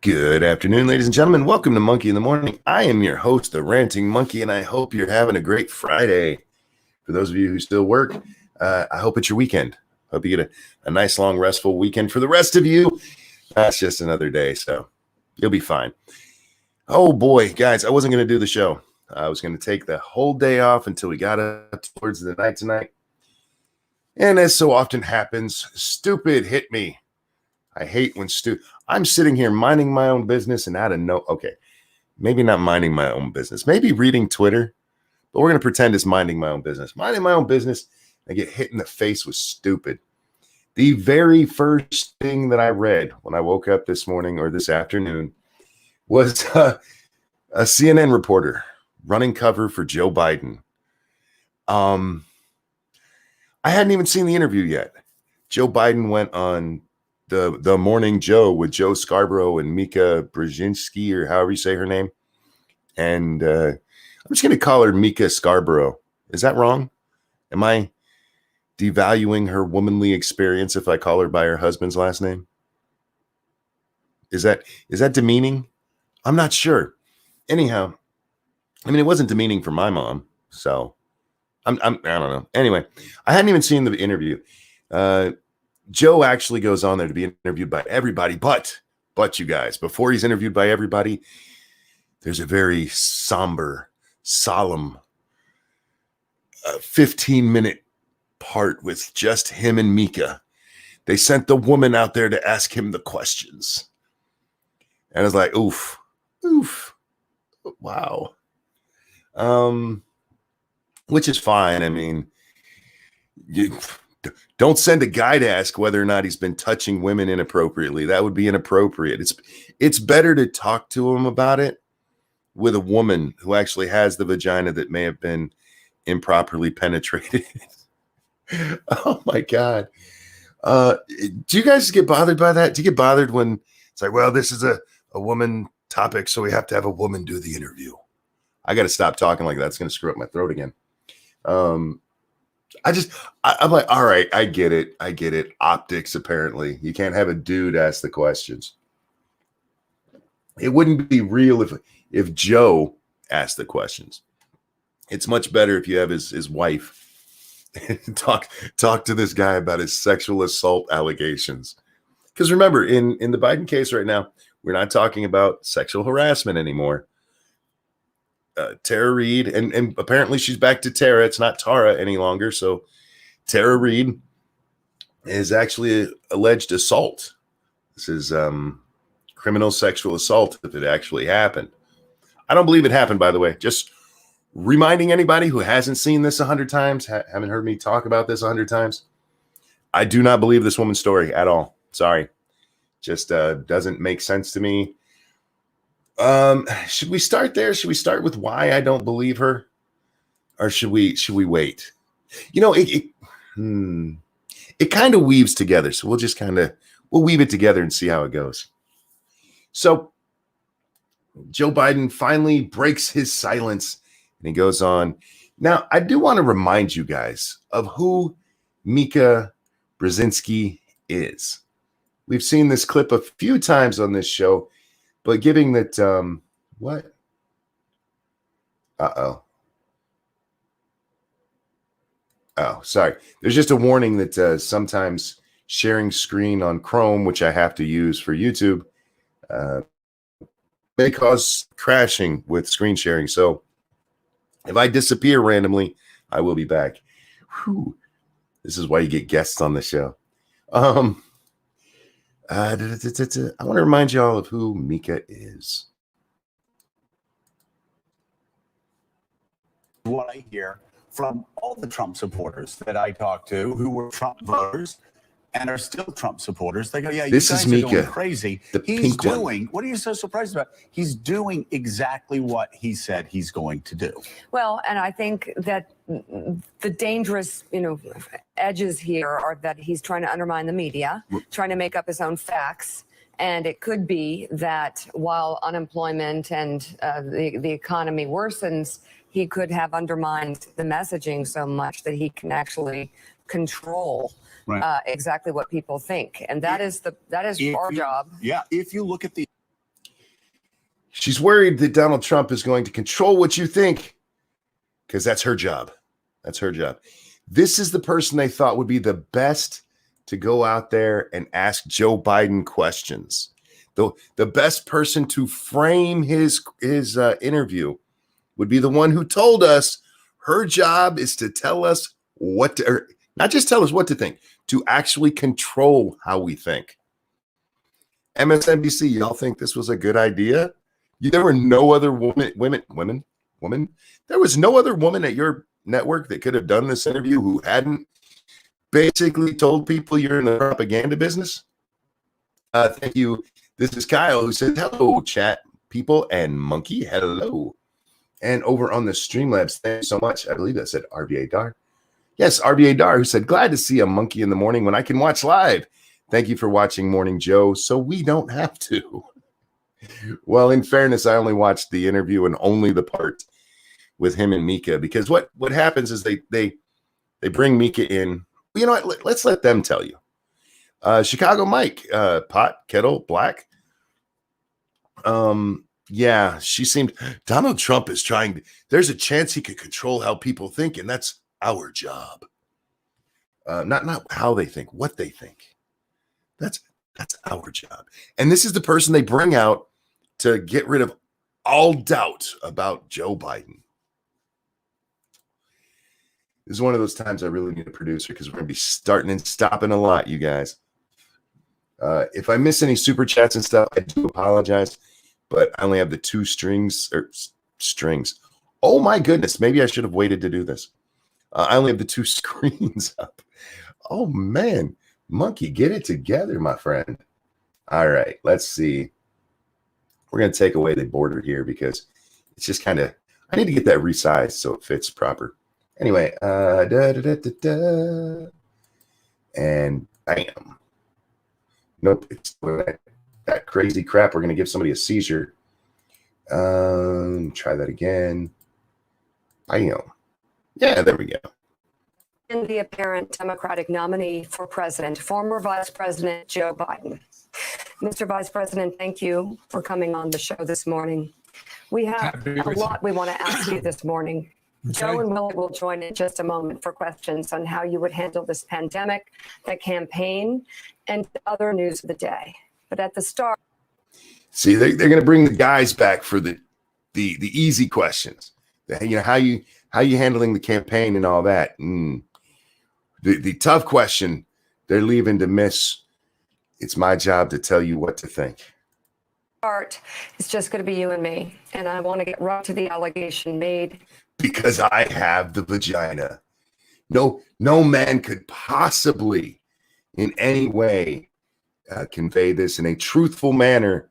Good afternoon, ladies and gentlemen. Welcome to Monkey in the Morning. I am your host, the Ranting Monkey, and I hope you're having a great Friday. For those of you who still work, I hope it's your weekend. Hope you get a nice, long, restful weekend. For the rest of you, that's just another day, so you'll be fine. Oh, boy, guys, I wasn't going to do the show. I was going to take the whole day off until we got up towards the night tonight. And as so often happens, stupid hit me. I hate when I'm sitting here minding my own business and okay, maybe not minding my own business, maybe reading Twitter, but we're going to pretend it's minding my own business. Minding my own business, I get hit in the face with stupid. The very first thing that I read when I woke up this morning or this afternoon was a CNN reporter running cover for Joe Biden. I hadn't even seen the interview yet. Joe Biden went on the Morning Joe with Joe Scarborough and Mika Brzezinski, or however you say her name. And I'm just going to call her Mika Scarborough. Is that wrong? Am I devaluing her womanly experience if I call her by her husband's last name? Is that demeaning? I'm not sure. Anyhow, I mean, it wasn't demeaning for my mom, so I don't know. Anyway, I hadn't even seen the interview. Joe actually goes on there to be interviewed by everybody, but you guys, before he's interviewed by everybody, there's a very somber, solemn 15-minute part with just him and Mika. They sent the woman out there to ask him the questions. And I was like, oof, wow. Which is fine. I mean, don't send a guy to ask whether or not he's been touching women inappropriately. That would be inappropriate. It's better to talk to him about it with a woman who actually has the vagina that may have been improperly penetrated. Oh my God. Do you guys get bothered by that? Do you get bothered when it's like, well, this is a woman topic, so we have to have a woman do the interview? I got to stop talking like that. It's going to screw up my throat again. I'm like, all right, I get it. Optics, apparently. You can't have a dude ask the questions. It wouldn't be real if Joe asked the questions. It's much better if you have his wife talk to this guy about his sexual assault allegations. Because remember, in the Biden case right now, we're not talking about sexual harassment anymore. Tara Reade, and apparently she's back to Tara. It's not Tara any longer. So Tara Reade is actually alleged assault. This is criminal sexual assault if it actually happened. I don't believe it happened, by the way. Just reminding anybody who hasn't seen this 100 times, haven't heard me talk about this 100 times. I do not believe this woman's story at all. Sorry. Just doesn't make sense to me. Should we start there? Should we start with why I don't believe her? Or should we wait? You know, it kind of weaves together. So we'll weave it together and see how it goes. So Joe Biden finally breaks his silence and he goes on. Now, I do want to remind you guys of who Mika Brzezinski is. We've seen this clip a few times on this show. But giving that, what? Uh-oh. Oh, sorry. There's just a warning that sometimes sharing screen on Chrome, which I have to use for YouTube, may cause crashing with screen sharing. So if I disappear randomly, I will be back. Whew. This is why you get guests on the show. I want to remind you all of who Mika is. What I hear from all the Trump supporters that I talk to who were Trump voters and are still Trump supporters, they go, yeah, this you guys is Mika, are going crazy. He's doing, what are you so surprised about? He's doing exactly what he said he's going to do. Well, and I think that the dangerous, edges here are that he's trying to undermine the media, trying to make up his own facts. And it could be that while unemployment and the economy worsens, he could have undermined the messaging so much that he can actually control exactly what people think. And that is our job. Yeah, if you look at the She's worried that Donald Trump is going to control what you think because that's her job. That's her job. This is the person they thought would be the best to go out there and ask Joe Biden questions. The best person to frame his interview would be the one who told us her job is to tell us what to, or not just tell us what to think, to actually control how we think. MSNBC, y'all think this was a good idea? There were no other women. There was no other woman at your network that could have done this interview who hadn't basically told people you're in the propaganda business. Thank you. This is Kyle who says, hello, chat people and monkey. Hello. And over on the Streamlabs, thank you so much. I believe that said RBA Dar. Yes, RBA Dar, who said, glad to see a monkey in the morning when I can watch live. Thank you for watching Morning Joe, so we don't have to. Well, in fairness, I only watched the interview and only the part with him and Mika, because what happens is they bring Mika in. You know what? Let's let them tell you. Chicago Mike, pot, kettle, black. Yeah, she seemed, Donald Trump is trying, there's a chance he could control how people think, and that's our job. Not how they think, what they think. That's our job. And this is the person they bring out to get rid of all doubt about Joe Biden. This is one of those times I really need a producer because we're going to be starting and stopping a lot, you guys. If I miss any super chats and stuff, I do apologize, but I only have the two strings. Oh my goodness. Maybe I should have waited to do this. I only have the two screens up. Oh man. Monkey, get it together, my friend. All right, let's see. We're going to take away the border here because it's just kind of, I need to get that resized so it fits proper. Anyway, and bam. Nope, it's that crazy crap. We're going to give somebody a seizure. Try that again. Bam. Yeah, there we go. And the apparent Democratic nominee for president, former Vice President Joe Biden. Mr. Vice President, thank you for coming on the show this morning. We have a lot we want to ask you this morning. Okay. Joe and Will will join in just a moment for questions on how you would handle this pandemic, the campaign, and other news of the day. But at the start, see, they're going to bring the guys back for the easy questions. How you handling the campaign and all that. The tough question they're leaving to miss. It's my job to tell you what to think. It's just going to be you and me, and I want to get right to the allegation made. Because I have the vagina. No man could possibly in any way convey this in a truthful manner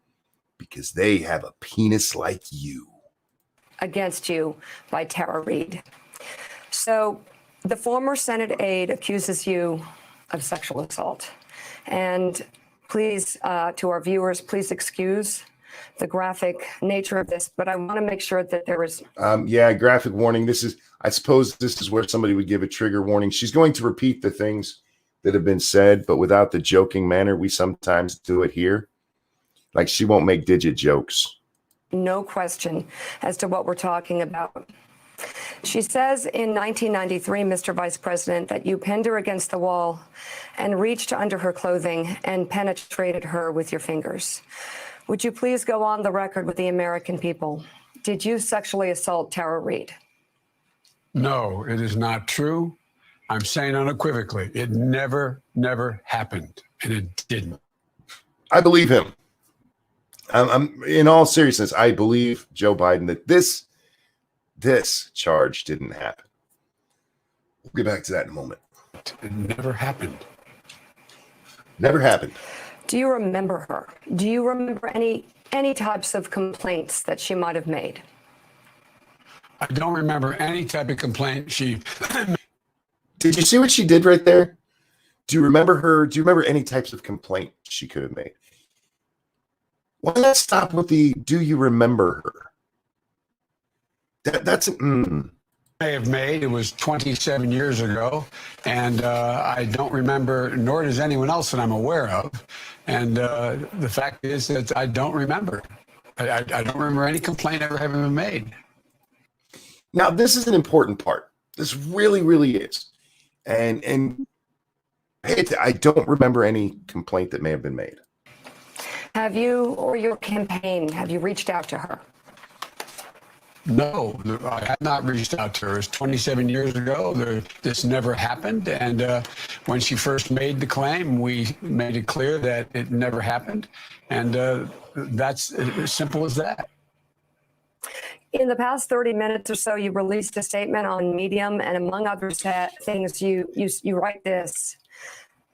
because they have a penis like you. Against you by Tara Reade. So the former Senate aide accuses you of sexual assault. And please, to our viewers, please excuse the graphic nature of this, but I want to make sure that there is. Graphic warning. I suppose this is where somebody would give a trigger warning. She's going to repeat the things that have been said, but without the joking manner we sometimes do it here. Like she won't make digit jokes. No question as to what we're talking about. She says in 1993, Mr. Vice President, that you pinned her against the wall and reached under her clothing and penetrated her with your fingers. Would you please go on the record with the American people? Did you sexually assault Tara Reade? No, it is not true. I'm saying unequivocally, it never happened, and it didn't. I believe him. I'm in all seriousness, I believe Joe Biden that this charge didn't happen. We'll get back to that in a moment. It never happened. Never happened. Do you remember her? Do you remember any types of complaints that she might have made? I don't remember any type of complaint she Did you see what she did right there? Do you remember her? Do you remember any types of complaint she could have made? Why not stop with the do you remember her? That's I have made. It was 27 years ago, and I don't remember, nor does anyone else that I'm aware of. And the fact is that I don't remember. I don't remember any complaint ever having been made. Now, this is an important part. This really, really is. And I don't remember any complaint that may have been made. Have you or your campaign, have you reached out to her? No, I have not reached out to her. It was 27 years ago. This never happened. And when she first made the claim, we made it clear that it never happened. And that's as simple as that. In the past 30 minutes or so, you released a statement on Medium, and among other things, you write this: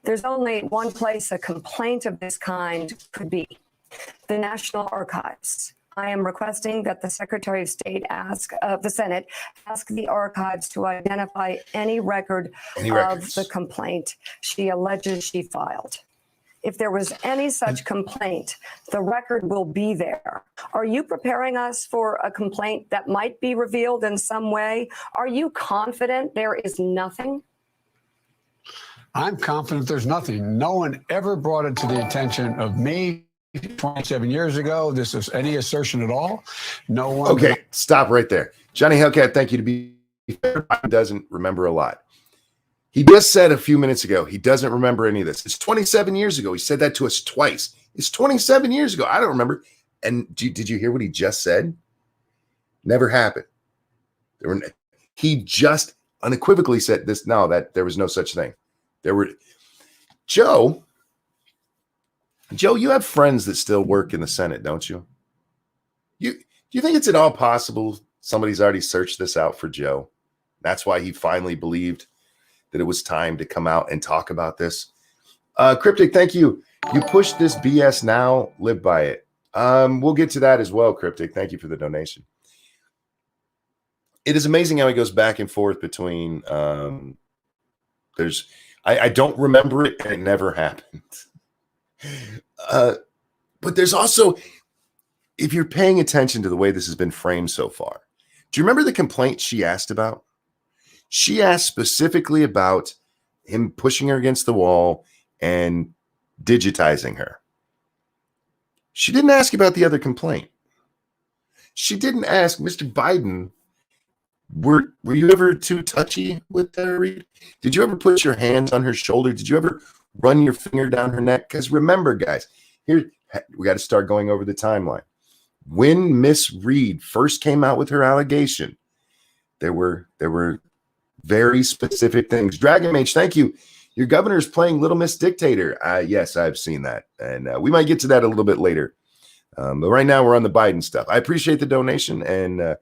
there's only one place a complaint of this kind could be, the National Archives. I am requesting that the Secretary of State the Senate ask the archives to identify any record of the complaint she alleges she filed. If there was any such complaint, the record will be there. Are you preparing us for a complaint that might be revealed in some way? Are you confident there is nothing? I'm confident there's nothing. No one ever brought it to the attention of me 27 years ago. This is any assertion at all. No one. Okay, stop right there. Johnny Hellcat, thank you. To be fair, Biden doesn't remember a lot. He just said a few minutes ago he doesn't remember any of this. It's 27 years ago. He said that to us twice. It's 27 years ago. I don't remember. And did you hear what he just said? Never happened. He just unequivocally said this. No, that there was no such thing. Joe, you have friends that still work in the Senate, don't you? Do you think it's at all possible somebody's already searched this out for Joe? That's why he finally believed that it was time to come out and talk about this. Cryptic, thank you. You push this BS now, live by it. We'll get to that as well, Cryptic. Thank you for the donation. It is amazing how he goes back and forth between I don't remember it and it never happened. But there's also, if you're paying attention to the way this has been framed so far, do you remember the complaint she asked about? She asked specifically about him pushing her against the wall and digitizing her. She didn't ask about the other complaint. She didn't ask, Mr. Biden, were you ever too touchy with Tara Reade? Did you ever put your hands on her shoulder? Did you ever run your finger down her neck? Because remember, guys, here we got to start going over the timeline. When Miss Reade first came out with her allegation, there were very specific things. Dragon Mage, thank you. Your governor's playing Little Miss Dictator. Yes, I've seen that. And we might get to that a little bit later. But right now we're on the Biden stuff. I appreciate the donation. And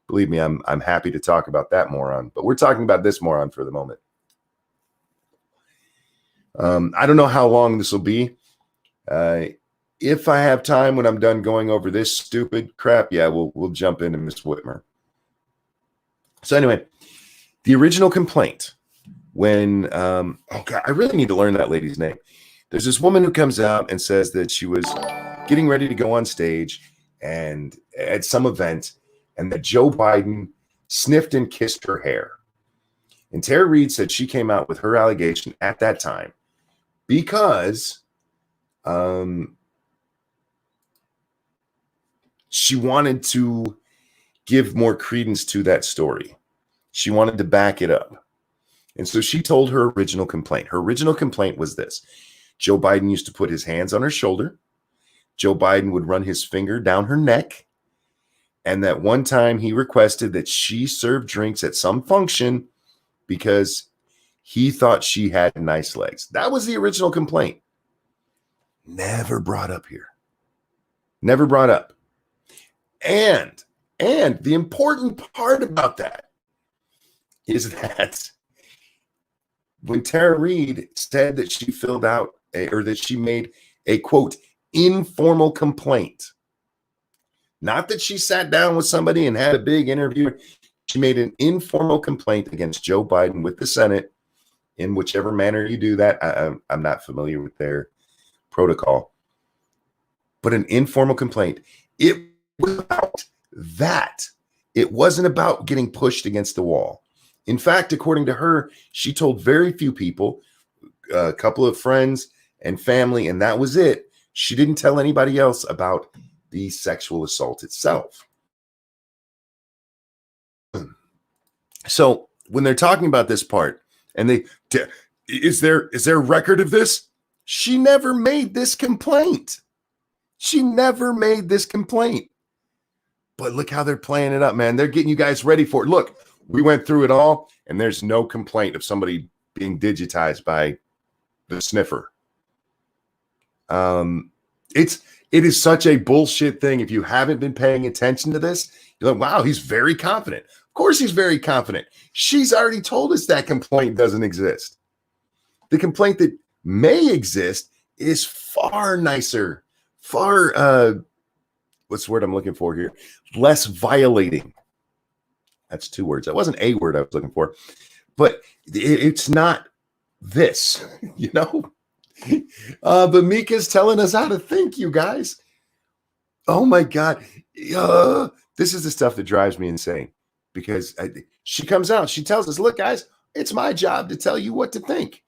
believe me, I'm happy to talk about that moron. But we're talking about this moron for the moment. I don't know how long this will be. If I have time when I'm done going over this stupid crap, yeah, we'll jump into Miss Whitmer. So anyway, the original complaint when, oh God, I really need to learn that lady's name. There's this woman who comes out and says that she was getting ready to go on stage and at some event and that Joe Biden sniffed and kissed her hair. And Tara Reade said she came out with her allegation at that time because she wanted to give more credence to that story. She wanted to back it up. And so she told her original complaint. Her original complaint was this. Joe Biden used to put his hands on her shoulder. Joe Biden would run his finger down her neck. And that one time he requested that she serve drinks at some function because he thought she had nice legs. That was the original complaint. Never brought up here. Never brought up. And the important part about that is that when Tara Reade said that she filled out or that she made a, quote, informal complaint, not that she sat down with somebody and had a big interview. She made an informal complaint against Joe Biden with the Senate in whichever manner you do that. I'm not familiar with their protocol, but an informal complaint. It was about that. It wasn't about getting pushed against the wall. In fact, according to her, she told very few people, a couple of friends and family, and that was it. She didn't tell anybody else about the sexual assault itself. So when they're talking about this part, and is there a record of this? She never made this complaint. She never made this complaint. But look how they're playing it up, man. They're getting you guys ready for it. Look, we went through it all, and there's no complaint of somebody being digitized by the sniffer. It is such a bullshit thing. If you haven't been paying attention to this, you're like, wow, he's very confident. Of course he's very confident. She's already told us that complaint doesn't exist. The complaint that may exist is far nicer, far, what's the word I'm looking for here? Less violating. That's two words. That wasn't a word I was looking for, but it's not this, you know? But Mika's telling us how to think, you guys. Oh my God. This is the stuff that drives me insane because she comes out, she tells us, look, guys, it's my job to tell you what to think.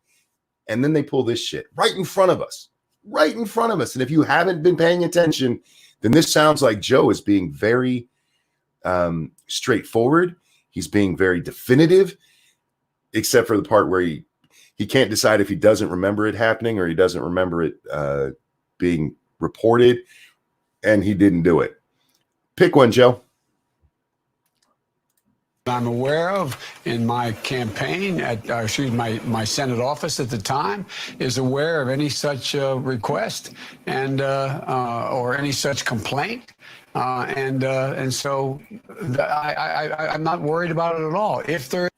And then they pull this shit right in front of us, right in front of us. And if you haven't been paying attention, then this sounds like Joe is being very straightforward. He's being very definitive, except for the part where he can't decide if he doesn't remember it happening or he doesn't remember it being reported, and he didn't do it. Pick one, Joe. I'm aware of in my campaign at my Senate office at the time is aware of any such request and or any such complaint. And so I'm not worried about it at all. If there.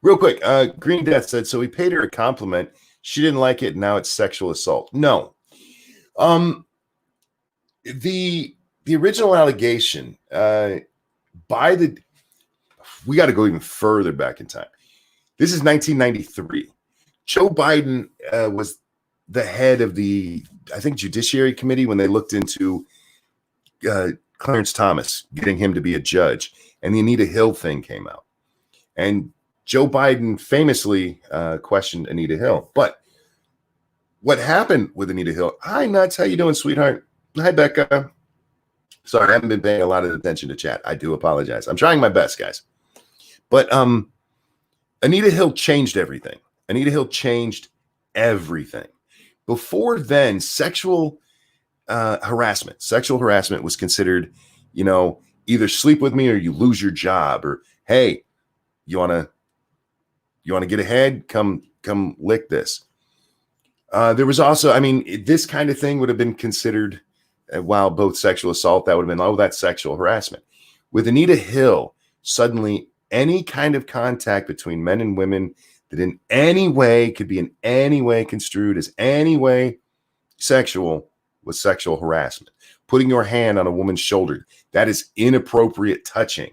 Real quick, Green Death said, so he paid her a compliment. She didn't like it. Now it's sexual assault. No. The original allegation we got to go even further back in time. This is 1993. Joe Biden was the head of the, I think, Judiciary Committee when they looked into Clarence Thomas, getting him to be a judge. And the Anita Hill thing came out. And Joe Biden famously questioned Anita Hill. But what happened with Anita Hill? Hi, Nuts. How you doing, sweetheart? Hi, Becca. Sorry, I haven't been paying a lot of attention to chat. I do apologize. I'm trying my best, guys. But Anita Hill changed everything. Anita Hill changed everything. Before then, sexual harassment was considered, either sleep with me or you lose your job, or hey, you want to get ahead? Come lick this. There was also, this kind of thing would have been considered, while both sexual assault, that would have been, oh, that's sexual harassment. With Anita Hill, suddenly any kind of contact between men and women that in any way could be in any way construed as any way sexual was sexual harassment. Putting your hand on a woman's shoulder, that is inappropriate touching.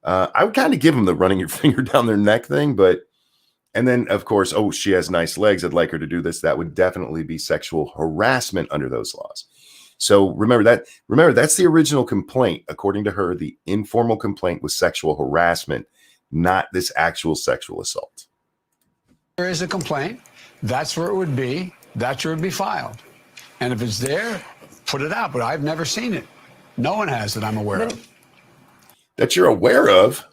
I would kind of give them the running your finger down their neck thing, and then of course, oh, she has nice legs, I'd like her to do this. That would definitely be sexual harassment under those laws. So remember that's the original complaint. According to her, the informal complaint was sexual harassment, not this actual sexual assault. There is a complaint. That's where it would be. That's where it would be filed. And if it's there, put it out. But I've never seen it. No one has that I'm aware of. That you're aware of?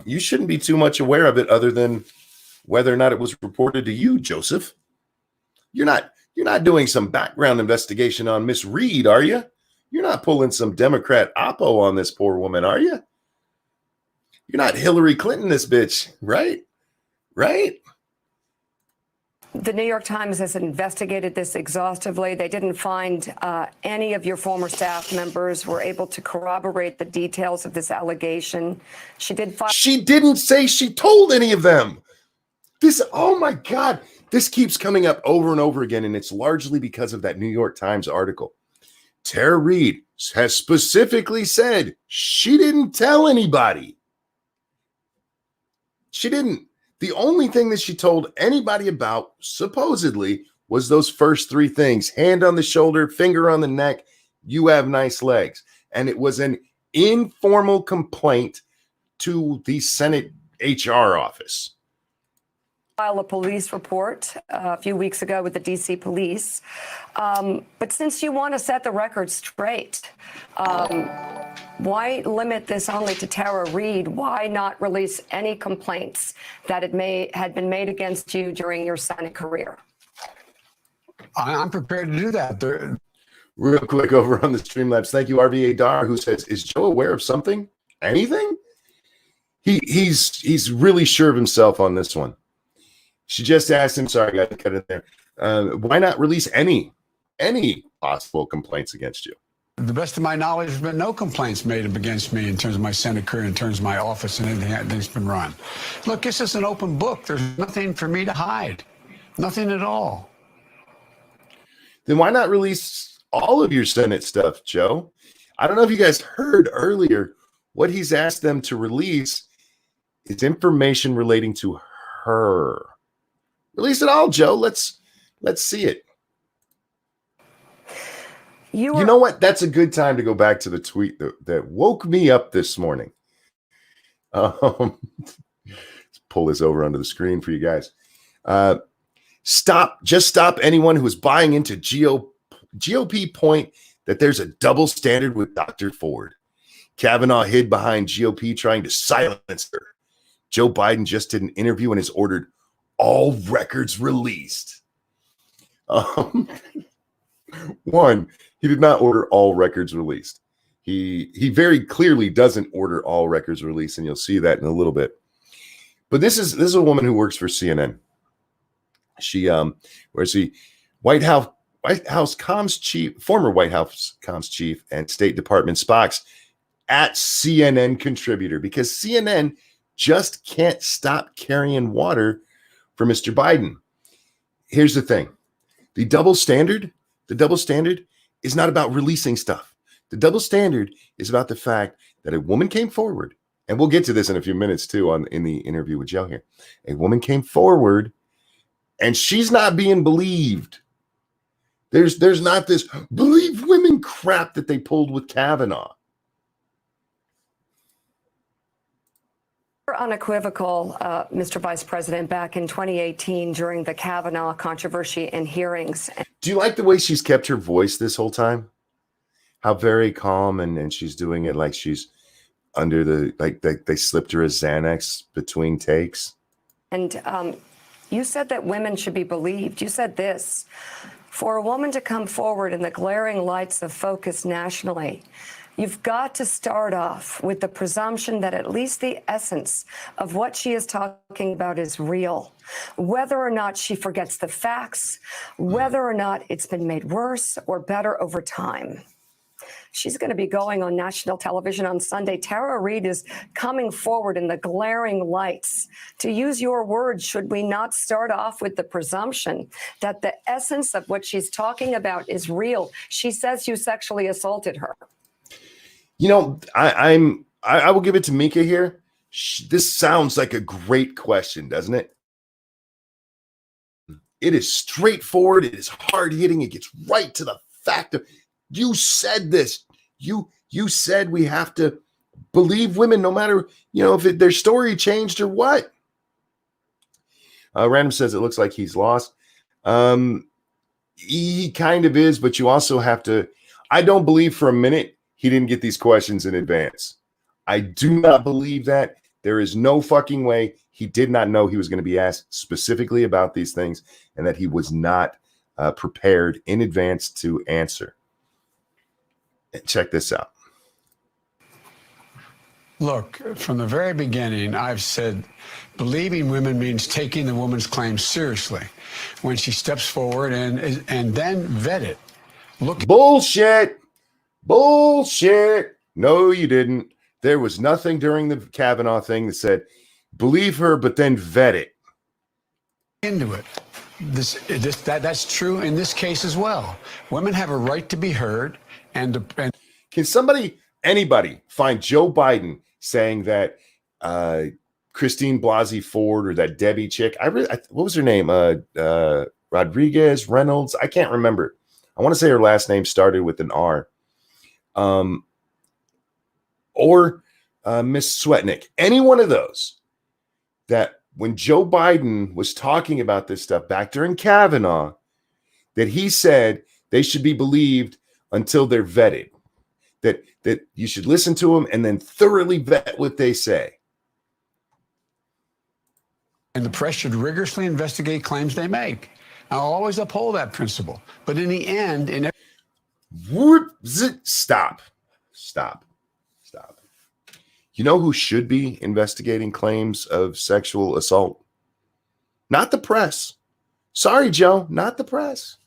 You shouldn't be too much aware of it other than whether or not it was reported to you, Joseph. You're not doing some background investigation on Miss Reade, are you? You're not pulling some Democrat oppo on this poor woman, are you? You're not Hillary Clinton this bitch, right? Right? The New York Times has investigated this exhaustively. They didn't find any of your former staff members were able to corroborate the details of this allegation. She didn't say she told any of them. Oh my God. This keeps coming up over and over again, and it's largely because of that New York Times article. Tara Reade has specifically said she didn't tell anybody. She didn't. The only thing that she told anybody about, supposedly, was those first three things: hand on the shoulder, finger on the neck, you have nice legs. And it was an informal complaint to the Senate HR office. File a police report a few weeks ago with the DC police. But since you want to set the record straight, why limit this only to Tara Reade? Why not release any complaints that had been made against you during your Senate career? I'm prepared to do that. Real quick over on the Streamlabs. Thank you, RVA Dar, who says, is Joe aware of something? Anything? He's really sure of himself on this one. She just asked him, sorry, I got to cut it there. Why not release any possible complaints against you? The best of my knowledge, there's been no complaints made against me in terms of my Senate career, in terms of my office and anything that's been run. Look, this is an open book. There's nothing for me to hide. Nothing at all. Then why not release all of your Senate stuff, Joe? I don't know if you guys heard earlier, what he's asked them to release is information relating to her. Release it all, Joe. Let's see it. You know what? That's a good time to go back to the tweet that woke me up this morning. Let's pull this over onto the screen for you guys. Just stop anyone who is buying into GOP point that there's a double standard with Dr. Ford. Kavanaugh hid behind GOP trying to silence her. Joe Biden just did an interview and has ordered all records released. One, he did not order all records released. He very clearly doesn't order all records released, and you'll see that in a little bit. But this is a woman who works for CNN. She where's the White House comms chief, former White House comms chief and State Department Spock's at CNN contributor, because CNN just can't stop carrying water for Mr. Biden. Here's the thing. The double standard is not about releasing stuff. The double standard is about the fact that a woman came forward, and we'll get to this in a few minutes too in the interview with Joe here. A woman came forward and she's not being believed. There's not this believe women crap that they pulled with Kavanaugh. Unequivocal, Mr. Vice President, back in 2018 during the Kavanaugh controversy and hearings. Do you like the way she's kept her voice this whole time? How very calm, and she's doing it like she's under like they slipped her a Xanax between takes. And you said that women should be believed. You said this: for a woman to come forward in the glaring lights of focus nationally, you've got to start off with the presumption that at least the essence of what she is talking about is real. Whether or not she forgets the facts, whether or not it's been made worse or better over time. She's going to be going on national television on Sunday. Tara Reade is coming forward in the glaring lights. To use your words, should we not start off with the presumption that the essence of what she's talking about is real? She says you sexually assaulted her. You know, I will give it to Mika here. This sounds like a great question, doesn't it? It is straightforward. It is hard hitting. It gets right to the fact of, you said this. You said we have to believe women no matter, if their story changed or what. Random says it looks like he's lost. He kind of is, but you also have to, I don't believe for a minute he didn't get these questions in advance. I do not believe that. There is no fucking way he did not know he was going to be asked specifically about these things and that he was not prepared in advance to answer. Check this out. Look, from the very beginning, I've said believing women means taking the woman's claims seriously when she steps forward and then vet it. Look. Bullshit. No, you didn't. There was nothing during the Kavanaugh thing that said believe her, but then vet it. Into it. That's true in this case as well. Women have a right to be heard. And can anybody find Joe Biden saying that Christine Blasey Ford or that Debbie chick? What was her name? Rodriguez Reynolds. I can't remember. I want to say her last name started with an R. Or Miss Swetnick. Any one of those that when Joe Biden was talking about this stuff back during Kavanaugh, that he said they should be believed until they're vetted, that you should listen to them and then thoroughly vet what they say. And the press should rigorously investigate claims they make. I'll always uphold that principle. But in the end, Stop. You know who should be investigating claims of sexual assault? Not the press. Sorry, Joe, not the press.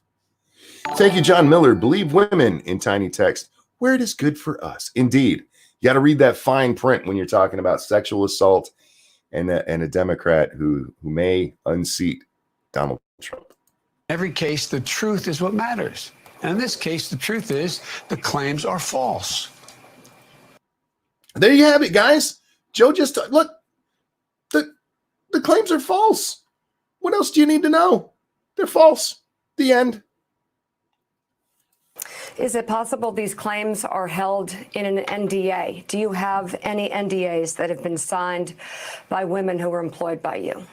Thank you, John Miller. Believe women in tiny text where it is good for us. Indeed. You got to read that fine print when you're talking about sexual assault and a Democrat who may unseat Donald Trump. Every case, the truth is what matters. And in this case, the truth is the claims are false. There you have it, guys. Joe just look. The claims are false. What else do you need to know? They're false. The end. Is it possible these claims are held in an NDA? Do you have any NDAs that have been signed by women who were employed by you?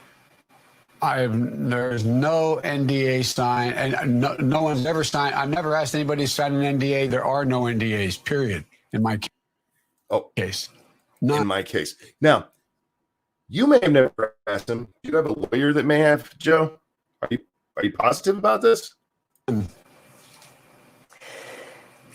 There's no NDA signed, and no one's ever signed. I've never asked anybody to sign an NDA. There are no NDAs, period, in my case. None. In my case. Now, you may have never asked him. Do you have a lawyer that may have, Joe? Are you positive about this?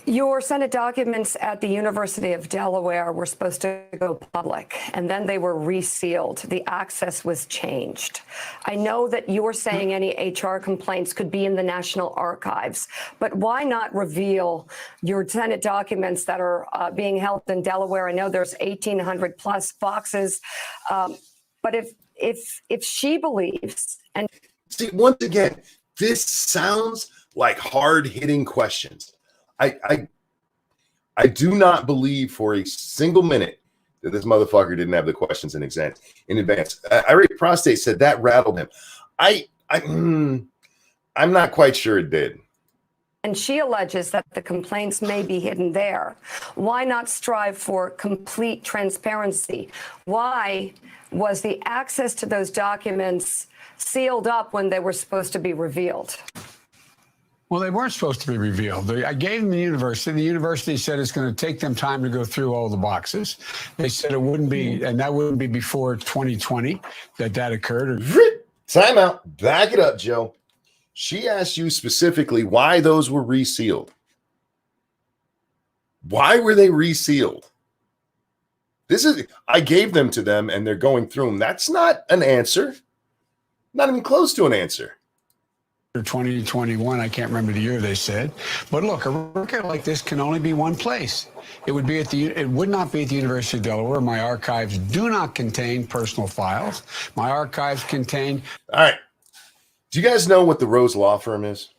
Your Senate documents at the University of Delaware were supposed to go public, and then they were resealed. The access was changed. I know that you're saying any HR complaints could be in the National Archives, but why not reveal your Senate documents that are being held in Delaware? I know there's 1,800 plus boxes, but if she believes and see, once again, this sounds like hard-hitting questions. I do not believe for a single minute that this motherfucker didn't have the questions in advance. Irate Prostate said that rattled him. I'm not quite sure it did. And she alleges that the complaints may be hidden there. Why not strive for complete transparency? Why was the access to those documents sealed up when they were supposed to be revealed? Well, they weren't supposed to be revealed. I gave them the university. The university said it's going to take them time to go through all the boxes. They said it wouldn't be, and that wouldn't be before 2020 that occurred. Time out. Back it up, Joe. She asked you specifically why those were resealed. Why were they resealed? I gave them to them and they're going through them. That's not an answer. Not even close to an answer. 2021, I can't remember the year they said. But look, a record like this can only be one place. It would not be at the University of Delaware. My archives do not contain personal files. My archives contain. All right. Do you guys know what the Rose Law Firm is?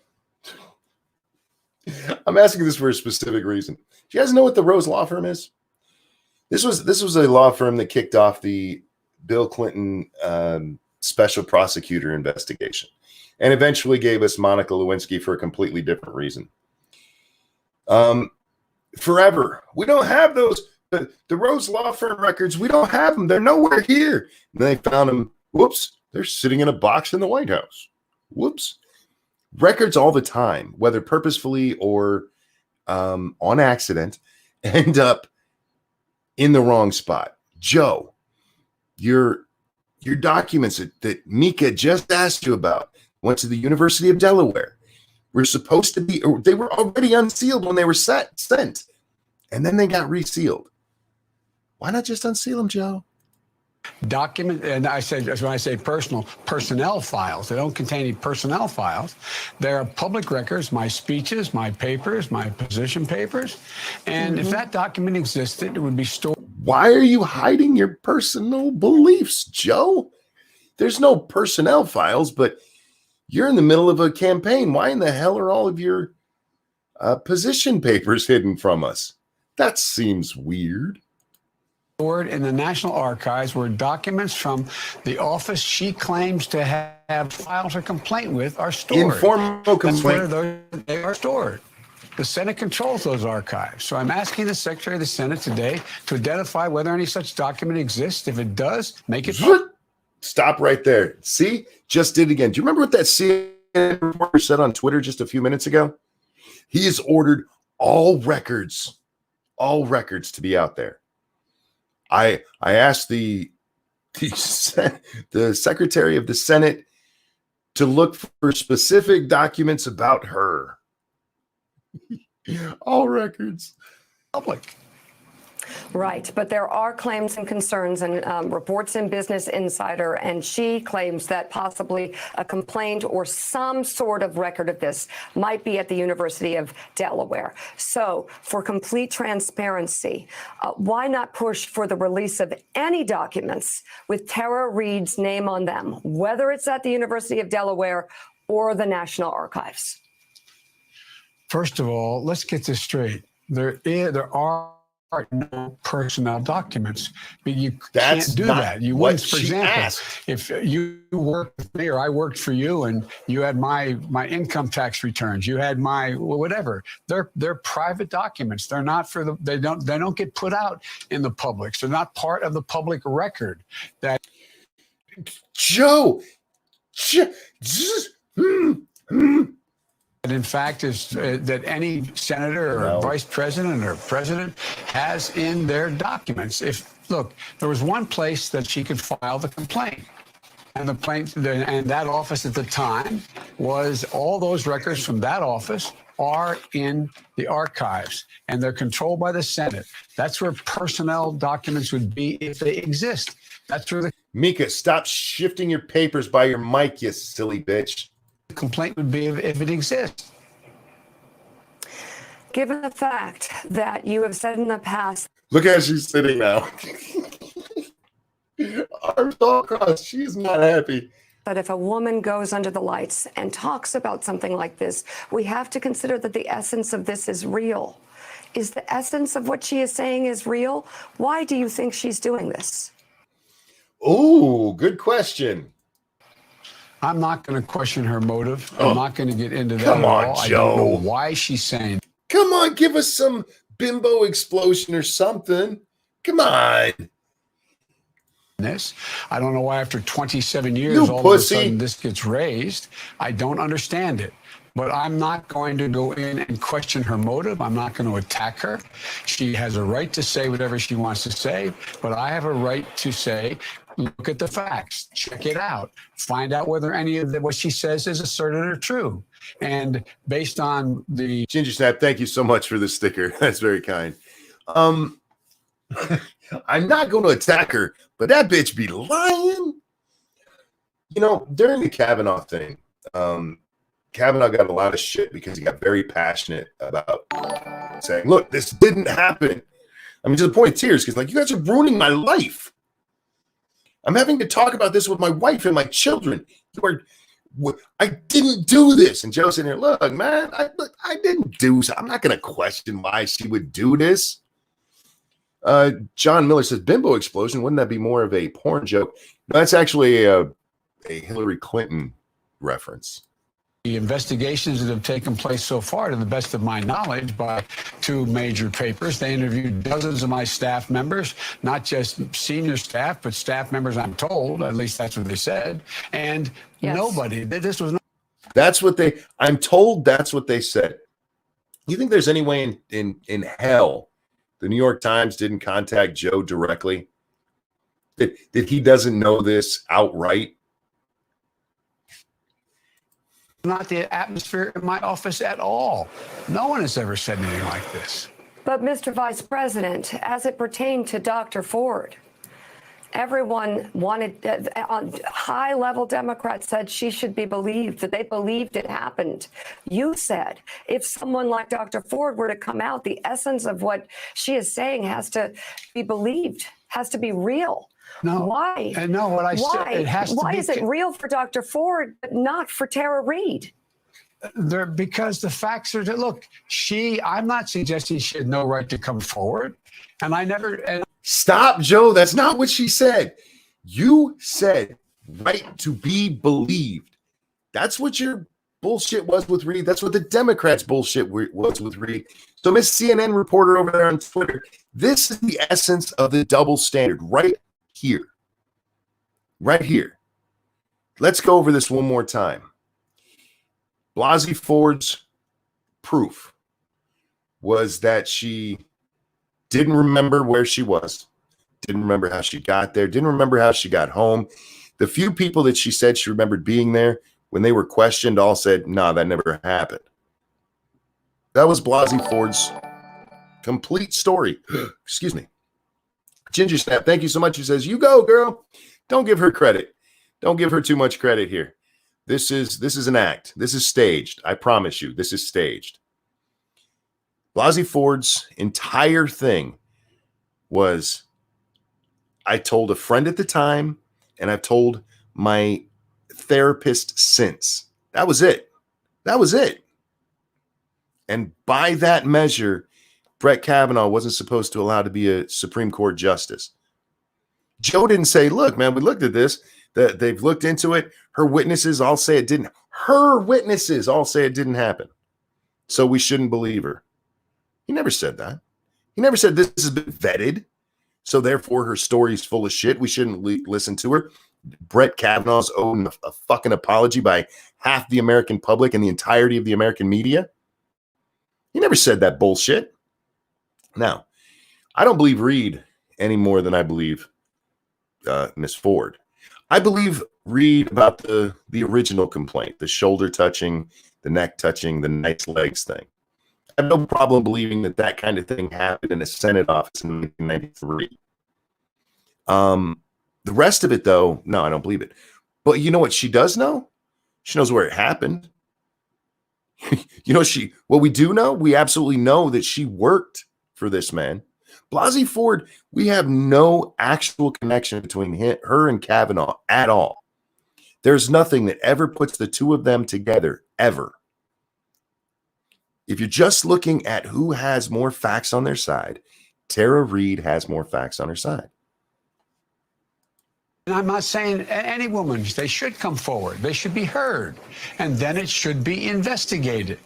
I'm asking this for a specific reason. Do you guys know what the Rose Law Firm is? This was a law firm that kicked off the Bill Clinton special prosecutor investigation, and eventually gave us Monica Lewinsky for a completely different reason. Forever. We don't have those. The Rose Law Firm records, we don't have them. They're nowhere here. And they found them. Whoops. They're sitting in a box in the White House. Whoops. Records all the time, whether purposefully or on accident, end up in the wrong spot. Joe, your documents that Mika just asked you about went to the University of Delaware. Were supposed to be, they were already unsealed when they were sent, and then they got resealed. Why not just unseal them, Joe? Document, and I said, when I say personnel files, they don't contain any personnel files. They're public records, my speeches, my papers, my position papers. And if that document existed, it would be stored. Why are you hiding your personal beliefs, Joe? There's no personnel files, but you're in the middle of a campaign. Why in the hell are all of your position papers hidden from us? That seems weird. Stored in the National Archives where documents from the office she claims to have filed a complaint with are stored. Informal complaint. That's where they are stored. The Senate controls those archives. So I'm asking the Secretary of the Senate today to identify whether any such document exists. If it does, make it public. Stop right there. See? Just did it again. Do you remember what that CNN reporter said on Twitter just a few minutes ago? He has ordered all records to be out there. I asked the Secretary of the Senate to look for specific documents about her. All records. Public. Right, but there are claims and concerns and reports in Business Insider, and she claims that possibly a complaint or some sort of record of this might be at the University of Delaware. So for complete transparency, why not push for the release of any documents with Tara Reade's name on them, whether it's at the University of Delaware or the National Archives? First of all, let's get this straight. There are no personnel documents, but you can't do that. You wouldn't, for example, if you worked with me or I worked for you and you had my income tax returns, you had my whatever. They're private documents. They're not for the. They don't get put out in the public. So they're not part of the public record. That Joe. in fact, is that any senator or vice president or president has in their documents. Look, there was one place that she could file the complaint, and that office at the time was all those records from that office are in the archives, and they're controlled by the Senate. That's where personnel documents would be if they exist. That's where the Mika, stop shifting your papers by your mic, you silly bitch. complaint would be if it exists. Given the fact that you have said in the past. Look how she's sitting now. Arms all crossed. She's not happy. But if a woman goes under the lights and talks about something like this, we have to consider that the essence of this is real. Is the essence of what she is saying is real? Why do you think she's doing this? Oh, good question. I'm not going to question her motive. Oh, I'm not going to get into that come at on, all. I Joe. don't know why she's saying Come on, give us some bimbo explosion or something. Come on. this. I don't know why after 27 years, You all pussy. of a sudden this gets raised. I don't understand it. But I'm not going to go in and question her motive. I'm not going to attack her. She has a right to say whatever she wants to say, but I have a right to say, look at the facts, check it out, find out whether any of what she says is asserted or true. And based on the Ginger Snap, thank you so much for the sticker. That's very kind. I'm not going to attack her, but that bitch be lying. You know, during the Kavanaugh thing, Kavanaugh got a lot of shit because he got very passionate about saying, look, this didn't happen. I mean, to the point of tears, because, like, you guys are ruining my life. I'm having to talk about this with my wife and my children. I didn't do this. And Joe's sitting here, look, man, I didn't do so. I'm not going to question why she would do this. John Miller says, bimbo explosion. Wouldn't that be more of a porn joke? No, that's actually a Hillary Clinton reference. The investigations that have taken place so far, to the best of my knowledge, by two major papers. They interviewed dozens of my staff members, not just senior staff, but staff members, I'm told, at least that's what they said. And nobody, this was not. That's what I'm told that's what they said. You think there's any way in hell the New York Times didn't contact Joe directly? That he doesn't know this outright? Not the atmosphere in my office at all. No one has ever said anything like this. But Mr. Vice President, as it pertained to Dr. Ford, everyone wanted, high-level Democrats said she should be believed, that they believed it happened. You said if someone like Dr. Ford were to come out, the essence of what she is saying has to be believed, has to be real. No. Why? And no, what I said, it has to Why be. is it real for Dr. Ford, but not for Tara Reade? Because the facts are, look, I'm not suggesting she had no right to come forward. And I never. Stop, Joe. That's not what she said. You said right to be believed. That's what your bullshit was with Reade. That's what the Democrats' bullshit was with Reade. So, Miss CNN reporter over there on Twitter, this is the essence of the double standard right here. right here. Let's go over this one more time. Blasey Ford's proof was that she didn't remember where she was, didn't remember how she got there, didn't remember how she got home. The few people that she said she remembered being there, when they were questioned, all said, "No, that never happened." That was Blasey Ford's complete story. Excuse me. Ginger Snap, thank you so much. He says, "You go, girl. Don't give her credit. Don't give her too much credit here. This is an act. This is staged. I promise you, this is staged." Blasey Ford's entire thing was, I told a friend at the time, and I've told my therapist since. That was it. That was it. And by that measure, Brett Kavanaugh wasn't supposed to allow to be a Supreme Court justice. Joe didn't say, "Look, man, we looked at this. They've looked into it. Her witnesses all say it didn't. Her witnesses all say it didn't happen. So we shouldn't believe her." He never said that. He never said this has been vetted, so therefore her story's full of shit. We shouldn't listen to her. Brett Kavanaugh's owed a fucking apology by half the American public and the entirety of the American media. He never said that bullshit. Now, I don't believe Reade any more than I believe Miss Ford. I believe Reade about the original complaint, the shoulder touching, the neck touching, the nice legs thing. I have no problem believing that kind of thing happened in a Senate office in 1993. The rest of it, though, no, I don't believe it. But you know what she does know? She knows where it happened. You know, what we do know, we absolutely know that she worked for this man. Blasey Ford, we have no actual connection between her and Kavanaugh at all. There's nothing that ever puts the two of them together, ever. If you're just looking at who has more facts on their side, Tara Reade has more facts on her side. And I'm not saying any woman, they should come forward. They should be heard. And then it should be investigated.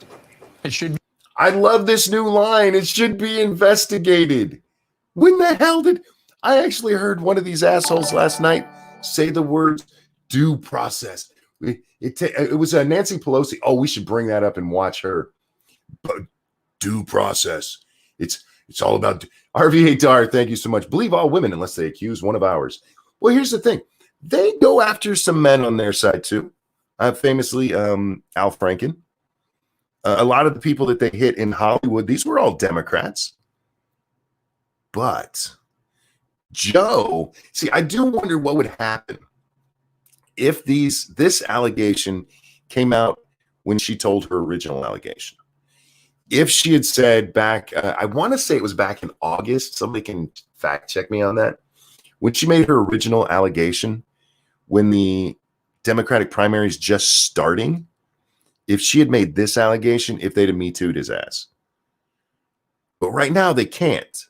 It should be. I love this new line. It should be investigated. When the hell did I actually heard one of these assholes last night say the words due process? It was Nancy Pelosi. Oh, we should bring that up and watch her. But due process. It's all about RVA Dar. Thank you so much. Believe all women unless they accuse one of ours. Well, here's the thing. They go after some men on their side too. Famously, Al Franken. A lot of the people that they hit in Hollywood, these were all Democrats. But Joe, see, I do wonder what would happen if this allegation came out when she told her original allegation. If she had said back, I want to say it was back in August, somebody can fact check me on that. When she made her original allegation, when the Democratic primaries just starting, if she had made this allegation, if they'd have Me Too'd his ass. But right now they can't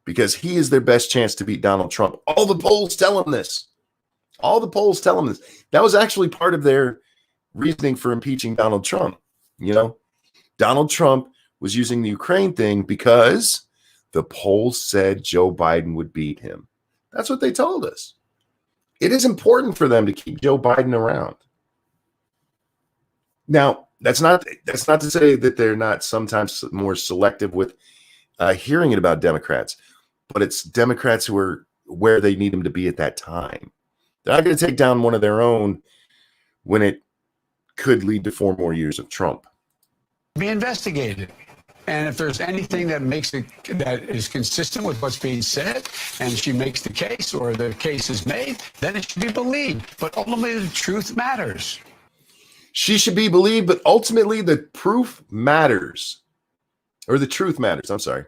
because he is their best chance to beat Donald Trump. All the polls tell him this. All the polls tell him this. That was actually part of their reasoning for impeaching Donald Trump. You know, Donald Trump was using the Ukraine thing because the polls said Joe Biden would beat him. That's what they told us. It is important for them to keep Joe Biden around. Now, that's not to say that they're not sometimes more selective with hearing it about Democrats, but it's Democrats who are where they need them to be at that time. They're not going to take down one of their own when it could lead to 4 more years of Trump. Be investigated. And if there's anything that is consistent with what's being said, and she makes the case or the case is made, then it should be believed. But ultimately, the truth matters. She should be believed, but ultimately the proof matters. Or the truth matters. I'm sorry.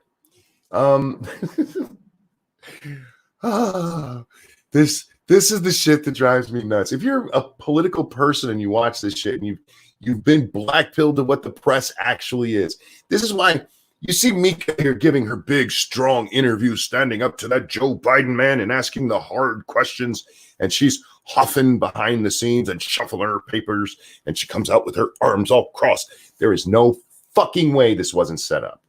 This is the shit that drives me nuts. If you're a political person and you watch this shit and you've been black-pilled to what the press actually is. This is why you see Mika here giving her big, strong interview, standing up to that Joe Biden man and asking the hard questions. And she's huffing behind the scenes and shuffling her papers. And she comes out with her arms all crossed. There is no fucking way this wasn't set up.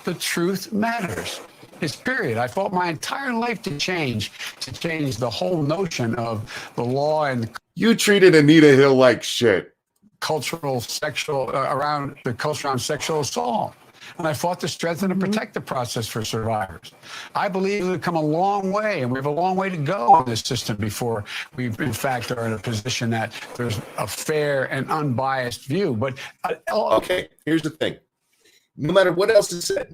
The truth matters. It's period. I fought my entire life to change the whole notion of the law and You treated Anita Hill like shit. cultural sexual around the culture around sexual assault. And I fought to strengthen and protect the process for survivors. I believe we've come a long way, and we have a long way to go in this system before we, in fact, are in a position that there's a fair and unbiased view. But Okay, here's the thing. No matter what else is said,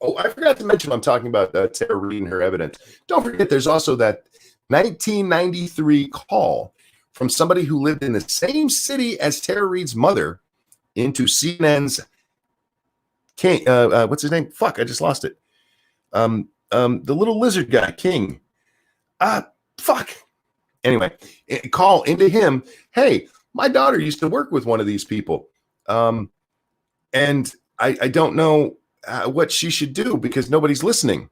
oh, I forgot to mention I'm talking about Tara Reade and her evidence. Don't forget, there's also that 1993 call from somebody who lived in the same city as Tara Reade's mother into CNN's King. What's his name? Fuck, I just lost it. The little lizard guy, King. Fuck. Anyway, call into him. Hey, my daughter used to work with one of these people. And I don't know what she should do because nobody's listening.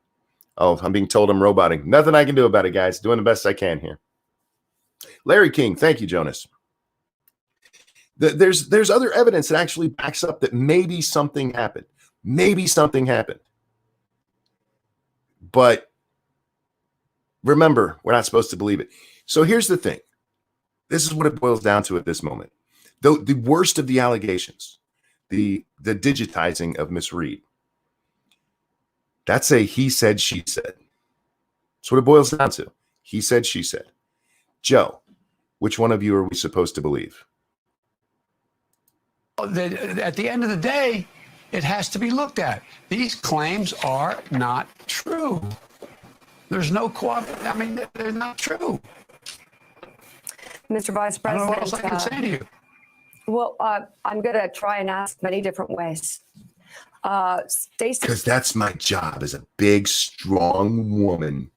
Oh, I'm being told I'm roboting. Nothing I can do about it, guys. Doing the best I can here. Larry King. Thank you, Jonas. There's other evidence that actually backs up that maybe something happened. Maybe something happened. But remember, we're not supposed to believe it. So here's the thing. This is what it boils down to at this moment. The worst of the allegations, the digitizing of Miss Reade. That's a he said, she said. That's what it boils down to. He said, she said. Joe, which one of you are we supposed to believe? at the end of the day, it has to be looked at. These claims are not true. There's no I mean, they're not true. Mr. Vice I don't know President, what else I can say to you. well, I'm going to try and ask many different ways. Stacey Because that's my job as a big, strong woman.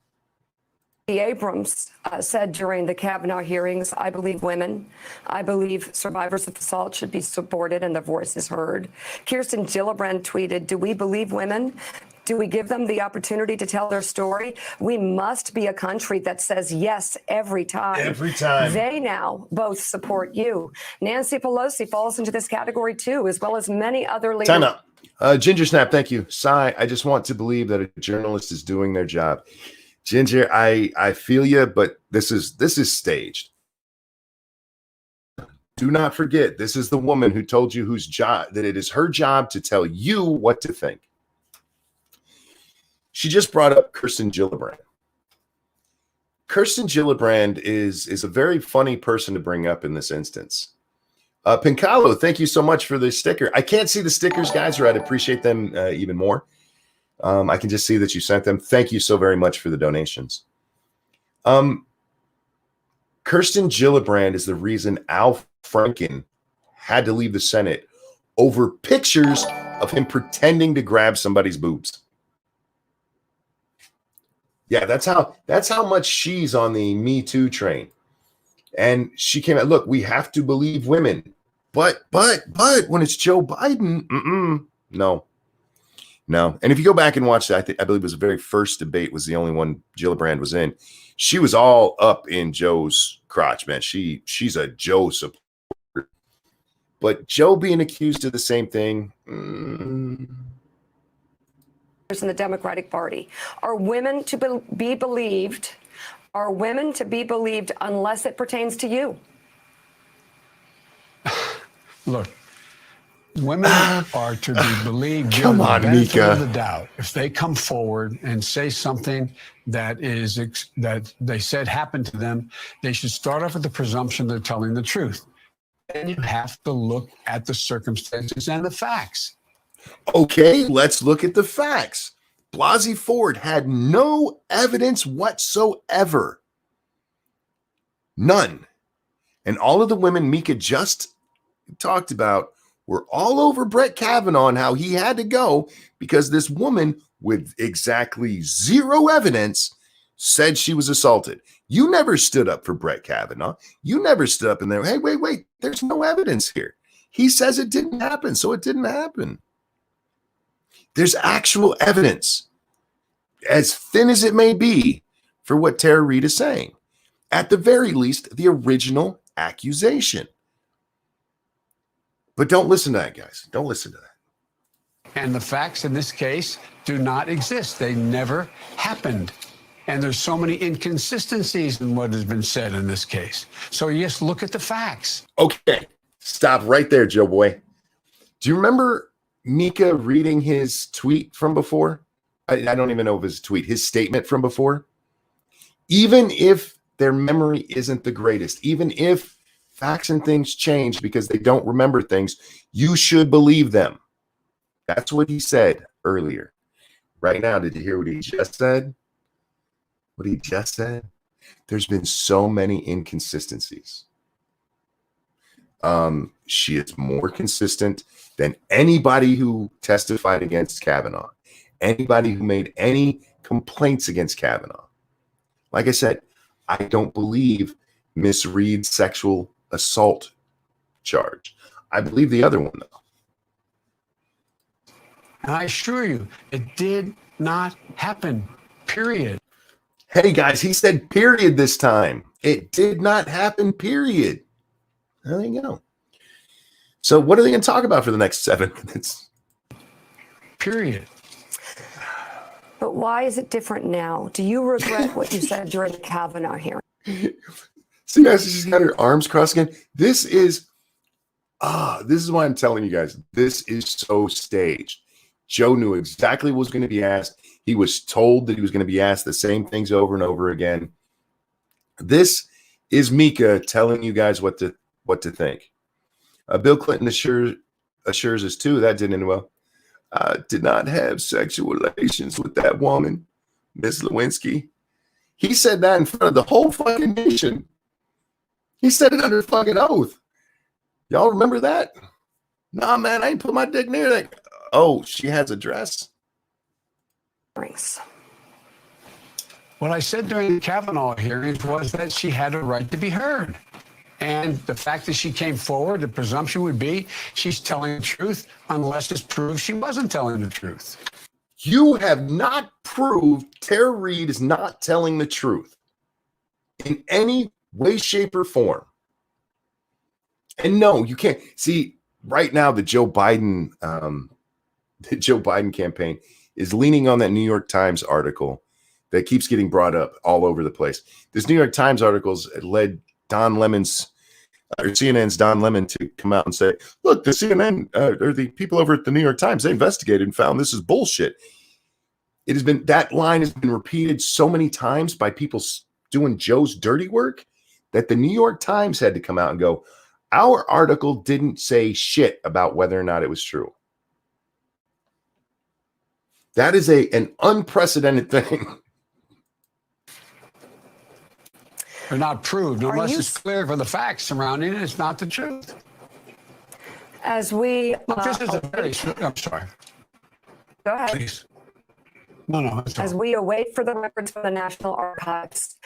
Abrams said during the Kavanaugh hearings, I believe women. I believe survivors of assault should be supported and their voices heard. Kirsten Gillibrand tweeted, do we believe women? Do we give them the opportunity to tell their story? We must be a country that says yes every time. Every time. They now both support you. Nancy Pelosi falls into this category too, as well as many other leaders. Time out. Ginger Snap, thank you. Sai, I just want to believe that a journalist is doing their job. Ginger, I feel you, but this is staged. Do not forget, this is the woman who told you whose job that it is her job to tell you what to think. She just brought up Kirsten Gillibrand. Kirsten Gillibrand is a very funny person to bring up in this instance. Pincalo, thank you so much for the sticker. I can't see the stickers, guys, or I'd appreciate them even more. I can just see that you sent them. Thank you so very much for the donations. Kirsten Gillibrand is the reason Al Franken had to leave the Senate over pictures of him pretending to grab somebody's boobs. Yeah, that's how much she's on the Me Too train. And she came out, look, we have to believe women. But when it's Joe Biden, no. And if you go back and watch that, I believe it was the very first debate was the only one Gillibrand was in. She was all up in Joe's crotch, man. She's a Joe supporter. But Joe being accused of the same thing. In the Democratic Party. Are women to be believed? Are women to be believed unless it pertains to you? Look, women are to be believed. Come on, Mika. Of the doubt. If they come forward and say something that they said happened to them, they should start off with the presumption they're telling the truth. And you have to look at the circumstances and the facts. Okay, let's look at the facts. Blasey Ford had no evidence whatsoever. None. And all of the women Mika just talked about were all over Brett Kavanaugh and how he had to go because this woman with exactly zero evidence said she was assaulted. You never stood up for Brett Kavanaugh. You never stood up in there. Hey, wait. There's no evidence here. He says it didn't happen, so it didn't happen. There's actual evidence, as thin as it may be, for what Tara Reade is saying. At the very least, the original accusation. But don't listen to that, guys. Don't listen to that. And the facts in this case do not exist. They never happened. And there's so many inconsistencies in what has been said in this case. So yes, look at the facts. Okay, stop right there, Joe boy. Do you remember Mika reading his tweet from before? I don't even know if it's a tweet, his statement from before. Even if their memory isn't the greatest, even if facts and things change because they don't remember things, you should believe them. That's what he said earlier. Right now, did you hear what he just said? What he just said? There's been so many inconsistencies. She is more consistent than anybody who testified against Kavanaugh, anybody who made any complaints against Kavanaugh. Like I said, I don't believe Miss Reade's sexual assault charge. I believe the other one, though. And I assure you, it did not happen, period. Hey, guys, he said period this time. It did not happen, period. There you go. So what are they going to talk about for the next 7 minutes? Period. But why is it different now? Do you regret what you said during the Kavanaugh hearing? See, guys, she's got her arms crossed again. This is why I'm telling you guys, this is so staged. Joe knew exactly what was going to be asked. He was told that he was going to be asked the same things over and over again. This is Mika telling you guys what to think. Bill Clinton assures us too that didn't end well. Did not have sexual relations with that woman, Miss Lewinsky. He said that in front of the whole fucking nation. He said it under fucking oath. Y'all remember that? Nah, man, I ain't put my dick near that. Oh, she has a dress. What I said during the Kavanaugh hearings was that she had a right to be heard. And the fact that she came forward, the presumption would be she's telling the truth unless it's proved she wasn't telling the truth. You have not proved Tara Reade is not telling the truth in any way, shape, or form. And no, you can't. See, right now, the Joe Biden campaign is leaning on that New York Times article that keeps getting brought up all over the place. This New York Times article led CNN's Don Lemon to come out and say, look, the CNN or the people over at the New York Times, they investigated and found this is bullshit. It has been, that line has been repeated so many times by people doing Joe's dirty work that the New York Times had to come out and go, our article didn't say shit about whether or not it was true. That is an unprecedented thing. They're not proved unless it's clear for the facts surrounding it. It's not the truth. As we, This is a very. I'm sorry. go ahead. Please. No. That's all. As we await for the records from the National Archives,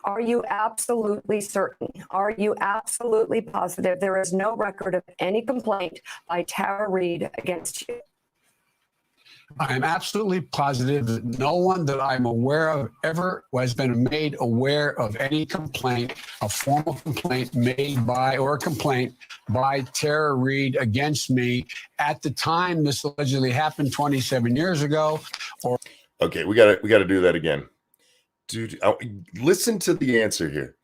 are you absolutely certain? Are you absolutely positive there is no record of any complaint by Tara Reade against you? I am absolutely positive that no one that I'm aware of ever has been made aware of any complaint, a formal complaint made by or a complaint by Tara Reade against me at the time this allegedly happened 27 years ago. Or Okay, we got to do that again. Dude, listen to the answer here.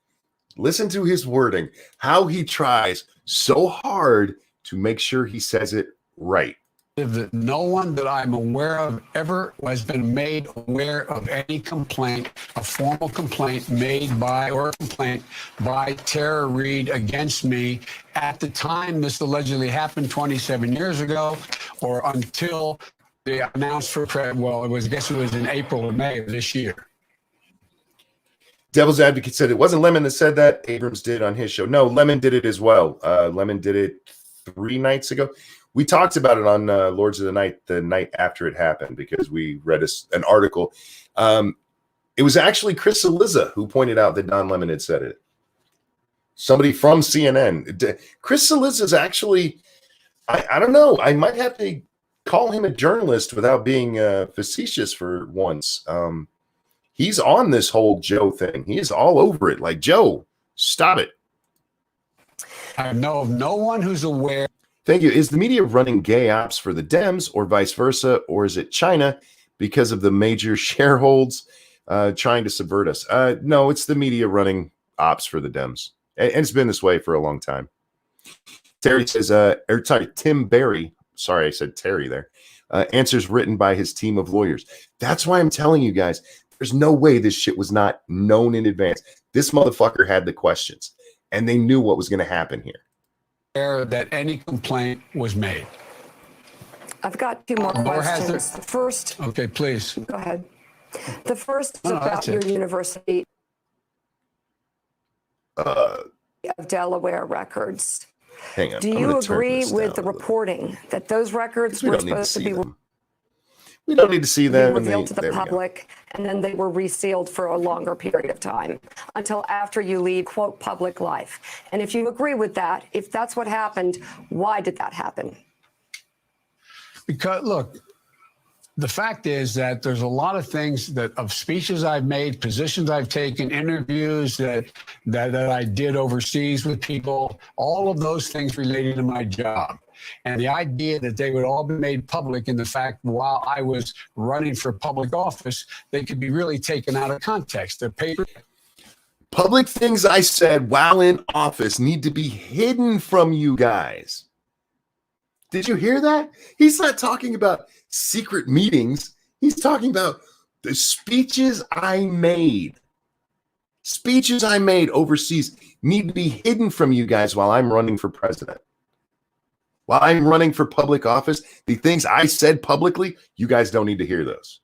Listen to his wording, how he tries so hard to make sure he says it right. that no one that I'm aware of ever has been made aware of any complaint, a formal complaint made by or a complaint by Tara Reade against me at the time this allegedly happened 27 years ago, or until they announced for well, I guess it was in April or May of this year. Devil's Advocate said it wasn't Lemon that said that. Abrams did on his show. No, Lemon did it as well. Lemon did it 3 nights ago. We talked about it on Lords of the night after it happened, because we read an article. It was actually Chris Cillizza who pointed out that Don Lemon had said it. Somebody from CNN. Chris Cillizza is actually, I don't know. I might have to call him a journalist without being facetious for once. He's on this whole Joe thing. He is all over it. Like, Joe, stop it. I know of no one who's aware. Thank you. Is the media running gay ops for the Dems or vice versa? Or is it China because of the major shareholds trying to subvert us? No, it's the media running ops for the Dems. And it's been this way for a long time. Terry says, Tim Barry, sorry, I said Terry there, answers written by his team of lawyers. That's why I'm telling you guys, there's no way this shit was not known in advance. This motherfucker had the questions, and they knew what was going to happen here. That any complaint was made. I've got two more questions. The first. Okay, please. Go ahead. The first is about your university of Delaware records. Hang on. Do you agree with the reporting that those records were supposed to be we don't need to see them revealed to the public, and then they were resealed for a longer period of time until after you leave, quote, public life? And if you agree with that, if that's what happened, why did that happen? Because, look, the fact is that there's a lot of things of speeches I've made, positions I've taken, interviews that I did overseas with people, all of those things related to my job. And the idea that they would all be made public, in the fact while I was running for public office, they could be really taken out of context. The paper. Public things I said while in office need to be hidden from you guys. Did you hear that? He's not talking about secret meetings. He's talking about the speeches I made. Speeches I made overseas need to be hidden from you guys while I'm running for president. While I'm running for public office, the things I said publicly, you guys don't need to hear those.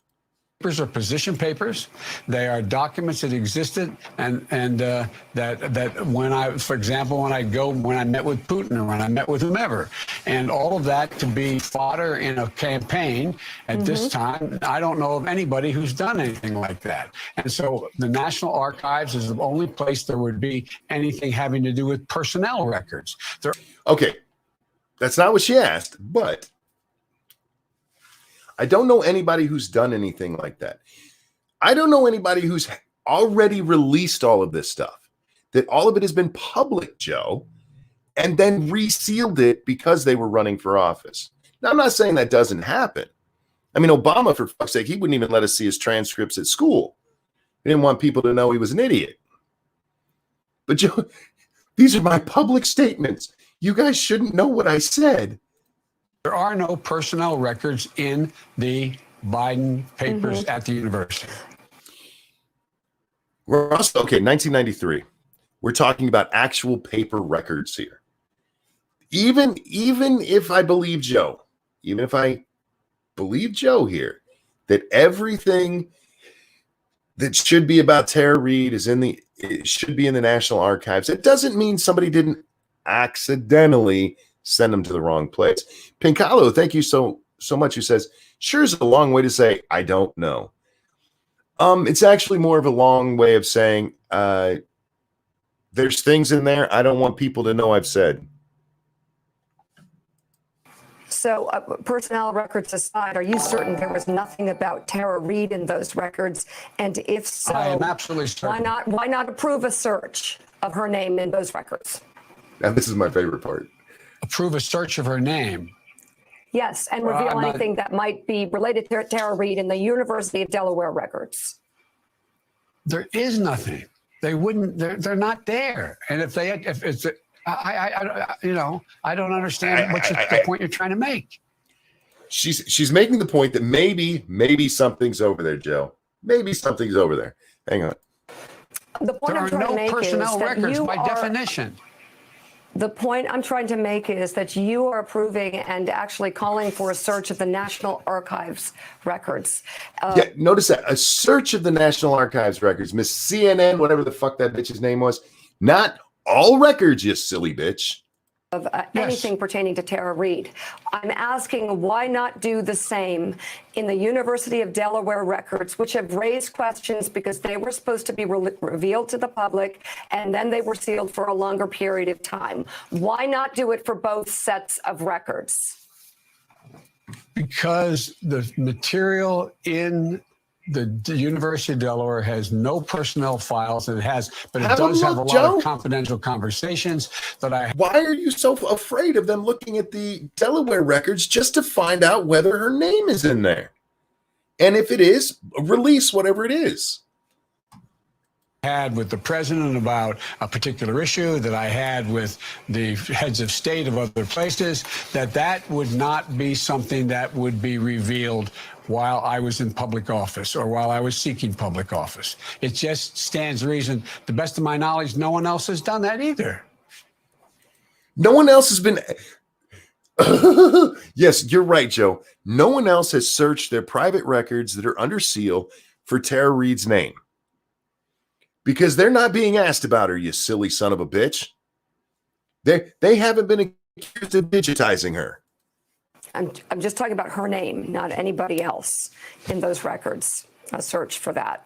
Papers are position papers. They are documents that existed, and that when I, for example, when I met with Putin or when I met with whomever, and all of that to be fodder in a campaign at this time, I don't know of anybody who's done anything like that. And so the National Archives is the only place there would be anything having to do with personnel records. Okay, that's not what she asked, but I don't know anybody who's done anything like that. I don't know anybody who's already released all of this stuff, that all of it has been public, Joe, and then resealed it because they were running for office. Now, I'm not saying that doesn't happen. I mean, Obama, for fuck's sake, he wouldn't even let us see his transcripts at school. He didn't want people to know he was an idiot. But Joe, these are my public statements. You guys shouldn't know what I said. There are no personnel records in the Biden papers at the university. We're also, okay, 1993. We're talking about actual paper records here. Even if I believe Joe, even if I believe Joe here, that everything that should be about Tara Reade it should be in the National Archives, it doesn't mean somebody didn't accidentally send them to the wrong place. Pincalo, thank you so much. Who says, sure is a long way to say, I don't know. It's actually more of a long way of saying, there's things in there I don't want people to know I've said. So personnel records aside, are you certain there was nothing about Tara Reade in those records? And if so, I am absolutely certain. Why not approve a search of her name in those records? Now, this is my favorite part. Approve a search of her name. Yes, and reveal anything that might be related to Tara Reade in the University of Delaware records. There is nothing. They wouldn't. They're not there. And if it's, I don't understand the point you're trying to make. She's making the point that maybe something's over there, Joe. Maybe something's over there. Hang on. The point There I'm are trying to no make personnel is that records you by are, definition. The point I'm trying to make is that you are approving and actually calling for a search of the National Archives records. Yeah, notice that. A search of the National Archives records. Miss CNN, whatever the fuck that bitch's name was. Not all records, you silly bitch. Of anything pertaining to Tara Reade. I'm asking why not do the same in the University of Delaware records, which have raised questions because they were supposed to be revealed to the public and then they were sealed for a longer period of time. Why not do it for both sets of records? Because the material in The University of Delaware has no personnel files, and but it Have does them have a look, lot Joe. of confidential conversations that I. Why are you so afraid of them looking at the Delaware records just to find out whether her name is in there? And if it is, release whatever it is. Had with the president about a particular issue, that I had with the heads of state of other places, that would not be something that would be revealed while I was in public office or while I was seeking public office. It just stands to reason. To the best of my knowledge, no one else has done that either. No one else has been. Yes, you're right, Joe. No one else has searched their private records that are under seal for Tara Reade's name. Because they're not being asked about her, you silly son of a bitch. They haven't been accused of digitizing her. I'm just talking about her name, not anybody else in those records. A search for that.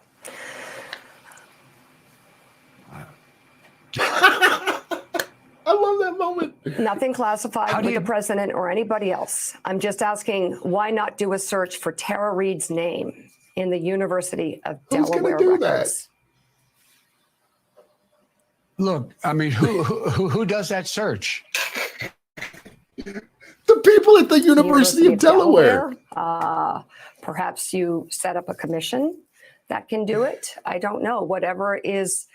I love that moment. Nothing classified with the president or anybody else. I'm just asking, why not do a search for Tara Reade's name in the University of Delaware records? Look, I mean, who does that search? The people at the University of Delaware. Perhaps you set up a commission that can do it. I don't know. Whatever is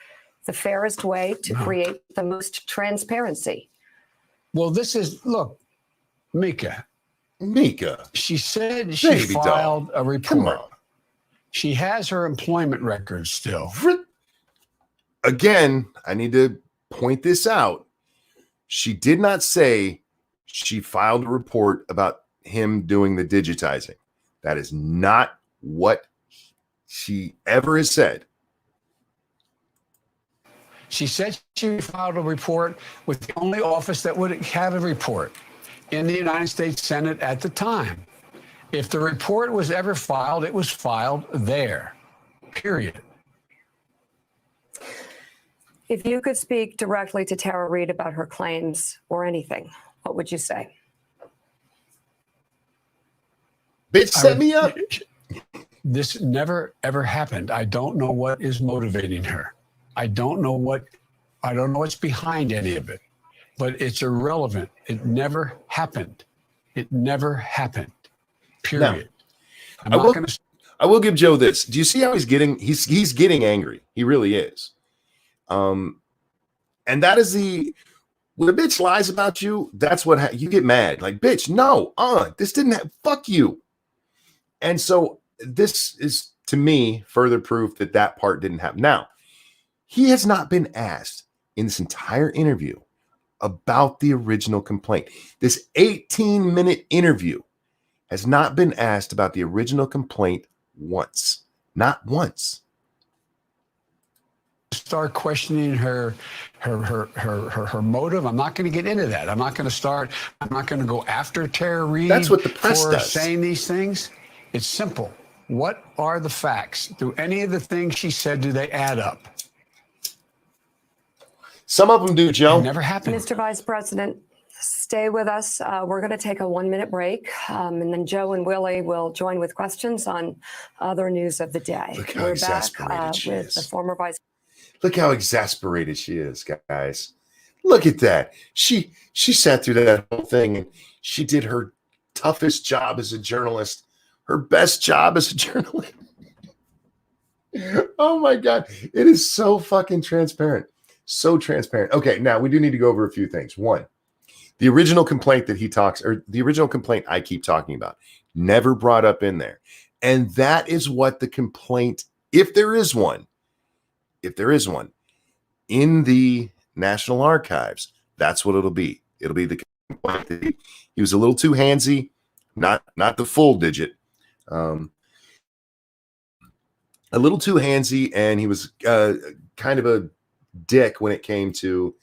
the fairest way to create the most transparency. Well, look, Mika. She said she filed a report. Come on. She has her employment records still. Again, I need to point this out. She did not say she filed a report about him doing the digitizing. That is not what she ever has said. She said she filed a report with the only office that would have a report in the United States Senate at the time. If the report was ever filed, it was filed there, period. If you could speak directly to Tara Reade about her claims or anything, what would you say? Bitch, set me up. This never, ever happened. I don't know what is motivating her. I don't know what's behind any of it, but it's irrelevant. It never happened. It never happened. Period. Now, I will give Joe this. Do you see how he's getting angry? He really is. And that is when a bitch lies about you, that's what you get mad. Like, bitch, no, this didn't happen. Fuck you. And so this is, to me, further proof that part didn't happen. Now, he has not been asked in this entire interview about the original complaint. This 18-minute interview has not been asked about the original complaint once. Not once. Start questioning her motive. I'm not going to get into that. I'm not going to go after Tara Reade. That's what the press for does. Saying these things. It's simple. What are the facts? Do any of the things she said, do they add up? Some of them do, Joe. It never happened. Mr. Vice President, stay with us. We're going to take a 1-minute break, and then Joe and Willie will join with questions on other news of the day. Look how We're exasperated back she with is. the former Vice. Look how exasperated she is, guys. Look at that. She sat through that whole thing and she did her toughest job as a journalist, her best job as a journalist. Oh my God. It is so fucking transparent. So transparent. Okay, now we do need to go over a few things. One, the original complaint that the original complaint I keep talking about, never brought up in there. And that is what the complaint, if there is one, in the National Archives, that's what it'll be. It'll be the complaint that he was a little too handsy, not the full digit, a little too handsy, and he was kind of a dick when it came to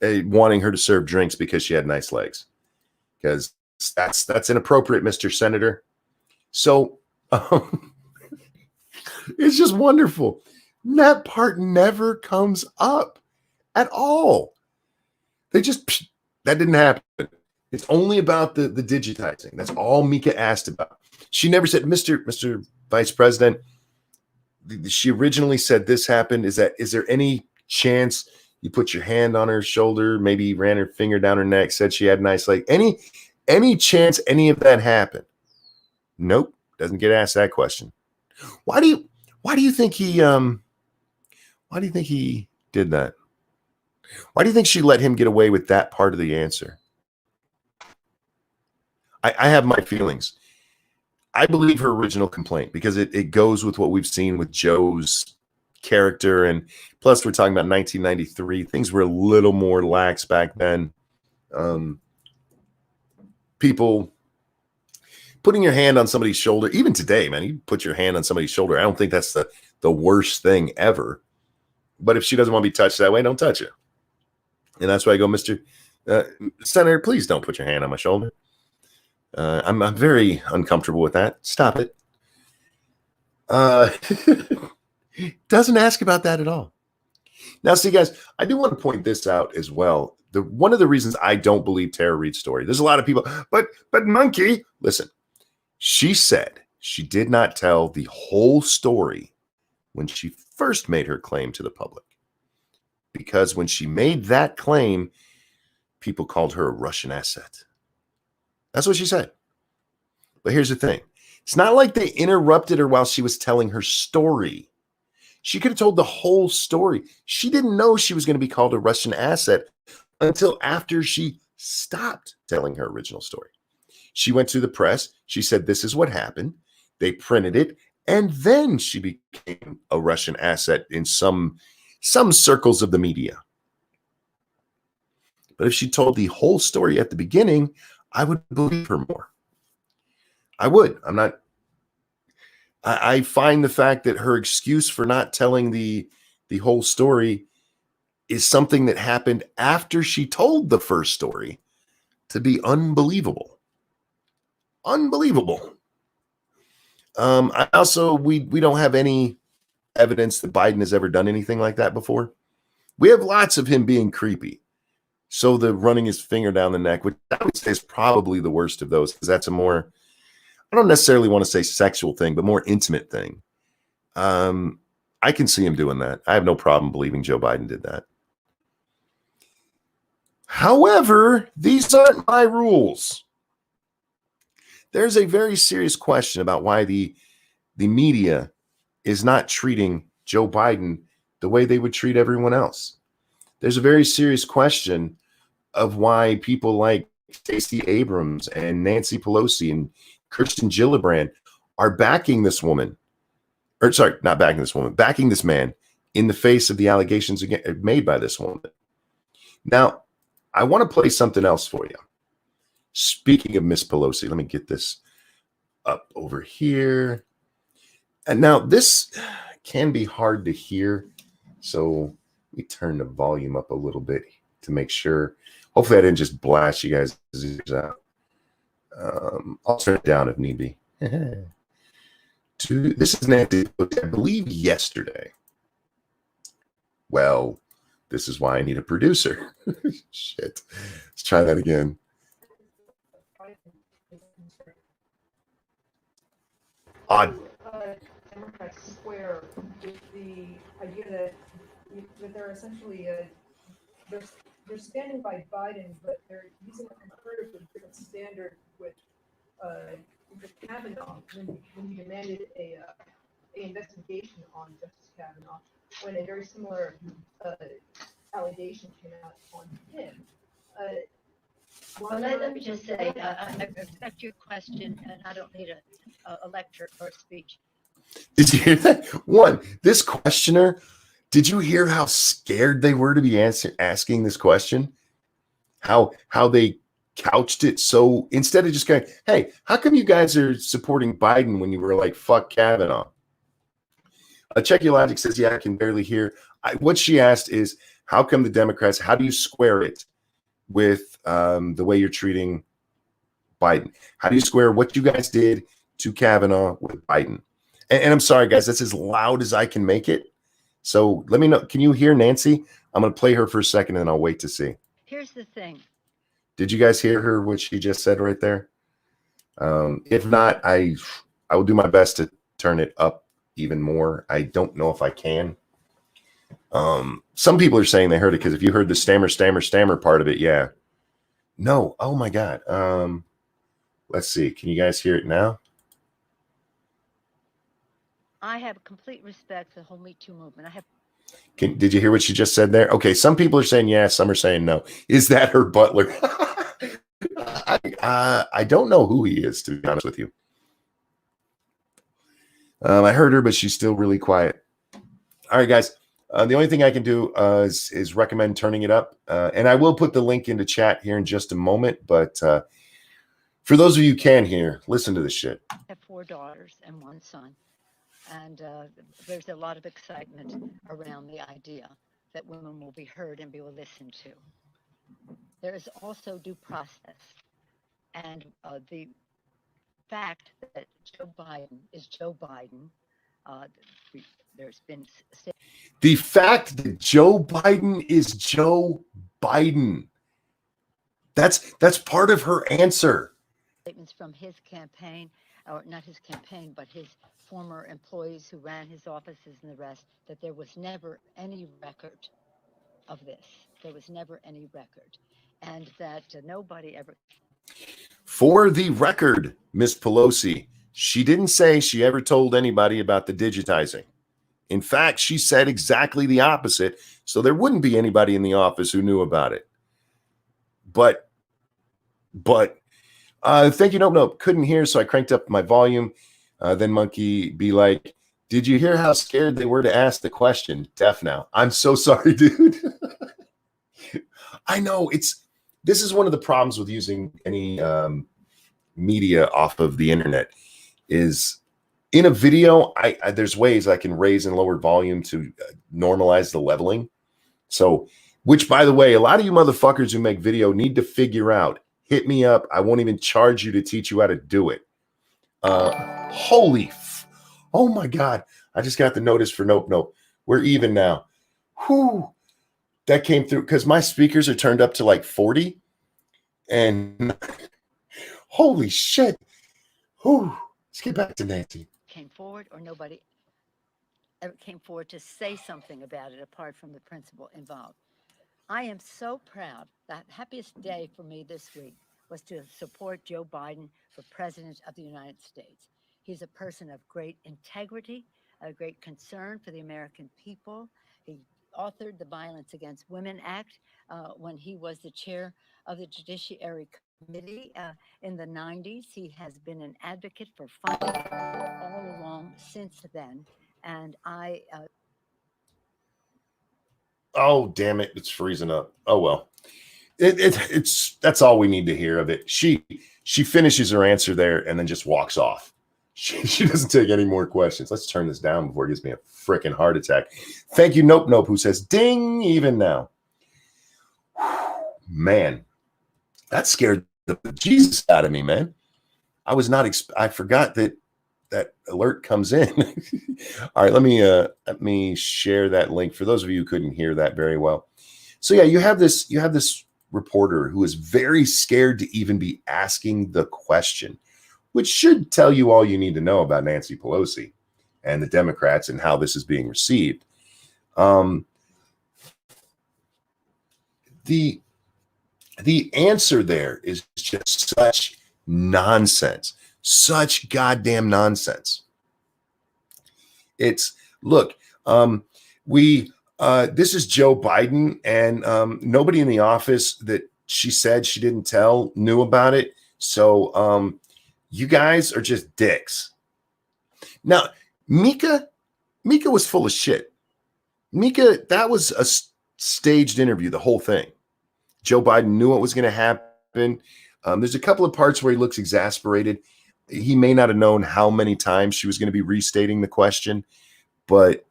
wanting her to serve drinks because she had nice legs. Because that's inappropriate, Mr. Senator. So it's just wonderful. That part never comes up at all. That didn't happen. It's only about the digitizing. That's all Mika asked about. She never said, Mr. Vice President, she originally said this happened. Is there any chance you put your hand on her shoulder, maybe ran her finger down her neck, said she had nice leg? Any chance any of that happened? Nope. Doesn't get asked that question. Why do you think he did that? Why do you think she let him get away with that part of the answer? I have my feelings. I believe her original complaint because it goes with what we've seen with Joe's character. And plus, we're talking about 1993. Things were a little more lax back then. People putting your hand on somebody's shoulder, even today, man, you put your hand on somebody's shoulder. I don't think that's the worst thing ever. But if she doesn't want to be touched that way, don't touch her. And that's why I go, Mr. Senator, please don't put your hand on my shoulder. I'm very uncomfortable with that. Stop it. Doesn't ask about that at all. Now, see, guys, I do want to point this out as well. One of the reasons I don't believe Tara Reade's story, there's a lot of people, but Monkey, listen, she said she did not tell the whole story when she first made her claim to the public. Because when she made that claim, people called her a Russian asset. That's what she said. But here's the thing. It's not like they interrupted her while she was telling her story. She could have told the whole story. She didn't know she was going to be called a Russian asset until after she stopped telling her original story. She went to the press. She said, this is what happened. They printed it. And then she became a Russian asset in some circles of the media. But if she told the whole story at the beginning, I would believe her more. I would. I find the fact that her excuse for not telling the whole story is something that happened after she told the first story to be unbelievable. Unbelievable. I also, we don't have any evidence that Biden has ever done anything like that before. We have lots of him being creepy. So the running his finger down the neck, which I would say is probably the worst of those, because that's a more, I don't necessarily want to say sexual thing, but more intimate thing. I can see him doing that. I have no problem believing Joe Biden did that. However, these aren't my rules. There's a very serious question about why the media is not treating Joe Biden the way they would treat everyone else. There's a very serious question of why people like Stacey Abrams and Nancy Pelosi and Kirsten Gillibrand are backing this woman. Or sorry, not backing this woman, backing this man in the face of the allegations made by this woman. Now, I want to play something else for you. Speaking of Miss Pelosi, let me get this up over here. And now this can be hard to hear. So let me turn the volume up a little bit to make sure. Hopefully I didn't just blast you guys out. I'll turn it down if need be. This is Nancy, I believe yesterday. Well, this is why I need a producer. Shit. Let's try that again. Odd. Democrats square with the idea that they're essentially they're standing by Biden, but they're using a comparatively different standard with Kavanaugh when he demanded a investigation on Justice Kavanaugh, when a very similar allegation came out on him. Well, let me just say, I respect your question, and I don't need a lecture or a speech. Did you hear that? One, this questioner, did you hear how scared they were to be asking this question? How they couched it so instead of just going, hey, how come you guys are supporting Biden when you were like, fuck Kavanaugh? Check Your Logic says, yeah, I can barely hear. What she asked is, how come the Democrats, how do you square it with the way you're treating Biden? How do you square what you guys did to Kavanaugh with Biden? And I'm sorry, guys, that's as loud as I can make it. So let me know. Can you hear Nancy? I'm going to play her for a second, and I'll wait to see. Here's the thing. Did you guys hear her, what she just said right there? If not, I will do my best to turn it up even more. I don't know if I can. Some people are saying they heard it because if you heard the stammer part of it, yeah. No. Oh my God. Let's see. Can you guys hear it now? I have complete respect for the whole Me Too movement. Did you hear what she just said there? Okay, some people are saying yes, some are saying no. Is that her butler? I don't know who he is, to be honest with you. I heard her, but she's still really quiet. All right, guys. The only thing I can do is recommend turning it up. And I will put the link into chat here in just a moment. But for those of you who can hear, listen to this shit. I have 4 daughters and 1 son. And there's a lot of excitement around the idea that women will be heard and be listened to. There is also due process. And the fact that Joe Biden is Joe Biden, there's been the fact that Joe Biden is Joe Biden. That's part of her answer. Statements from his campaign, or not his campaign, but his former employees who ran his offices and the rest, that there was never any record of this. There was never any record. And that nobody ever. For the record, Miss Pelosi, she didn't say she ever told anybody about the digitizing. In fact, she said exactly the opposite. So there wouldn't be anybody in the office who knew about it. But thank you. Nope. Couldn't hear. So I cranked up my volume. Then Monkey be like, did you hear how scared they were to ask the question? Deaf now. I'm so sorry, dude. I know this is one of the problems with using any media off of the internet is in a video. There's ways I can raise and lower volume to normalize the leveling. So, which by the way, a lot of you motherfuckers who make video need to figure out. Hit me up. I won't even charge you to teach you how to do it. Oh my God. I just got the notice for Nope. We're even now. Whew. That came through because my speakers are turned up to like 40. And holy shit. Whew. Let's get back to Nancy. Came forward, or nobody ever came forward to say something about it apart from the principal involved. I am so proud. The happiest day for me this week was to support Joe Biden for President of the United States. He's a person of great integrity, a great concern for the American people. He authored the Violence Against Women Act when he was the chair of the Judiciary Committee in the 90s. He has been an advocate for funding all along since then. And I... Oh, damn it. It's freezing up. Oh, well. It's that's all we need to hear of it. She finishes her answer there and then just walks off. She doesn't take any more questions. Let's turn this down before it gives me a freaking heart attack. Thank you, Nope, who says, ding, even now. Man, that scared the Jesus out of me, man. I was not, I forgot that alert comes in. All right, let me share that link for those of you who couldn't hear that very well. So yeah, you have this reporter who is very scared to even be asking the question, which should tell you all you need to know about Nancy Pelosi and the Democrats and how this is being received. The answer there is just such nonsense, such goddamn nonsense. It's look, this is Joe Biden, and nobody in the office that she said she didn't tell knew about it. So you guys are just dicks. Now, Mika was full of shit. Mika, that was a staged interview, the whole thing. Joe Biden knew what was going to happen. There's a couple of parts where he looks exasperated. He may not have known how many times she was going to be restating the question, but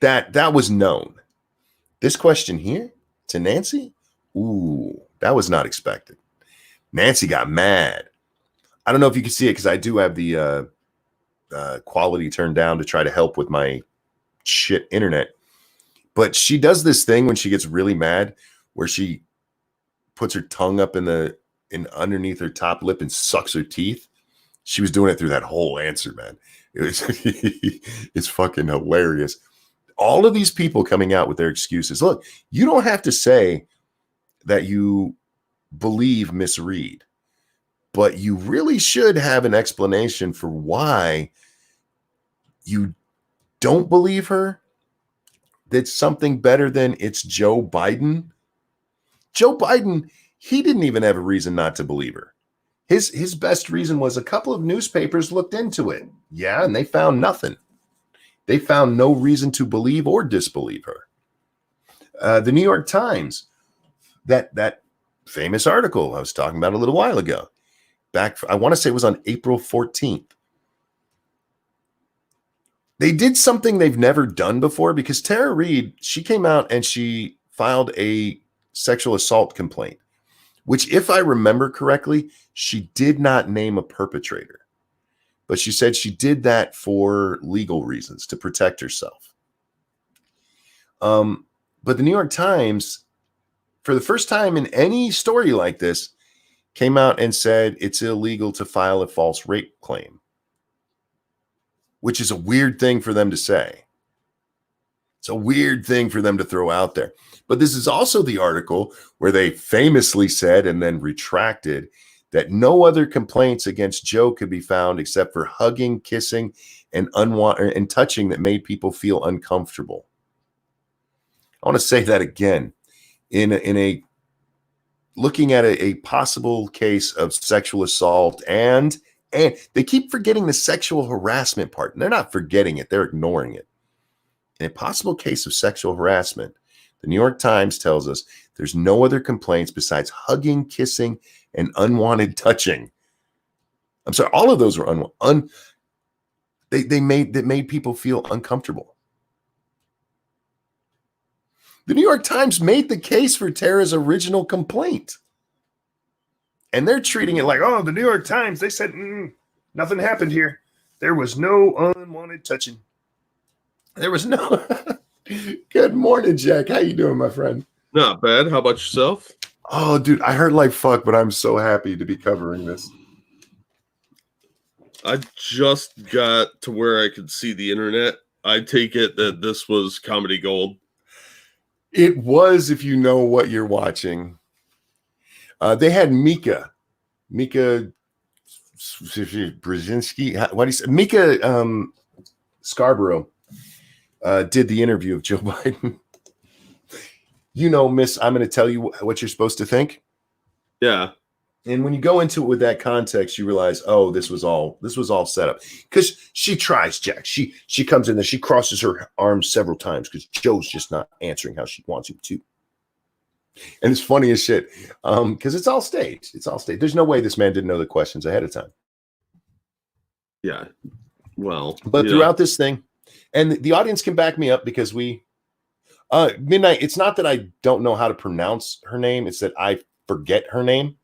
that was known. This question here to Nancy, ooh, that was not expected. Nancy got mad. I don't know if you can see it because I do have the quality turned down to try to help with my shit internet. But she does this thing when she gets really mad where she puts her tongue up in underneath her top lip and sucks her teeth. She was doing it through that whole answer, man. It was it's fucking hilarious. All of these people coming out with their excuses. Look, you don't have to say that you believe Miss Reade, but you really should have an explanation for why you don't believe her. That's something better than it's Joe Biden. Joe Biden, he didn't even have a reason not to believe her. His best reason was a couple of newspapers looked into it. Yeah, and they found nothing. They found no reason to believe or disbelieve her. The New York Times, that famous article I was talking about a little while ago, back, I want to say it was on April 14th. They did something they've never done before because Tara Reade, she came out and she filed a sexual assault complaint, which, if I remember correctly, she did not name a perpetrator, but she said she did that for legal reasons to protect herself. But the New York Times, for the first time in any story like this, came out and said it's illegal to file a false rape claim, which is a weird thing for them to say. It's a weird thing for them to throw out there. But this is also the article where they famously said and then retracted that no other complaints against Joe could be found except for hugging, kissing, and touching that made people feel uncomfortable. I want to say that again. In a looking at a possible case of sexual assault, and they keep forgetting the sexual harassment part. And they're not forgetting it, they're ignoring it. In a possible case of sexual harassment, the New York Times tells us there's no other complaints besides hugging, kissing, and unwanted touching. I'm sorry, all of those were they made people feel uncomfortable. The New York Times made the case for Tara's original complaint. And they're treating it like, oh, the New York Times, they said nothing happened here. There was no unwanted touching. There was no. Good morning, Jack. How you doing, my friend? Not bad. How about yourself? Oh, dude, I heard like fuck, but I'm so happy to be covering this. I just got to where I could see the internet. I take it that this was comedy gold. It was, if you know what you're watching. They had Mika Brzezinski. What do you say? Mika Scarborough did the interview of Joe Biden. You know, Miss, I'm going to tell you what you're supposed to think. Yeah. And when you go into it with that context, you realize, oh, this was all set up. Because she tries, Jack. She comes in there, she crosses her arms several times because Joe's just not answering how she wants him to. And it's funny as shit. Because it's all staged. It's all staged. There's no way this man didn't know the questions ahead of time. Yeah. Well. But throughout this thing, and the audience can back me up because Midnight, it's not that I don't know how to pronounce her name, it's that I forget her name.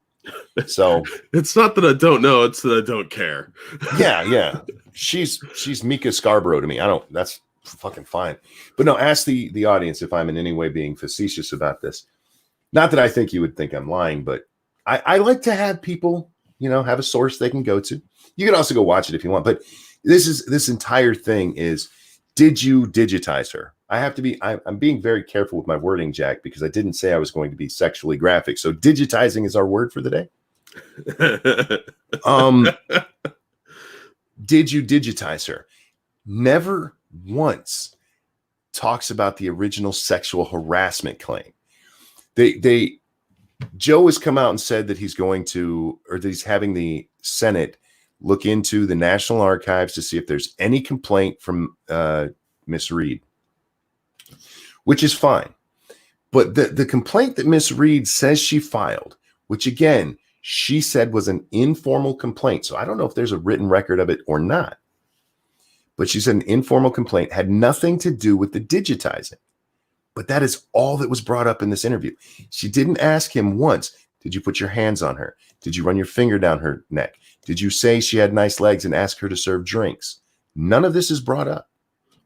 So it's not that I don't know, it's that I don't care. Yeah. She's Mika Scarborough to me. That's fucking fine. But no, ask the audience if I'm in any way being facetious about this. Not that I think you would think I'm lying, but I like to have people, have a source they can go to. You can also go watch it if you want, but this entire thing is, did you digitize her? I'm being very careful with my wording, Jack, because I didn't say I was going to be sexually graphic. So digitizing is our word for the day. Did you digitize her? Never once talks about the original sexual harassment claim. Joe has come out and said that he's going to, or that he's having the Senate look into the National Archives to see if there's any complaint from Miss Reade, which is fine. But the complaint that Miss Reade says she filed, which again, she said was an informal complaint. So I don't know if there's a written record of it or not. But she said an informal complaint had nothing to do with the digitizing. But that is all that was brought up in this interview. She didn't ask him once, did you put your hands on her? Did you run your finger down her neck? Did you say she had nice legs and ask her to serve drinks? None of this is brought up.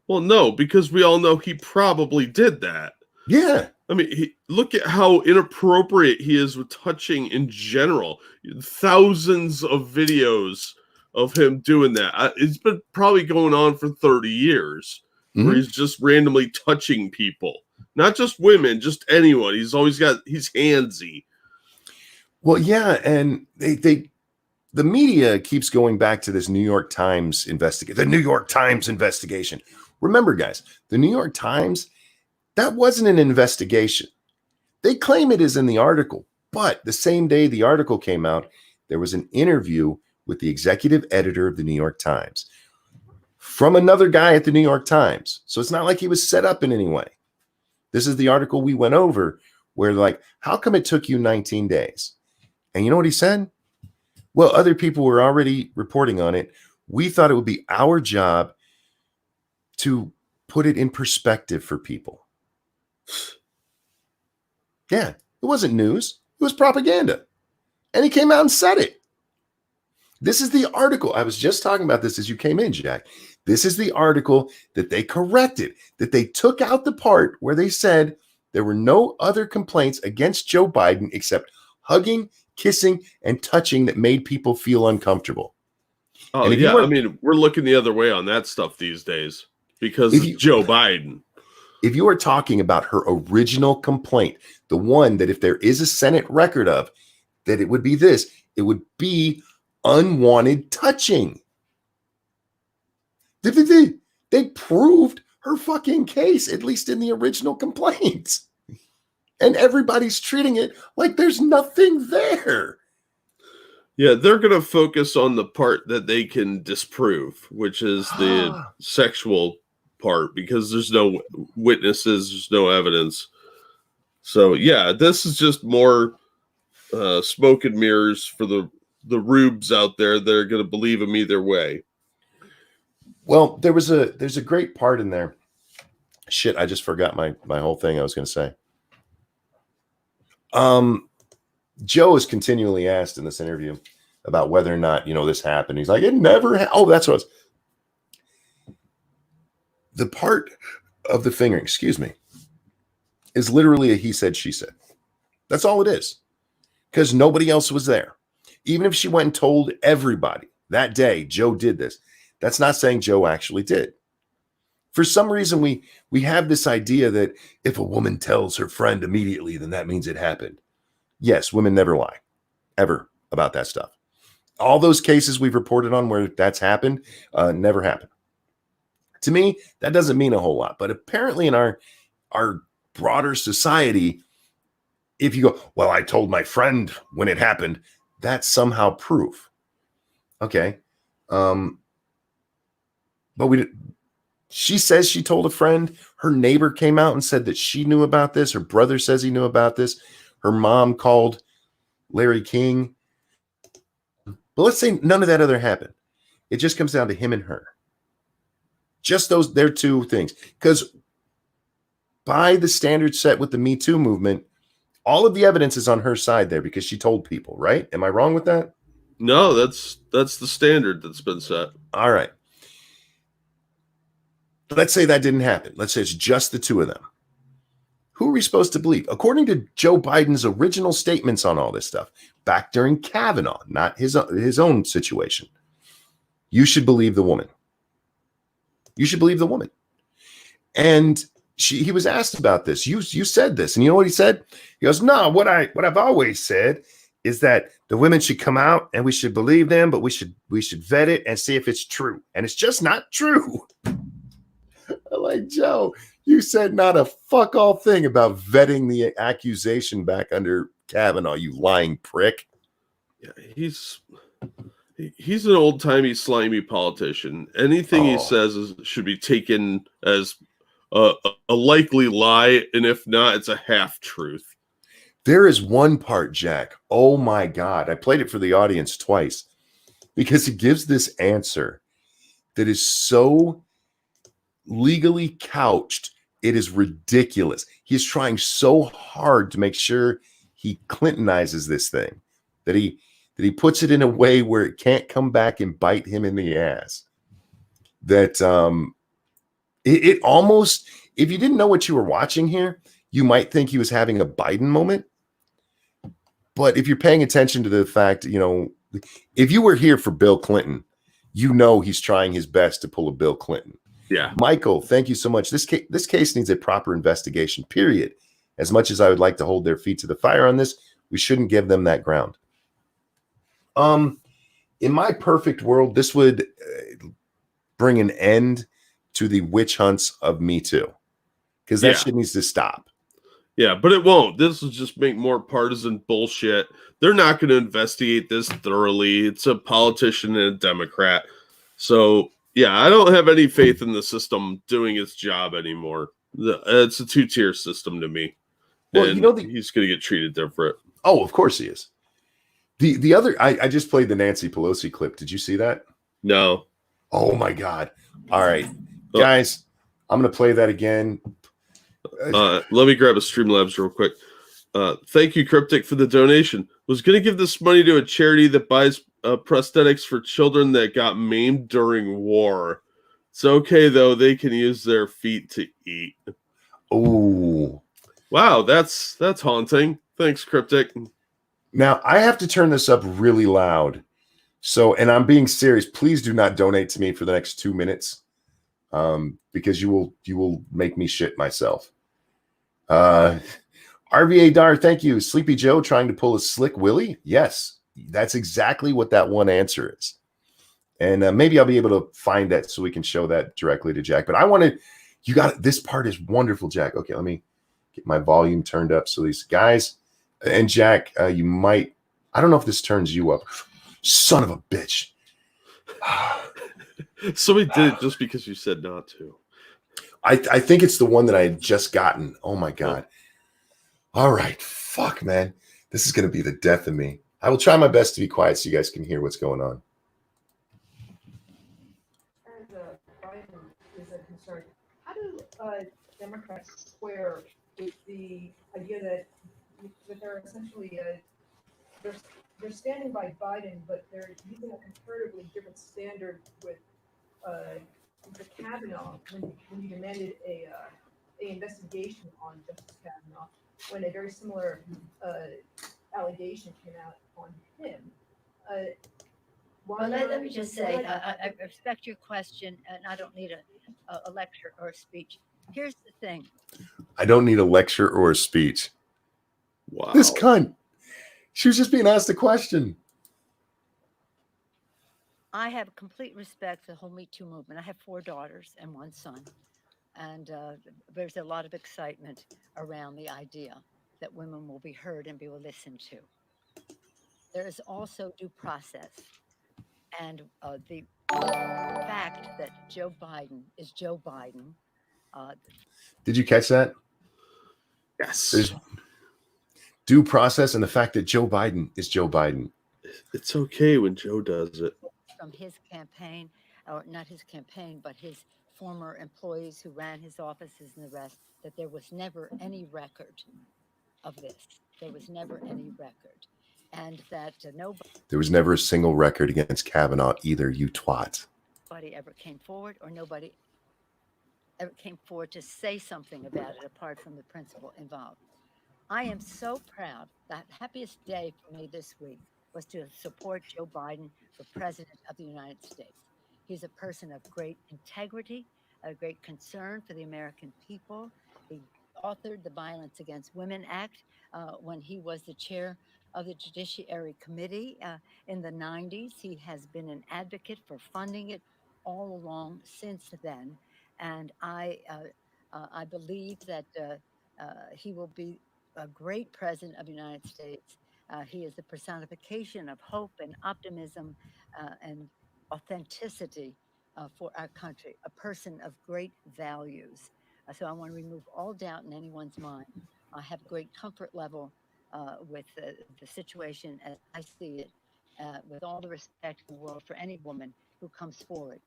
Well, no, because we all know he probably did that. Yeah. I mean, look at how inappropriate he is with touching in general. Thousands of videos of him doing that. It's been probably going on for 30 years where he's just randomly touching people, not just women, just anyone. He's handsy. Well, yeah. And the media keeps going back to this New York Times investigation, the New York Times investigation. Remember, guys, the New York Times, that wasn't an investigation. They claim it is in the article, but the same day the article came out, there was an interview with the executive editor of the New York Times from another guy at the New York Times. So it's not like he was set up in any way. This is the article we went over where like, how come it took you 19 days? And you know what he said? Well, other people were already reporting on it. We thought it would be our job to put it in perspective for people. Yeah, it wasn't news. It was propaganda. And he came out and said it. This is the article. I was just talking about this as you came in, Jack. This is the article that they corrected, that they took out the part where they said there were no other complaints against Joe Biden except hugging, kissing, and touching that made people feel uncomfortable. Oh, yeah. I mean, we're looking the other way on that stuff these days because of Joe Biden. If you are talking about her original complaint, the one that if there is a Senate record of, that it would be this, it would be unwanted touching. They proved her fucking case, at least in the original complaint. And everybody's treating it like there's nothing there. Yeah, they're going to focus on the part that they can disprove, which is the sexual part, because there's no witnesses, there's no evidence. So, yeah, this is just more smoke and mirrors for the rubes out there. They're going to believe him either way. Well, there's a great part in there. Shit, I just forgot my whole thing I was going to say. Joe is continually asked in this interview about whether or not, this happened. He's like, it never happened. Oh, that's what it was. The part of the fingering, is literally a he said, she said. That's all it is. Because nobody else was there. Even if she went and told everybody that day, Joe did this. That's not saying Joe actually did. For some reason, we have this idea that if a woman tells her friend immediately, then that means it happened. Yes, women never lie, ever, about that stuff. All those cases we've reported on where that's happened, never happened. To me, that doesn't mean a whole lot. But apparently in our broader society, if you go, well, I told my friend when it happened, that's somehow proof. Okay. But she says she told a friend. Her neighbor came out and said that she knew about this. Her brother says he knew about this. Her mom called Larry King. But let's say none of that other happened. It just comes down to him and her. Just their two things. Because by the standards set with the Me Too movement, all of the evidence is on her side there because she told people, right? Am I wrong with that? No, that's the standard that's been set. All right. Let's say that didn't happen. Let's say it's just the two of them. Who are we supposed to believe? According to Joe Biden's original statements on all this stuff, back during Kavanaugh, not his own situation, you should believe the woman. You should believe the woman. And he was asked about this. You said this, and you know what he said? He goes, "No, what I've always said is that the women should come out and we should believe them, but we should vet it and see if it's true. And it's just not true." I'm like, Joe, you said not a fuck all thing about vetting the accusation back under Kavanaugh, you lying prick. Yeah, he's an old-timey, slimy politician. Anything he says should be taken as a likely lie, and if not, it's a half-truth. There is one part, Jack. Oh my God. I played it for the audience twice because he gives this answer that is so legally couched. It is ridiculous. He's trying so hard to make sure he Clintonizes this thing that he puts it in a way where it can't come back and bite him in the ass. That it almost, if you didn't know what you were watching here, you might think he was having a Biden moment. But if you're paying attention to the fact, if you were here for Bill Clinton you know he's trying his best to pull a Bill Clinton. Yeah. Michael, thank you so much. This case needs a proper investigation, period. As much as I would like to hold their feet to the fire on this, we shouldn't give them that ground. In my perfect world, this would bring an end to the witch hunts of Me Too, because that shit needs to stop. Yeah, but it won't. This will just make more partisan bullshit. They're not going to investigate this thoroughly. It's a politician and a Democrat. So, yeah, I don't have any faith in the system doing its job anymore. It's a two-tier system to me. Well, and he's going to get treated different. Oh, of course he is. The other, I just played the Nancy Pelosi clip. Did you see that? No. Oh, my God. All right, guys, I'm going to play that again. Let me grab a Streamlabs real quick. Thank you, Cryptic, for the donation. Was going to give this money to a charity that buys prosthetics for children that got maimed during war. It's okay, though. They can use their feet to eat. Oh. Wow, that's haunting. Thanks, Cryptic. Now, I have to turn this up really loud. So, and I'm being serious. Please do not donate to me for the next 2 minutes, because you will make me shit myself. RVA Dar, thank you. Sleepy Joe trying to pull a Slick Willie? Yes, that's exactly what that one answer is. And maybe I'll be able to find that so we can show that directly to Jack. But I wanted, this part is wonderful, Jack. Okay, let me get my volume turned up so these guys, and Jack, you might, I don't know if this turns you up. Son of a bitch. Somebody did it just because you said not to. I think it's the one that I had just gotten. Oh my God. All right. Fuck, man. This is going to be the death of me. I will try my best to be quiet so you guys can hear what's going on. As Biden is a concern, how do Democrats square with the idea that they're essentially they're standing by Biden, but they're using a comparatively different standard with the Kavanaugh when you demanded a investigation on Justice Kavanaugh, when a very similar allegation came out on him. Well, let me just say, I respect your question, and I don't need a lecture or a speech. Here's the thing. I don't need a lecture or a speech. Wow. This cunt. She was just being asked a question. I have complete respect for the whole Me Too movement. I have 4 daughters and 1 son. And there's a lot of excitement around the idea that women will be heard and be listened to. There is also due process. And the fact that Joe Biden is Joe Biden. Did you catch that? Yes. There's due process and the fact that Joe Biden is Joe Biden. It's okay when Joe does it. From his campaign, or not his campaign, but his former employees who ran his offices and the rest, that there was never any record of this. There was never any record. And that nobody. There was never a single record against Kavanaugh either, you twat. Nobody ever came forward, or nobody ever came forward to say something about it apart from the principal involved. I am so proud. The happiest day for me this week was to support Joe Biden for President of the United States. He's a person of great integrity, a great concern for the American people. He authored the Violence Against Women Act when he was the chair of the Judiciary Committee in the 90s. He has been an advocate for funding it all along since then. And I believe that he will be a great president of the United States. He is the personification of hope and optimism and authenticity for our country, a person of great values. So I want to remove all doubt in anyone's mind. I have great comfort level with the situation as I see it, with all the respect in the world for any woman who comes forward,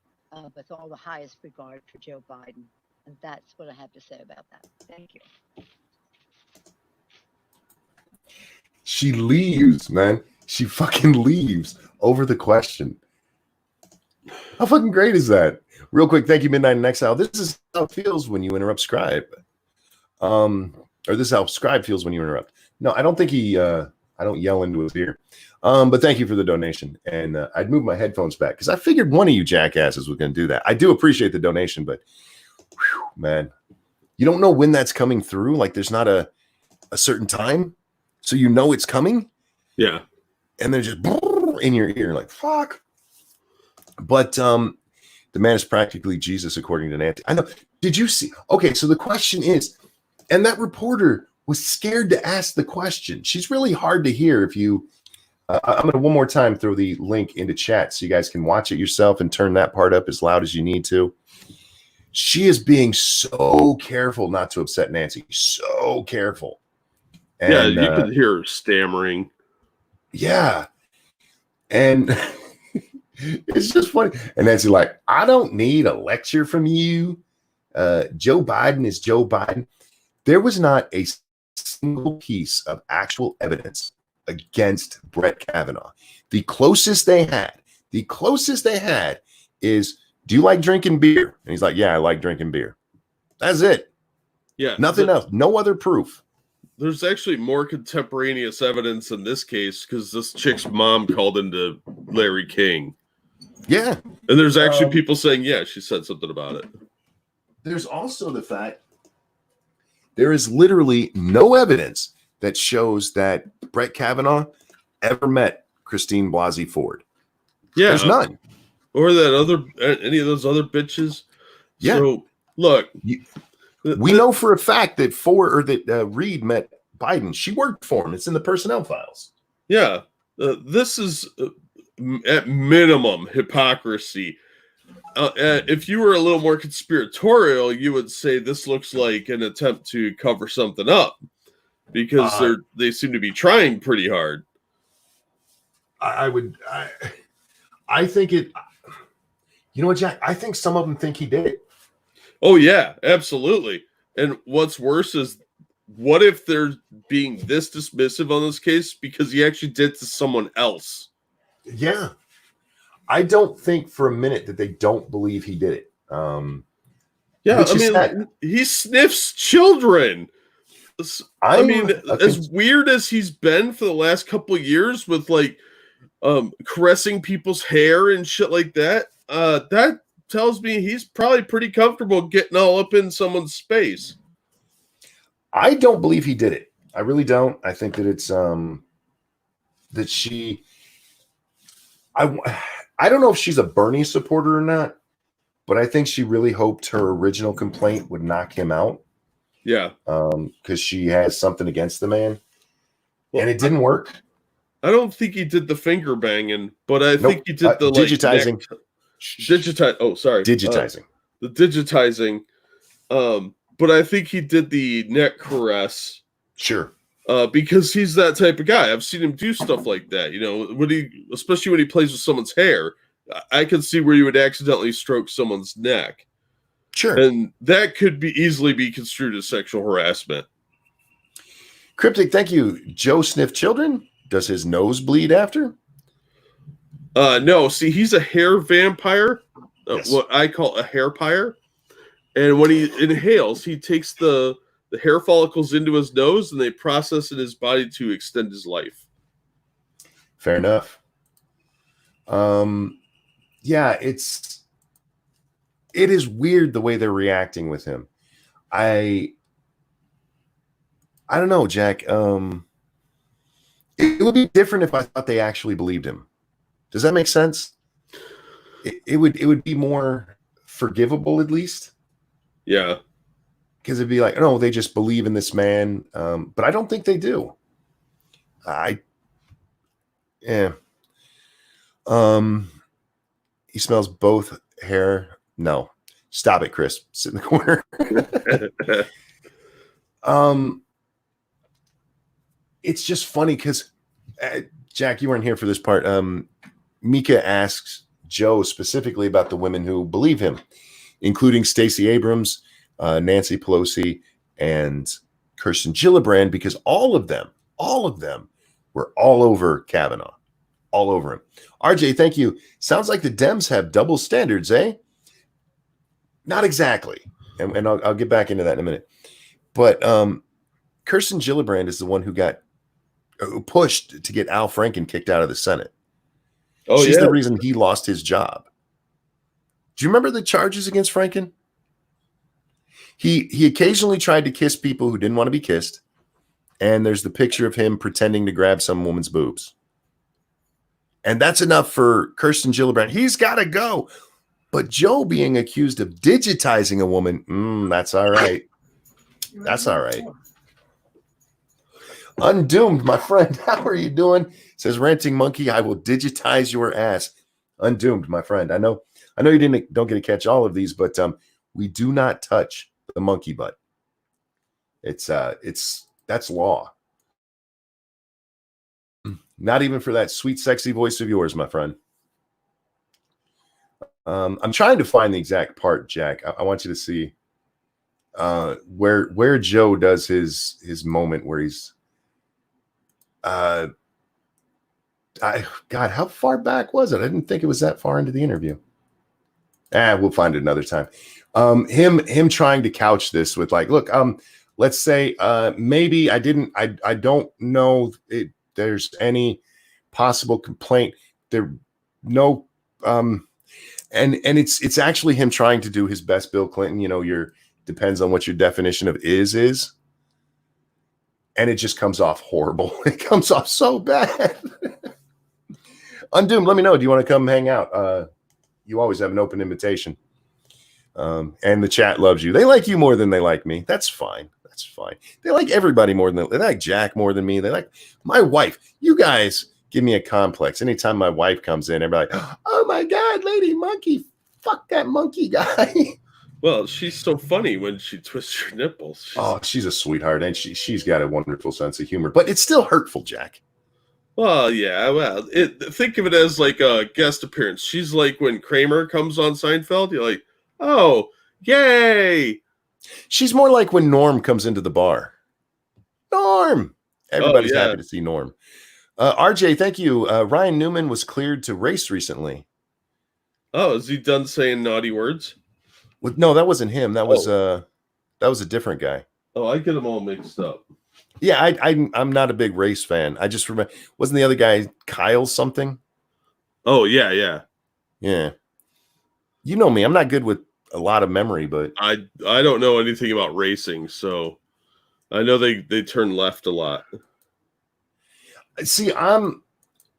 with all the highest regard for Joe Biden. And that's what I have to say about that. Thank you. She leaves, man. She fucking leaves over the question. How fucking great is that? Real quick, thank you, Midnight in Exile. This is how it feels when you interrupt Scribe. Or this is how Scribe feels when you interrupt. No, I don't think he I don't yell into his ear. But thank you for the donation. And I'd move my headphones back because I figured one of you jackasses was going to do that. I do appreciate the donation, but whew, man, you don't know when that's coming through. Like there's not a certain time, so you know it's coming. Yeah. And they're just in your ear, like, fuck. But the man is practically Jesus, according to Nancy. I know. Did you see? Okay, so the question is, and that reporter was scared to ask the question. She's really hard to hear if you I'm going to one more time throw the link into chat so you guys can watch it yourself and turn that part up as loud as you need to. She is being so careful not to upset Nancy. So careful. And, yeah, you could hear her stammering. Yeah. And it's just funny. And Nancy like, I don't need a lecture from you. Joe Biden is Joe Biden. There was not a single piece of actual evidence against Brett Kavanaugh. The closest they had is, do you like drinking beer? And he's like, yeah, I like drinking beer. That's it. Yeah. Nothing else. No other proof. There's actually more contemporaneous evidence in this case because this chick's mom called into Larry King. Yeah. And there's actually people saying, yeah, she said something about it. There's also the fact there is literally no evidence that shows that Brett Kavanaugh ever met Christine Blasey Ford. Yeah. There's none. Or that other, any of those other bitches. Yeah. So, look. We know for a fact that Reade met Biden. She worked for him. It's in the personnel files. Yeah. This is, at minimum, hypocrisy. If you were a little more conspiratorial, you would say this looks like an attempt to cover something up because they seem to be trying pretty hard. I think it, you know what, Jack? I think some of them think he did it. Oh, yeah, absolutely. And what's worse is, what if they're being this dismissive on this case because he actually did to someone else? Yeah. I don't think for a minute that they don't believe he did it. Yeah, I mean, he sniffs children. I mean, as weird as he's been for the last couple of years with like caressing people's hair and shit like that, that tells me he's probably pretty comfortable getting all up in someone's space. I don't believe he did it. I really don't. I think that it's that she. I don't know if she's a Bernie supporter or not, but I think she really hoped her original complaint would knock him out. Yeah. Because she has something against the man. And it didn't work. I don't think he did the finger banging, but I think he did the digitizing. Oh, sorry. Digitizing. The digitizing. But I think he did the neck caress. Sure. Because he's that type of guy. I've seen him do stuff like that. You know, especially when he plays with someone's hair, I can see where you would accidentally stroke someone's neck. Sure. And that could easily be construed as sexual harassment. Cryptic, thank you. Joe sniff children? Does his nose bleed after? No, see, he's a hair vampire. Yes. What I call a hair pyre. And when he inhales, he takes the hair follicles into his nose and they process in his body to extend his life. Fair enough. Yeah, it is weird the way they're reacting with him. I don't know, Jack. It would be different if I thought they actually believed him. Does that make sense? It would be more forgivable, at least. Yeah. Because it'd be like, no, they just believe in this man. But I don't think they do. Yeah. He smells both hair. No. Stop it, Chris. Sit in the corner. It's just funny because, Jack, you weren't here for this part. Mika asks Joe specifically about the women who believe him, including Stacey Abrams, Nancy Pelosi, and Kirsten Gillibrand, because all of them were all over Kavanaugh, all over him. RJ, thank you. Sounds like the Dems have double standards, eh? Not exactly. And I'll get back into that in a minute. But Kirsten Gillibrand is the one who got who pushed to get Al Franken kicked out of the Senate. Oh, She's yeah. the reason he lost his job. Do you remember the charges against Franken? He occasionally tried to kiss people who didn't want to be kissed. And there's the picture of him pretending to grab some woman's boobs. And that's enough for Kirsten Gillibrand. He's got to go. But Joe being accused of digitizing a woman, that's all right. That's all right. Undoomed, my friend. How are you doing? Says Ranting Monkey, I will digitize your ass. Undoomed, my friend. I know you don't get to catch all of these, but we do not touch the monkey butt. That's law. Not even for that sweet, sexy voice of yours, my friend. I'm trying to find the exact part, Jack. I want you to see where Joe does his moment where he's God, how far back was it? I didn't think it was that far into the interview. We'll find it another time. Him trying to couch this with like, look, let's say maybe I don't know if there's any possible complaint. And it's actually him trying to do his best Bill Clinton, depends on what your definition of is. And it just comes off horrible. It comes off so bad. Undoomed, let me know. Do you want to come hang out? You always have an open invitation. And the chat loves you. They like you more than they like me. That's fine. That's fine. They like everybody more than they like Jack more than me. They like my wife. You guys give me a complex. Anytime my wife comes in, everybody like, oh my God, Lady Monkey. Fuck that monkey guy. Well, she's so funny when she twists her nipples. She's a sweetheart, and she's got a wonderful sense of humor, but it's still hurtful, Jack. Well, yeah. Well, think of it as like a guest appearance. She's like when Kramer comes on Seinfeld. You're like, oh, yay! She's more like when Norm comes into the bar. Norm. Everybody's happy to see Norm. RJ, thank you. Ryan Newman was cleared to race recently. Oh, is he done saying naughty words? No, that wasn't him. That was a different guy. Oh, I get them all mixed up. Yeah, I'm not a big race fan. I just remember, wasn't the other guy Kyle something? Oh, yeah. Yeah. You know me. I'm not good with a lot of memory, but I don't know anything about racing, so I know they turn left a lot. See, I'm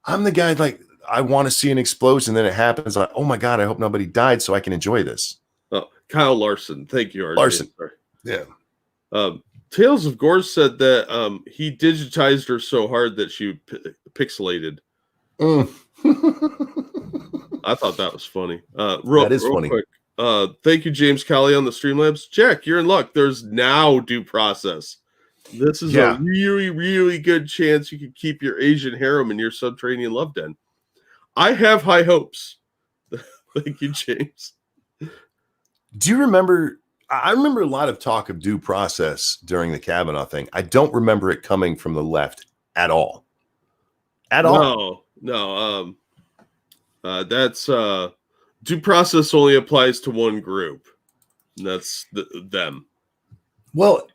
the guy like I want to see an explosion, then it happens. Like, oh my God, I hope nobody died so I can enjoy this. Oh, Kyle Larson. Thank you, RJ. Larson. Sorry. Yeah. Tales of Gore said that he digitized her so hard that she pixelated. I thought that was funny. Real funny. Quick. Thank you, James Callie on the Streamlabs. Jack, you're in luck. There's now due process. This is a really, really good chance you can keep your Asian harem in your subterranean love den. I have high hopes. Thank you, James. Do you remember? I remember a lot of talk of due process during the Kavanaugh thing. I don't remember it coming from the left at all. No. That's due process only applies to one group. And that's them. Well,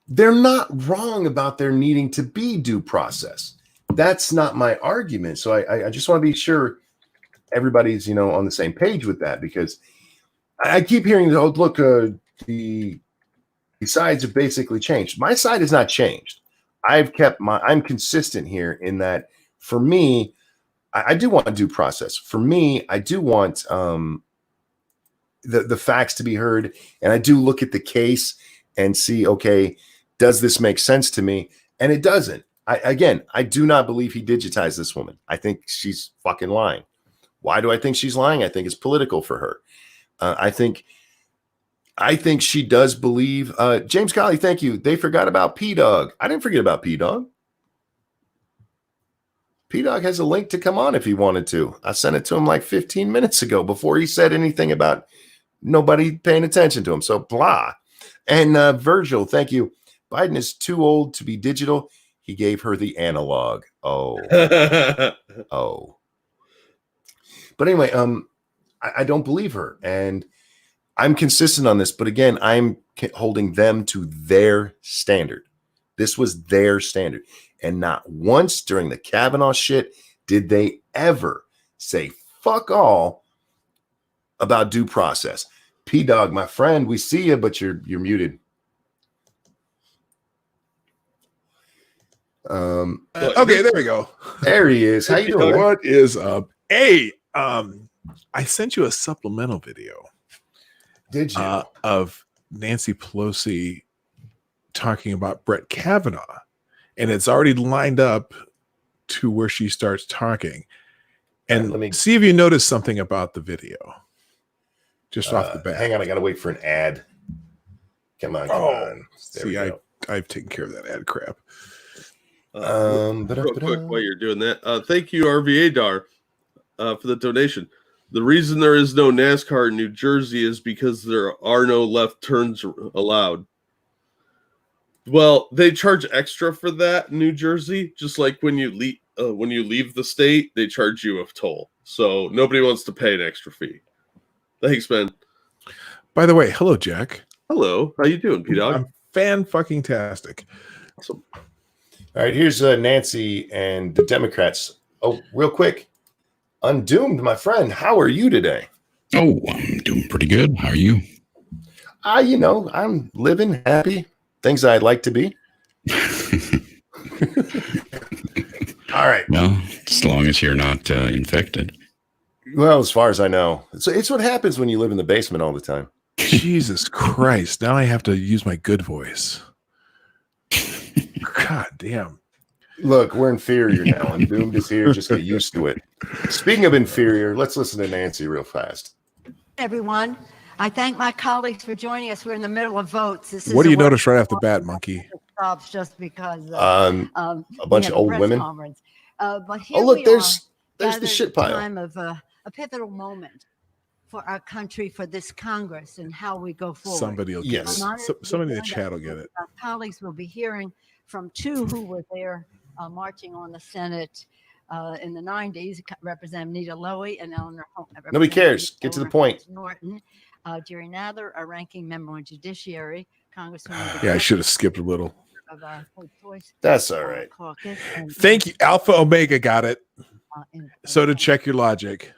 they're not wrong about there needing to be due process. That's not my argument. So I just want to be sure everybody's on the same page with that, because I keep hearing, oh, look, the sides have basically changed. My side has not changed. I'm consistent here in that for me, I do want due process. For me, I do want the facts to be heard. And I do look at the case and see, okay, does this make sense to me? And it doesn't. I do not believe he digitized this woman. I think she's fucking lying. Why do I think she's lying? I think it's political for her. I think she does believe. James Colley, thank you. They forgot about P-Dog. I didn't forget about P-Dog. P-Dog has a link to come on if he wanted to. I sent it to him like 15 minutes ago before he said anything about nobody paying attention to him. So blah. And Virgil, thank you. Biden is too old to be digital. He gave her the analog. Oh. Oh. But anyway, I don't believe her. And I'm consistent on this. But again, I'm holding them to their standard. This was their standard. And not once during the Kavanaugh shit did they ever say fuck all about due process. P-Dog, my friend, we see you, but you're muted. Okay, there we go. There he is. How you doing? What is up? Hey, I sent you a supplemental video. Did you? Of Nancy Pelosi talking about Brett Kavanaugh, and it's already lined up to where she starts talking. And let me see if you notice something about the video. Just off the bat. Hang on, I gotta wait for an ad. Come on. There See, I've taken care of that ad crap. Real quick while you're doing that, thank you RVA Dar for the donation. The reason there is no NASCAR in New Jersey is because there are no left turns allowed. Well, they charge extra for that in New Jersey, just like when you leave the state, they charge you a toll. So nobody wants to pay an extra fee. Thanks, man. By the way, hello, Jack. Hello, how you doing, P-Dog? I'm fan-fucking-tastic. Awesome. All right, here's Nancy and the Democrats. Oh, real quick. Undoomed, my friend, how are you today? Oh, I'm doing pretty good. How are you? I'm living happy. Things I'd like to be. All right. Well, as long as you're not infected. Well, as far as I know. It's what happens when you live in the basement all the time. Jesus Christ. Now I have to use my good voice. God damn. Look, we're inferior now, and Doomed is here. Just get used to it. Speaking of inferior, let's listen to Nancy real fast. Everyone, I thank my colleagues for joining us. We're in the middle of votes. What do you notice right off the bat, Monkey? Just because a bunch of old women. But here look, we there's are, the shit pile. Time of a pivotal moment for our country, for this Congress, and how we go forward. Somebody will get it. Somebody in the chat will get it. Our colleagues will be hearing from two who were there marching on the Senate in the 90s, Representative Nita Lowey and Eleanor Holmes. Nobody cares. Get to the point. Norton, Jerry Nather, our ranking member on Judiciary, Congresswoman. Yeah, I should have skipped a little. That's all right. Thank you. Alpha Omega got it. So to check your logic,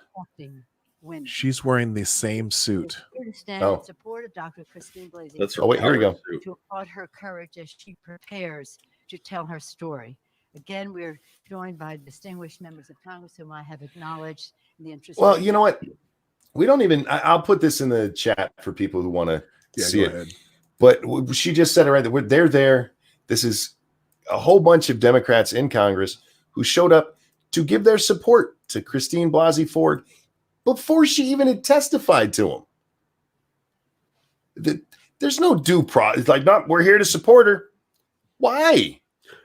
she's wearing the same suit. Here to stand in support of Dr. Christine Blasey. That's right. Oh, wait, here we go. To applaud her courage as she prepares to tell her story. Again, we're joined by distinguished members of Congress whom I have acknowledged in the interest. Well, you know what? We don't even. I'll put this in the chat for people who want to see it. Ahead. But she just said it right there. They're there. This is a whole bunch of Democrats in Congress who showed up to give their support to Christine Blasey Ford before she even had testified to them. There's no due process. Like, we're here to support her. Why?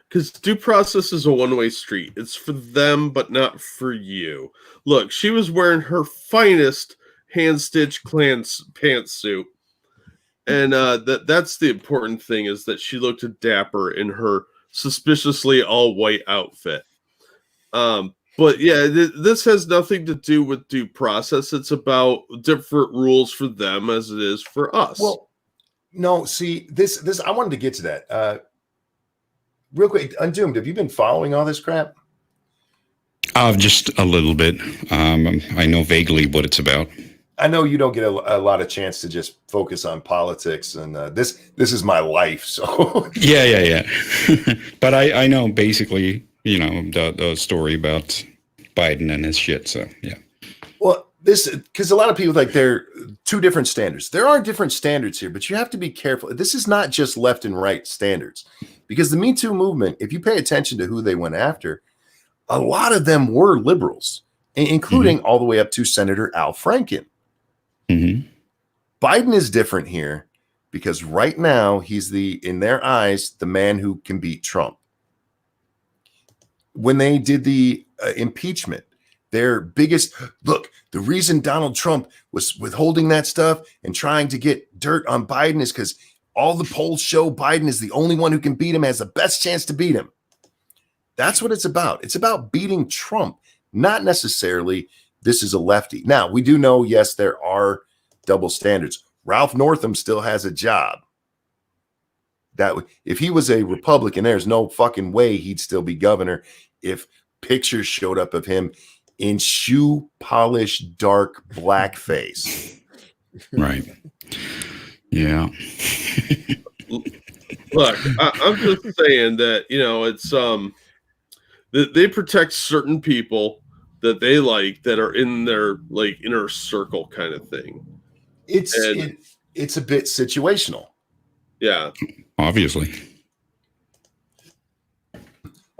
Because due process is a one-way street. It's for them, but not for you. Look, she was wearing her finest hand-stitched pantsuit. And that's the important thing, is that she looked dapper in her suspiciously all-white outfit. But yeah, this has nothing to do with due process. It's about different rules for them as it is for us. Well, no, see, this I wanted to get to that. Real quick, Undoomed, have you been following all this crap? Just a little bit. I know vaguely what it's about. I know you don't get a lot of chance to just focus on politics, and this is my life. So Yeah. But I know basically, the story about Biden and his shit. So yeah. Well, because a lot of people there are two different standards. There are different standards here, but you have to be careful. This is not just left and right standards, because the Me Too movement, if you pay attention to who they went after, a lot of them were liberals, including all the way up to Senator Al Franken. Mm-hmm. Biden is different here because right now he's in their eyes, the man who can beat Trump. When they did the impeachment, their biggest look, the reason Donald Trump was withholding that stuff and trying to get dirt on Biden is because all the polls show Biden is the only one who can beat him, has the best chance to beat him. That's what it's about. It's about beating Trump, not necessarily this is a lefty. Now, we do know, yes, there are double standards. Ralph Northam still has a job. if he was a Republican, there's no fucking way he'd still be governor if pictures showed up of him in shoe polish dark blackface. Right. Yeah. Look, I'm just saying that, you know, it's they protect certain people that they like that are in their like inner circle kind of thing. It's a bit situational. Yeah. Obviously.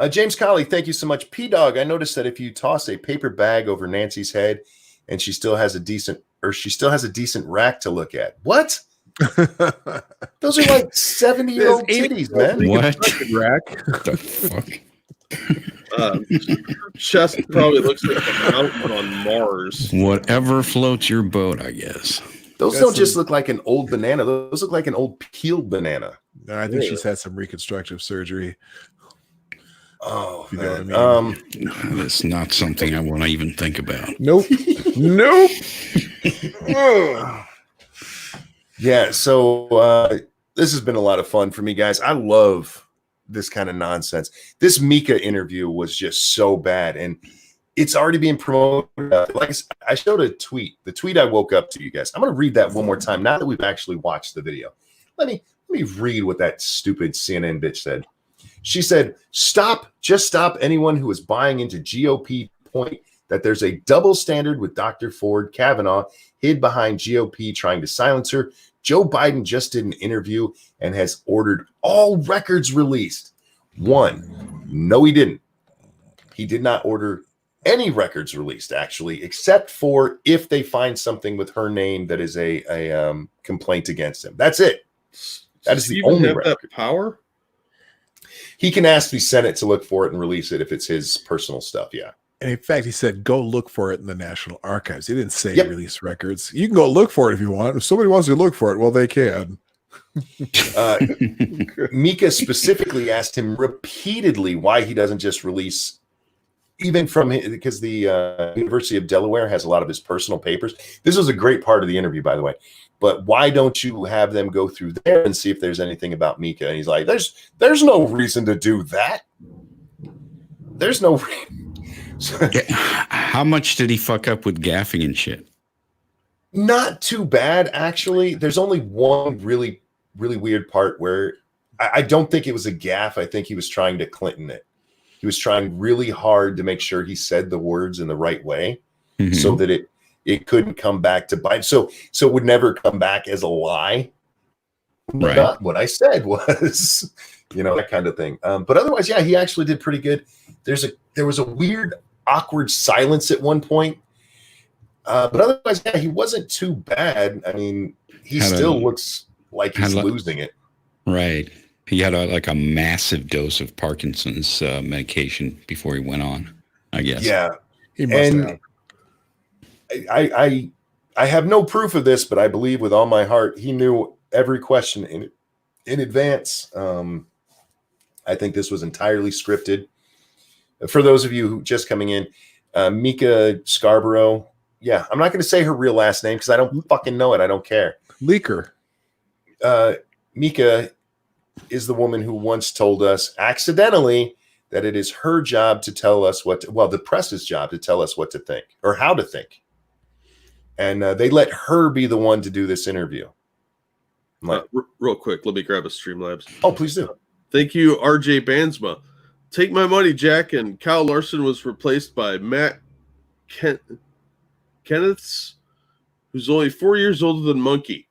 James Colley, thank you so much. P-Dog, I noticed that if you toss a paper bag over Nancy's head and she still has a decent rack to look at. What? Those are like 70-year-old titties, man. What? Rack. The fuck? Chest probably looks like a mountain on Mars. Whatever floats your boat, I guess. Those don't just look like an old banana. Those look like an old peeled banana. I think she's had some reconstructive surgery. Oh, you know what I mean? That's not something I want to even think about. Nope. Nope. Yeah, so this has been a lot of fun for me, guys. I love this kind of nonsense. This Mika interview was just so bad, and it's already being promoted. Like I showed a tweet, the tweet I woke up to, you guys. I'm going to read that one more time now that we've actually watched the video. Let me read what that stupid CNN bitch said. She said, just stop anyone who is buying into GOP point that there's a double standard with Dr. Ford Kavanaugh hid behind GOP trying to silence her. Joe Biden just did an interview and has ordered all records released. 1, no, he didn't. He did not order any records released, actually, except for if they find something with her name that is a complaint against him. That's it. That is the only record. That power? He can ask the Senate to look for it and release it if it's his personal stuff. Yeah. And in fact, he said, go look for it in the National Archives. He didn't say release records. You can go look for it if you want. If somebody wants to look for it, well, they can. Mika specifically asked him repeatedly why he doesn't just release, even from his, because the University of Delaware has a lot of his personal papers. This was a great part of the interview, by the way. But why don't you have them go through there and see if there's anything about Mika? And he's like, there's no reason to do that. There's no How much did he fuck up with gaffing and shit? Not too bad, actually. There's only one really, really weird part where I don't think it was a gaffe. I think he was trying to Clinton it. He was trying really hard to make sure he said the words in the right way so that it couldn't come back to bite. So it would never come back as a lie. Right. Not what I said was, that kind of thing. But otherwise, yeah, he actually did pretty good. There was a weird, awkward silence at one point. But otherwise, yeah, he wasn't too bad. I mean, he still looks like he's losing it. Right. He had a massive dose of Parkinson's medication before he went on, I guess. Yeah. He must have. I have no proof of this, but I believe with all my heart he knew every question in advance. I think this was entirely scripted. For those of you who just coming in, Mika Scarborough. Yeah, I'm not going to say her real last name because I don't fucking know it. I don't care. Leaker. Mika is the woman who once told us accidentally that it is her job to tell us the press's job to tell us what to think or how to think. And they let her be the one to do this interview. Real quick, let me grab a Streamlabs. Oh, please do. Thank you, RJ Bansma. Take my money, Jack, and Kyle Larson was replaced by Matt Kenneths, who's only 4 years older than Monkey.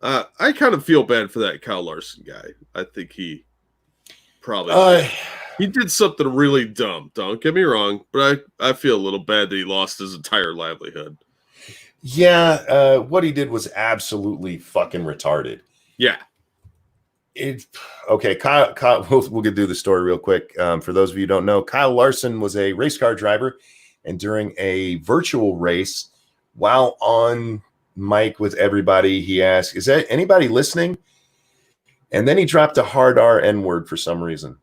I kind of feel bad for that Kyle Larson guy. I think he probably he did something really dumb. Don't get me wrong, but I feel a little bad that he lost his entire livelihood. Yeah, what he did was absolutely fucking retarded. Yeah. Okay, Kyle we'll get through the story real quick. For those of you who don't know, Kyle Larson was a race car driver, and during a virtual race, while on mic with everybody, he asked, "Is that anybody listening?" And then he dropped a hard R N-word for some reason.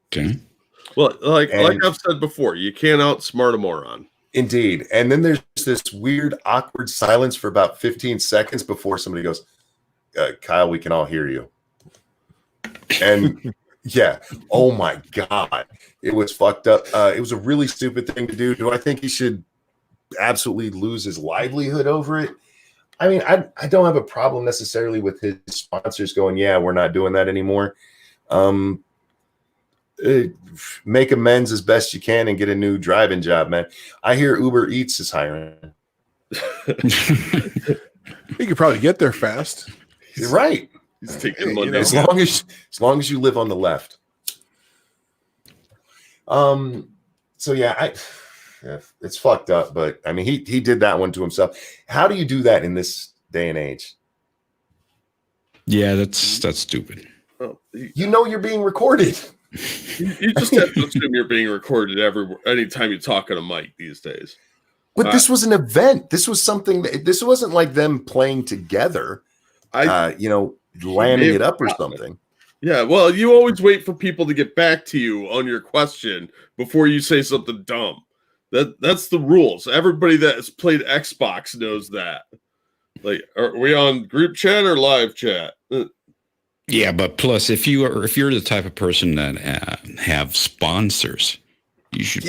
Okay. Well, like I've said before, you can't outsmart a moron. Indeed. And then there's this weird, awkward silence for about 15 seconds before somebody goes, Kyle, we can all hear you. And yeah, oh my God, it was fucked up. It was a really stupid thing to do. Do I think he should absolutely lose his livelihood over it? I mean, I don't have a problem necessarily with his sponsors going, yeah, we're not doing that anymore. Make amends as best you can and get a new driving job, man. I hear Uber Eats is hiring. You could probably get there fast. You're right. He's taking money. As long as you live on the left. So yeah, it's fucked up, but I mean, he did that one to himself. How do you do that in this day and age? Yeah, that's stupid. Oh, You know you're being recorded. you just have to assume you're being recorded anytime you talk on a mic these days. But this was an event. This was something this wasn't like them playing together. Landing it up or something. Yeah, well, you always wait for people to get back to you on your question before you say something dumb. That's the rules. Everybody that has played Xbox knows that. Like, are we on group chat or live chat? Yeah, but plus, if you're the type of person that have sponsors, you should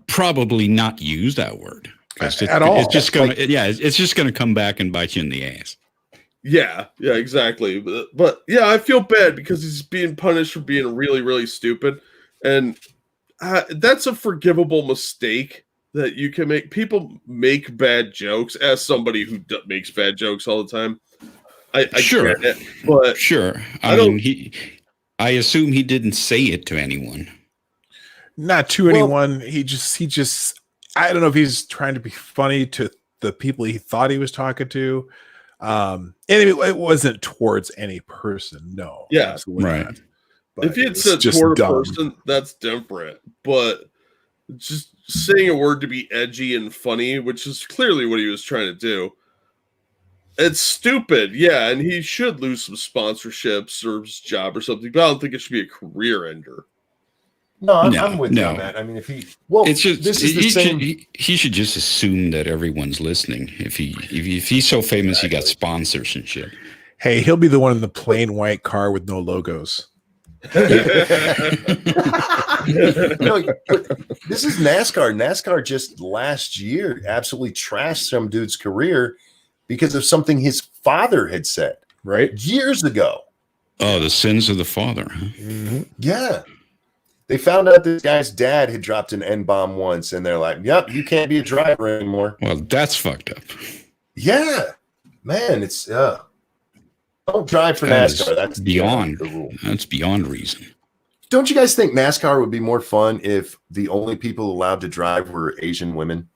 probably not use that word at all. It's just gonna come back and bite you in the ass. Yeah, exactly. But yeah, I feel bad because he's being punished for being really, really stupid, and that's a forgivable mistake that you can make. People make bad jokes. As somebody who makes bad jokes all the time, I sure, get it, but sure. I assume he didn't say it to anyone. Not to anyone. He just. I don't know if he's trying to be funny to the people he thought he was talking to. And it wasn't towards any person. No. Yeah, absolutely right. not. But if he had said toward a person, that's different. But just saying a word to be edgy and funny, which is clearly what he was trying to do, it's stupid. Yeah, and he should lose some sponsorships or his job or something. But I don't think it should be a career ender. No, I'm with you on that. I mean, if it's just this is the same. He should just assume that everyone's listening. If he's so famous, he got sponsors and shit. Hey, he'll be the one in the plain white car with no logos. No, this is NASCAR. NASCAR just last year absolutely trashed some dude's career because of something his father had said, right? Years ago. Oh, the sins of the father. Huh? Mm-hmm. Yeah. They found out this guy's dad had dropped an N-bomb once, and they're like, yep, you can't be a driver anymore. Well, that's fucked up. Yeah. Man, it's don't drive for NASCAR. That's beyond the rule. That's beyond reason. Don't you guys think NASCAR would be more fun if the only people allowed to drive were Asian women?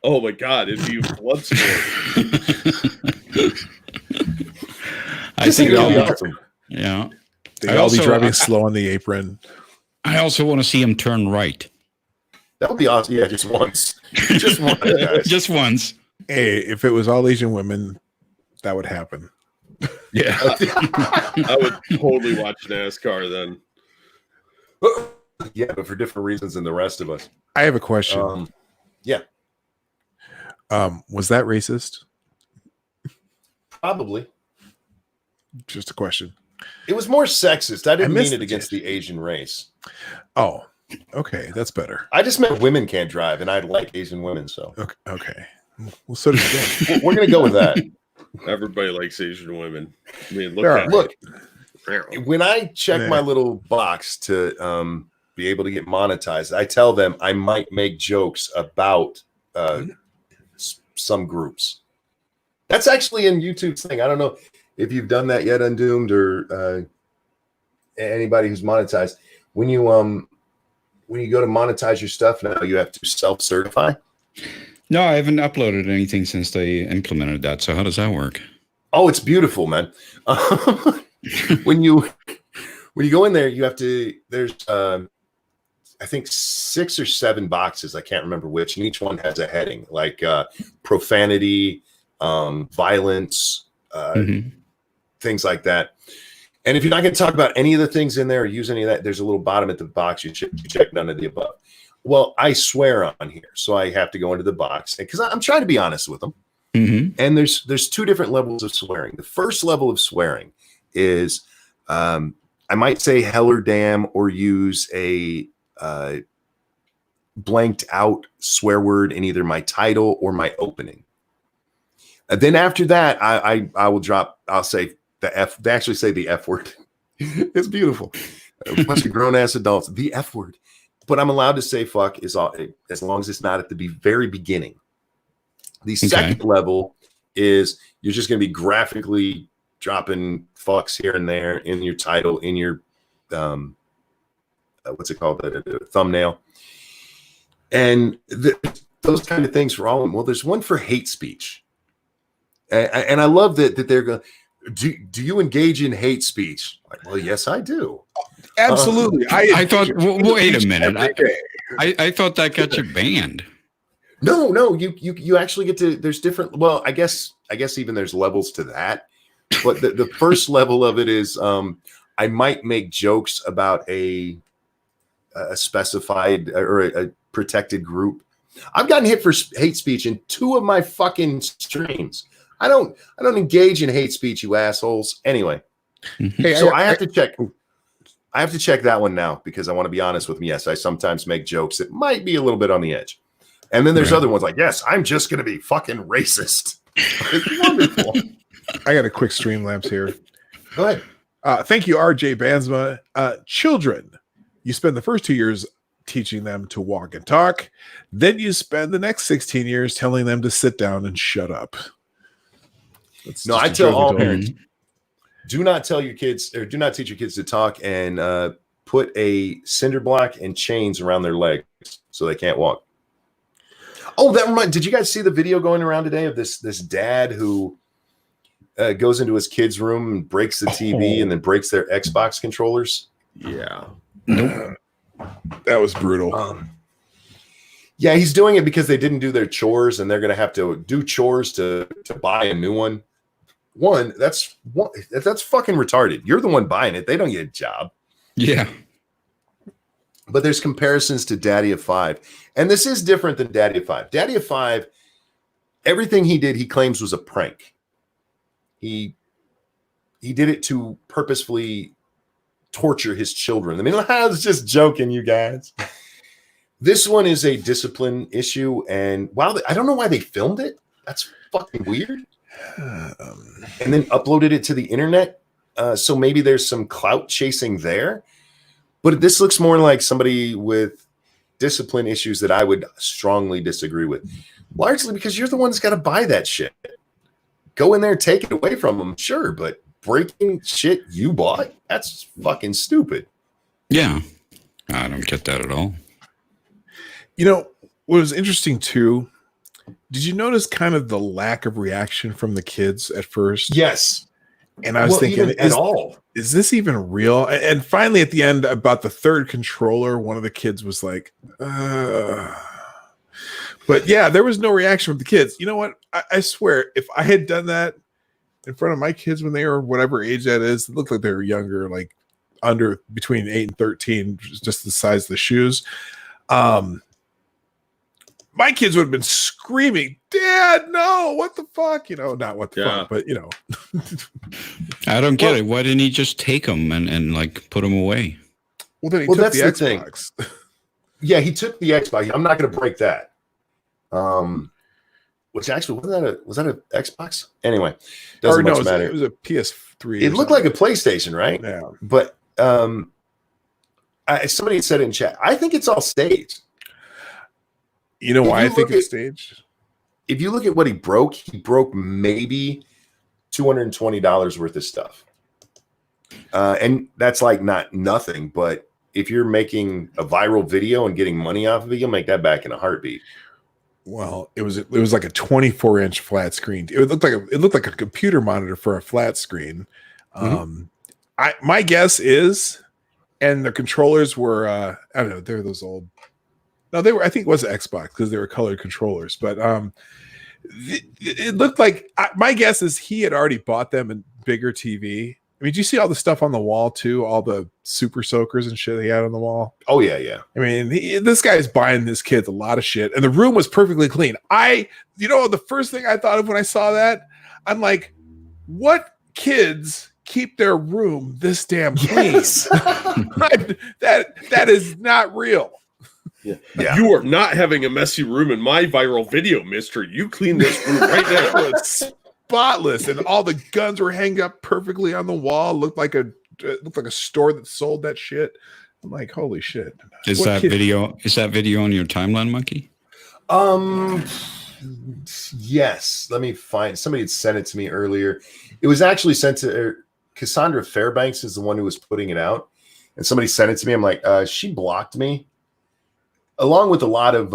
Oh my God, it'd be blood sport. I think that'd be awesome. Yeah. They'd all be driving slow on the apron. I also want to see him turn right. That would be awesome. Yeah, just once. Just once, guys. Just once. Hey, if it was all Asian women, that would happen. Yeah. I would totally watch NASCAR then. Yeah, but for different reasons than the rest of us. I have a question. Yeah. Was that racist? Probably. Just a question. It was more sexist. I didn't mean missed it against the Asian race. Oh, okay. That's better. I just meant women can't drive, and I like Asian women, so. Okay. Well, so does Dan. We're going to go with that. Everybody likes Asian women. I mean, look. When I check my little box to be able to get monetized, I tell them I might make jokes about some groups. That's actually in YouTube's thing. I don't know if you've done that yet, Undoomed, or anybody who's monetized. When you go to monetize your stuff now, you have to self-certify. No, I haven't uploaded anything since they implemented that. So how does that work? Oh, it's beautiful, man. When you go in there, you have to. There's I think 6 or 7 boxes. I can't remember which, and each one has a heading like profanity, violence, things like that. And if you're not going to talk about any of the things in there or use any of that, there's a little bottom at the box. You check none of the above. Well, I swear on here, so I have to go into the box because I'm trying to be honest with them. And there's two different levels of swearing. The first level of swearing is I might say hell or damn or use a blanked out swear word in either my title or my opening. And then after that, I will drop, I'll say the F. They actually say the F word. It's beautiful. A bunch of grown ass adults, the F word. But I'm allowed to say fuck as long as it's not at the very beginning. The second level is you're just going to be graphically dropping fucks here and there in your title, in your what's it called, the thumbnail, and those kind of things for all of them. Well, there's one for hate speech, and I love that they're going. Do you engage in hate speech? Like, well, yes, I do. Absolutely. I thought. Wait a minute. I thought that got you banned. No, you actually get to. There's different. Well, I guess even there's levels to that. But the first level of it is I might make jokes about a specified or a protected group. I've gotten hit for hate speech in 2 of my fucking streams. I don't engage in hate speech, you assholes. Anyway, Hey, so I have to check. I have to check that one now because I want to be honest with me. Yes, I sometimes make jokes that might be a little bit on the edge. And then there's other ones like, yes, I'm just going to be fucking racist. It's wonderful. I got a quick Streamlabs here. Go ahead. Thank you, RJ Bansma. Children, you spend the first 2 years teaching them to walk and talk. Then you spend the next 16 years telling them to sit down and shut up. No, I tell all parents, do not tell your kids or do not teach your kids to talk and put a cinder block and chains around their legs so they can't walk. Oh, that reminds. Did you guys see the video going around today of this dad who goes into his kid's room and breaks the TV and then breaks their Xbox controllers? Yeah. Nope. That was brutal. Yeah, he's doing it because they didn't do their chores and they're going to have to do chores to buy a new one. That's fucking retarded. You're the one buying it. They don't get a job. Yeah. But there's comparisons to Daddy of 5. And this is different than Daddy of 5. Daddy of 5, everything he did, he claims was a prank. He did it to purposefully torture his children. I mean, I was just joking, you guys. This one is a discipline issue. And I don't know why they filmed it. That's fucking weird. And then uploaded it to the internet. So maybe there's some clout chasing there. But this looks more like somebody with discipline issues that I would strongly disagree with. Largely because you're the one that's got to buy that shit. Go in there and take it away from them, sure. But breaking shit you bought, that's fucking stupid. Yeah. I don't get that at all. You know, what was interesting too, did you notice kind of the lack of reaction from the kids at first? Yes. And I was thinking, is this even real? And finally, at the end, about the third controller, one of the kids was like, but yeah, there was no reaction from the kids. You know what? I swear, if I had done that in front of my kids when they were whatever age that is, it looked like they were younger, like between 8 and 13, just the size of the shoes. My kids would have been screaming, "Dad, no, what the fuck?" You know, not what the fuck, but you know. I don't get it. Why didn't he just take them and like put them away? Well, then he took that's the Xbox. Yeah, he took the Xbox. I'm not going to break that. Which actually was that an Xbox? Anyway, doesn't much matter. It was a PS3. It looked like a PlayStation, right? Yeah. But somebody had said it in chat. I think it's all staged. You know why I think it's staged? If you look at what he broke maybe $220 worth of stuff. And that's like not nothing, but if you're making a viral video and getting money off of it, you'll make that back in a heartbeat. Well, it was like a 24-inch flat screen. It looked like a computer monitor for a flat screen. My guess is, and the controllers were I don't know, they're those old. No, they were. I think it was an Xbox because they were colored controllers. But it looked like my guess is he had already bought them a bigger TV, I mean, do you see all the stuff on the wall too? All the super soakers and shit he had on the wall. Oh yeah. I mean, this guy is buying his kids a lot of shit, and the room was perfectly clean. The first thing I thought of when I saw that, I'm like, what kids keep their room this damn clean? Yes. that is not real. Yeah. You are not having a messy room in my viral video, mister. You clean this room right now. It's spotless, and all the guns were hanging up perfectly on the wall. Looked like a store that sold that shit. I'm like, holy shit. Is that video on your timeline, Monkey? Yes. Let me find. Somebody had sent it to me earlier. It was actually sent to Cassandra Fairbanks is the one who was putting it out, and somebody sent it to me. I'm like, she blocked me, along with a lot of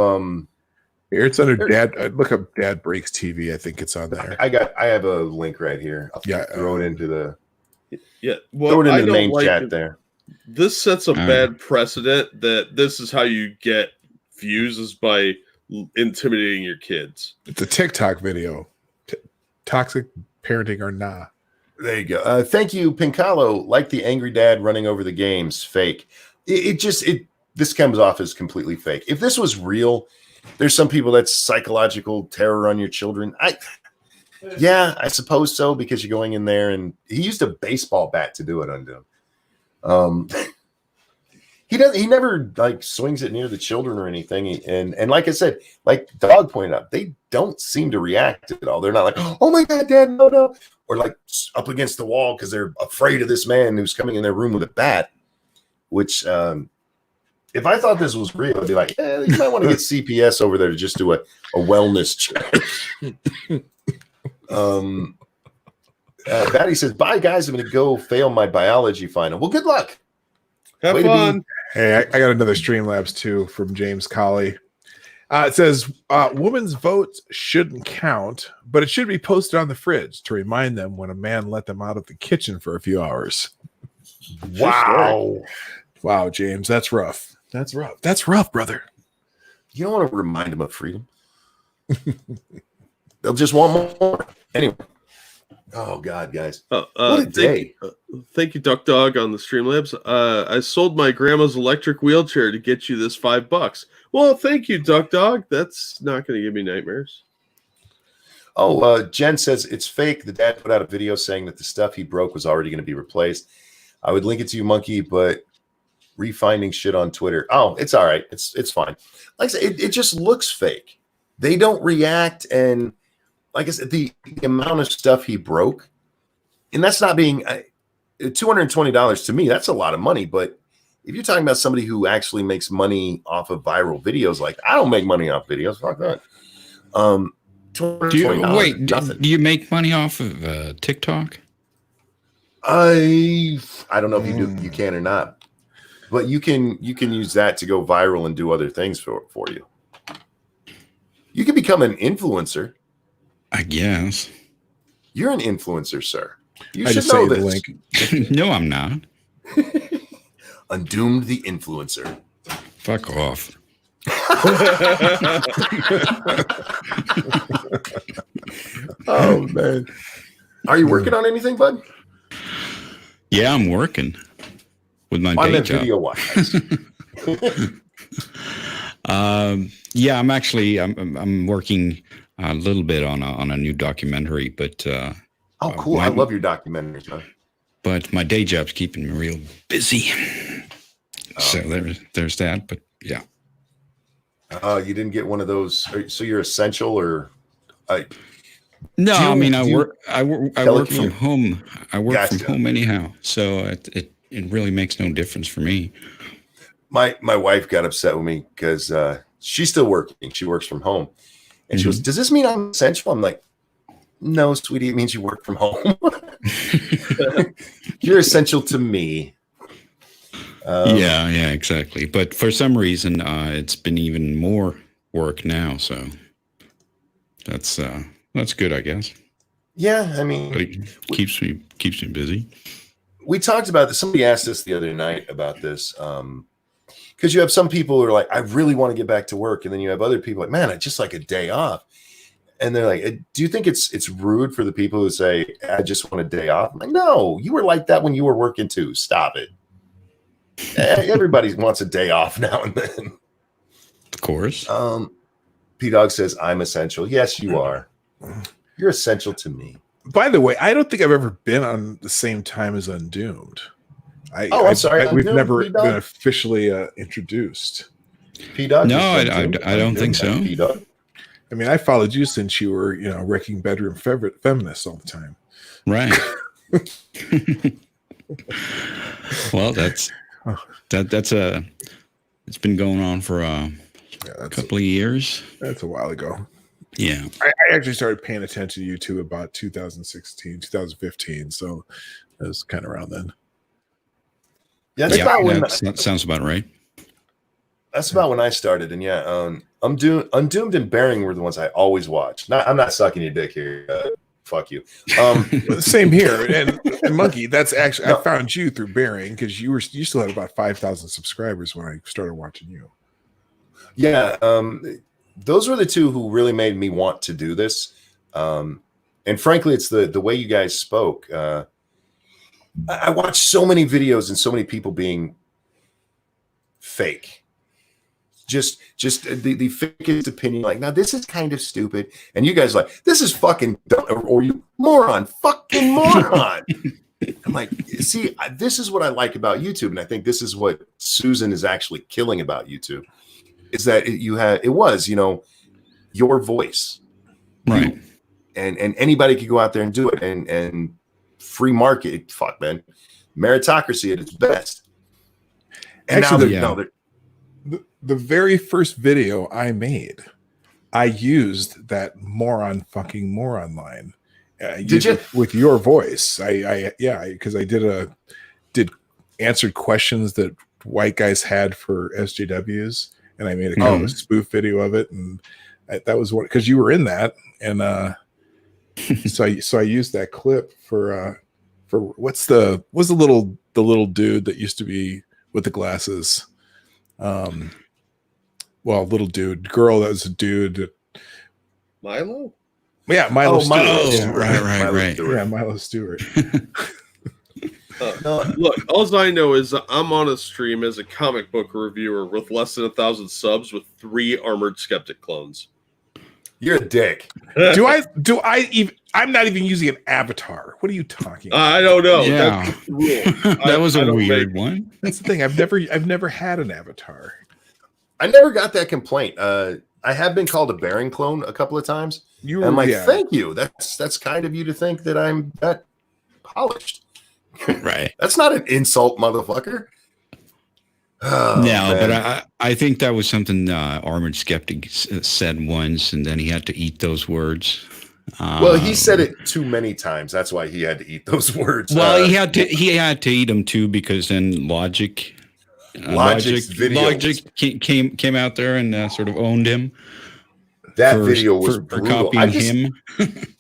Here, it's under Dad. Look up Dad Breaks TV. I think it's on there. I have a link right here. I'll throw it into the throw it in the main chat there. This sets a bad precedent that this is how you get views, is by intimidating your kids. It's a TikTok video. Toxic parenting or nah. There you go. Thank you, Pincalo. Like the angry dad running over the games. Fake. This comes off as completely fake. If this was real, there's some people that's psychological terror on your children. I suppose so, because you're going in there, and he used a baseball bat to do it unto him. He never like swings it near the children or anything. And like I said, like Dog pointed out, they don't seem to react at all. They're not like, oh my God, Dad, no. Or like up against the wall because they're afraid of this man who's coming in their room with a bat, which, if I thought this was real, I'd be like, you might want to get CPS over there to just do a wellness check. Batty says, bye, guys. I'm going to go fail my biology final. Well, good luck. Have fun. Hey, I got another Streamlabs too from James Colley. It says, women's votes shouldn't count, but it should be posted on the fridge to remind them when a man let them out of the kitchen for a few hours. Wow. Wow, James, that's rough. That's rough, brother. You don't want to remind them of freedom. They'll just want more. Anyway. Oh, God, guys. What a day. Thank you, Duck Dog, on the Streamlabs. I sold my grandma's electric wheelchair to get you this $5. Well, thank you, Duck Dog. That's not going to give me nightmares. Oh, Jen says it's fake. The dad put out a video saying that the stuff he broke was already going to be replaced. I would link it to you, Monkey, but refinding shit on Twitter. Oh, it's all right. It's fine. Like I said, it just looks fake. They don't react, and like I said, the amount of stuff he broke, and that's not being $220 to me. That's a lot of money, but if you're talking about somebody who actually makes money off of viral videos, like I don't make money off videos. Fuck that. Do you make money off of TikTok? I don't know if you do. You can or not, but you can use that to go viral and do other things for you. You can become an influencer. I guess. You're an influencer, sir. You should know this. Link. No, I'm not. Undoomed the influencer. Fuck off. Oh, man. Are you working on anything, bud? Yeah, I'm working with my day job. Video-wise. Yeah, I'm working a little bit on a new documentary, but oh, cool! I love your documentaries, huh? But my day job's keeping me real busy. So there's that. But yeah. You didn't get one of those. So you're essential, or? No, I mean I work from home. I work from home anyhow, so it really makes no difference for me. My wife got upset with me because she's still working. She works from home. And she goes, does this mean I'm essential? I'm like, no, sweetie, it means you work from home. You're essential to me. Yeah, exactly. But for some reason, it's been even more work now. So that's good, I guess. Yeah, I mean, but it keeps me busy. We talked about this. Somebody asked us the other night about this. Because you have some people who are like, I really want to get back to work. And then you have other people like, man, I just like a day off. And they're like, do you think it's rude for the people who say, I just want a day off? I'm like, no, you were like that when you were working too. Stop it. Everybody wants a day off now and then. Of course. P-Dog says, I'm essential. Yes, you are. You're essential to me. By the way, I don't think I've ever been on the same time as Undoomed. I'm sorry. We've Undoomed, never P-Dog? been officially introduced. P-Dog? No, I don't think so. P-Dog? I mean, I followed you since you were, wrecking bedroom feminists all the time. Right. Well, it's been going on for a couple of years. That's a while ago. Yeah. I actually started paying attention to YouTube about 2016, 2015. So it was kind of around then. Yeah, that sounds about right. That's about when I started. And Undoomed and Bearing were the ones I always watched. I'm not sucking your dick here. Fuck you. Same here. And Monkey, that's actually, I found you through Bearing because you still had about 5,000 subscribers when I started watching you. Yeah. Those were the two who really made me want to do this. And frankly, it's the way you guys spoke. I watched so many videos and so many people being fake. Just the fakest opinion, like, now this is kind of stupid. And you guys like, this is fucking dumb, or you fucking moron. I'm like, see, this is what I like about YouTube. And I think this is what Susan is actually killing about YouTube, is that it was your voice. Right. And anybody could go out there and do it. And free market, fuck, man. Meritocracy at its best. And actually, now the very first video I made, I used that fucking moron line. Did you? With your voice? Because I did answered questions that white guys had for SJWs, and I made a kind of a spoof video of it, and that was what, because you were in that, and so I used that clip for what's the little dude that used to be with the glasses. Little dude, girl that was a dude. Milo? Yeah, Milo Stewart. Yeah, right. Yeah, Milo Stewart. Look, all I know is I'm on a stream as a comic book reviewer with less than 1,000 subs with 3 Armored Skeptic clones. You're a dick. Do I even? I'm not even using an avatar. What are you talking about? I don't know. Yeah. That's the rule. That was a weird one. That's the thing. I've never had an avatar. I never got that complaint. I have been called a Bearing clone a couple of times. I'm like, thank you. That's kind of you to think that I'm that polished. Right. That's not an insult, motherfucker. Oh, no, but I think that was something Armored Skeptic said once, and then he had to eat those words. Well, he said it too many times. That's why he had to eat those words. Well, he had to eat them too, because then Logic came out there and sort of owned him. That video was for copying him.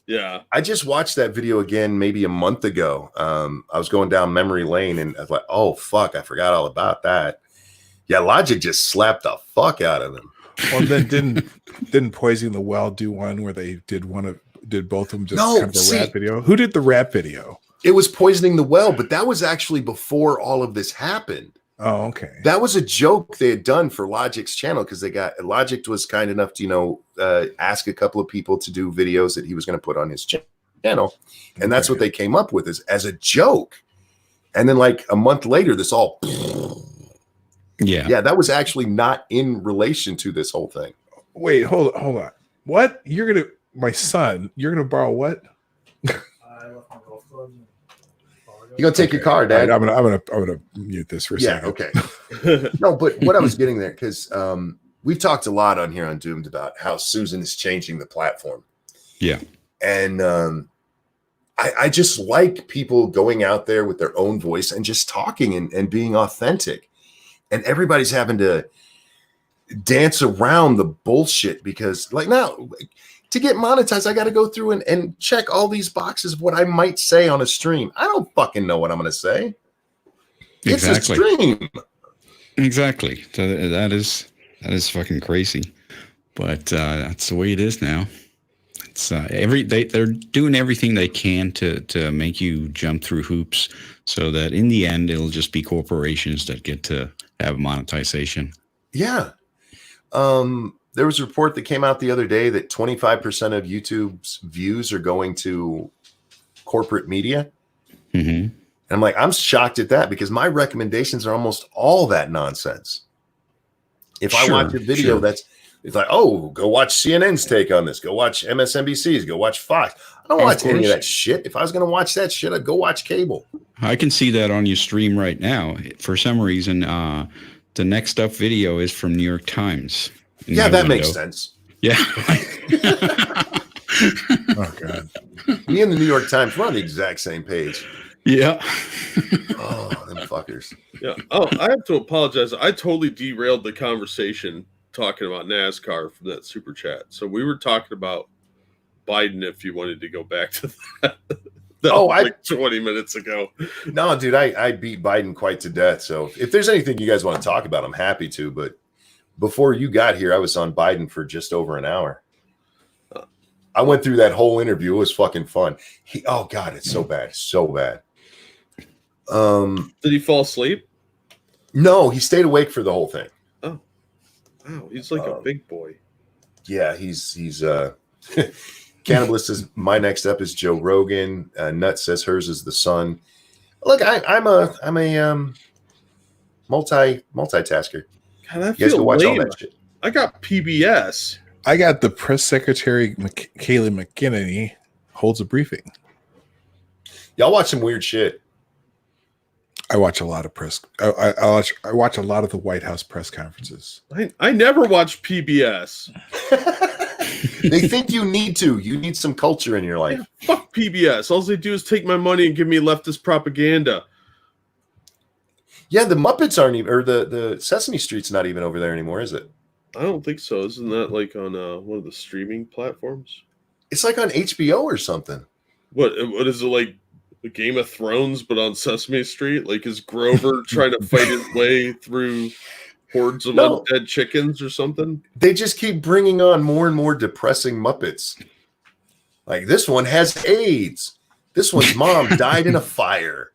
Yeah, I just watched that video again maybe a month ago. I was going down memory lane and I was like, oh fuck, I forgot all about that. Yeah, Logic just slapped the fuck out of him. Well, then didn't Poisoning the Well do one where they did both of them just kind of a rap video? Who did the rap video? It was Poisoning the Well, but that was actually before all of this happened. Oh, okay. That was a joke they had done for Logic's channel, because Logic was kind enough to ask a couple of people to do videos that he was going to put on his channel, and that's what they came up with as a joke. And then like a month later, this all yeah, that was actually not in relation to this whole thing. Wait, hold on. What? You're gonna borrow what? You gonna take your car, Dad? Right, I'm gonna mute this for a second. Okay. No, but what I was getting there, because we've talked a lot on here on Doomed about how Susan is changing the platform. Yeah. And I just like people going out there with their own voice and just talking and being authentic. And everybody's having to dance around the bullshit because, like, now to get monetized, I got to go through and check all these boxes of what I might say on a stream. I don't fucking know what I'm going to say. It's a stream. Exactly. So that is fucking crazy. But that's the way it is now. It's they're doing everything they can to make you jump through hoops, so that in the end it'll just be corporations that get to have monetization. Yeah. There was a report that came out the other day that 25% of YouTube's views are going to corporate media. Mm-hmm. And I'm like, I'm shocked at that because my recommendations are almost all that nonsense. If I watch a video it's like, oh, go watch CNN's take on this. Go watch MSNBC's. Go watch Fox. I don't watch any of that shit. If I was going to watch that shit, I'd go watch cable. I can see that on your stream right now. For some reason, the next up video is from New York Times. Yeah, that makes sense. Yeah. Oh, God. Me and the New York Times, we're on the exact same page. Yeah. Oh, them fuckers. Yeah. Oh, I have to apologize. I totally derailed the conversation talking about NASCAR from that super chat. So we were talking about Biden. If you wanted to go back to that, like 20 minutes ago. No, dude, I beat Biden quite to death. So if there's anything you guys want to talk about, I'm happy to. But before you got here, I was on Biden for just over an hour. I went through that whole interview. It was fucking fun. Oh God, it's so bad, so bad. Did he fall asleep? No, he stayed awake for the whole thing. Oh, wow, he's like a big boy. Yeah, he's Cannibalist says my next up is Joe Rogan. Nut says hers is the Sun. Look, I'm a multitasker. God, I You guys feel go watch all lame. that shit. I got PBS. I got the press secretary, Kayleigh McEnany, holds a briefing. Y'all watch some weird shit. I watch a lot of press. I watch a lot of the White House press conferences. I never watch PBS. They think you need to. You need some culture in your life. Yeah, fuck PBS. All they do is take my money and give me leftist propaganda. Yeah, the Muppets aren't even, or the Sesame Street's not even over there anymore, is it? I don't think so. Isn't that like on one of the streaming platforms? It's like on HBO or something. What is it, like the Game of Thrones, but on Sesame Street? Like, is Grover trying to fight his way through hordes of undead chickens or something? They just keep bringing on more and more depressing Muppets. Like, this one has AIDS. This one's mom died in a fire.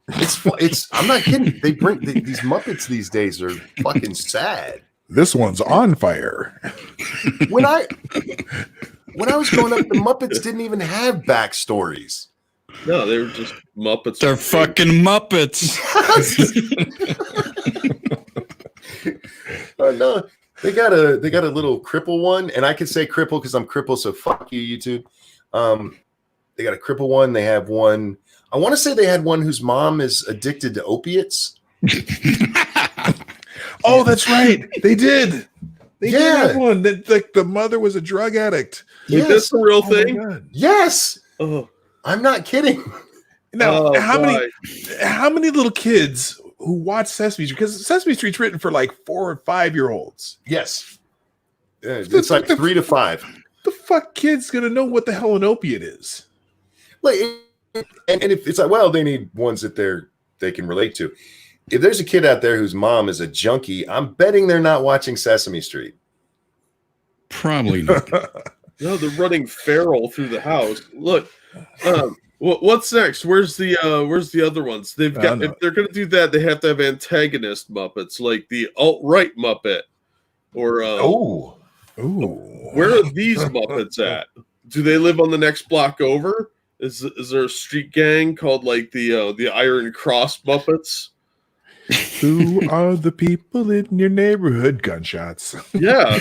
It's. I'm not kidding. They bring these Muppets these days are fucking sad. This one's on fire. When I was growing up, the Muppets didn't even have backstories. No, they were just Muppets. They're fucking Muppets. Oh, no, they got a little cripple one, and I can say cripple because I'm crippled. So fuck you, YouTube. They got a cripple one. They have one. I want to say they had one whose mom is addicted to opiates. Oh, that's right. They did. They did Yeah. have one. That like the mother was a drug addict. Is this the real thing? God. Yes. Oh, I'm not kidding. Now, how boy. many little kids who watch Sesame Street? Because Sesame Street's written for like 4 or 5 year olds. Yes. It's like 3 to 5. The fuck kid's gonna know what the hell an opiate is? Like, and if it's like, well, they need ones that they can relate to. If there's a kid out there whose mom is a junkie, I'm betting they're not watching Sesame Street. Probably not. No, they're running feral through the house. Look, what's next? Where's the other ones? They've got. If they're going to do that, they have to have antagonist Muppets, like the alt-right Muppet, or where are these Muppets at? Do they live on the next block over? Is there a street gang called like the Iron Cross Muppets? Who are the people in your neighborhood? Gunshots. Yeah.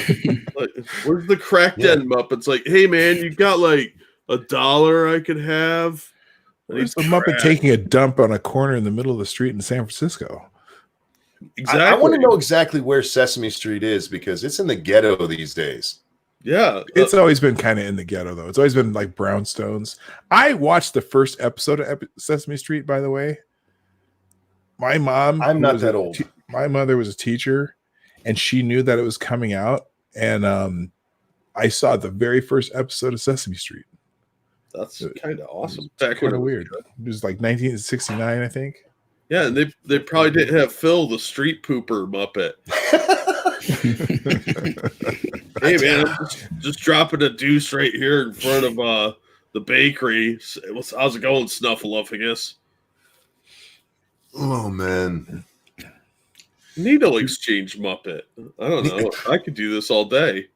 Like, where's the crack den Muppets? Like, hey man, you got like $1 I could have? Where's the Muppet taking a dump on a corner in the middle of the street in San Francisco? Exactly. I want to know exactly where Sesame Street is because it's in the ghetto these days. Yeah. It's always been kind of in the ghetto, though. It's always been like brownstones. I watched the first episode of Sesame Street, by the way. My mom, I'm not that old. My mother was a teacher, and she knew that it was coming out. And I saw the very first episode of Sesame Street. That's kind of awesome. Kind of weird. It was like 1969, I think. Yeah, and they probably didn't have Phil, the street pooper Muppet. Hey man, I'm just dropping a deuce right here in front of the bakery. How's it going, Snuffleupagus? Oh man, Needle exchange Muppet. I don't know. I could do this all day.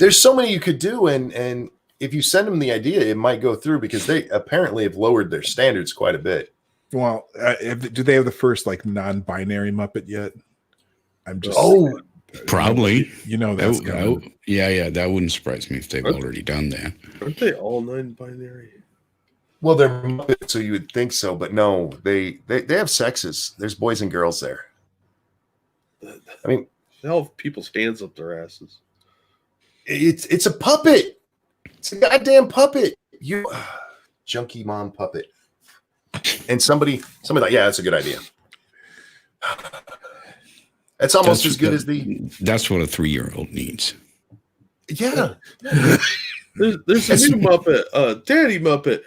there's so many you could do, and if you send them the idea, it might go through because they apparently have lowered their standards quite a bit. Well, do they have the first like non-binary Muppet yet? I'm just probably. You know that's coming. Yeah, that wouldn't surprise me if they've already done that. Aren't they all non-binary? Well, they're Muppets, so you would think so, but no, they have sexes. There's boys and girls there. I mean, they all have people's hands up their asses. It's a puppet. It's a goddamn puppet. You junkie mom puppet. And somebody thought, yeah, that's a good idea. That's almost as good as the. That's what a 3-year-old needs. Yeah. There's a new Muppet, Daddy Muppet.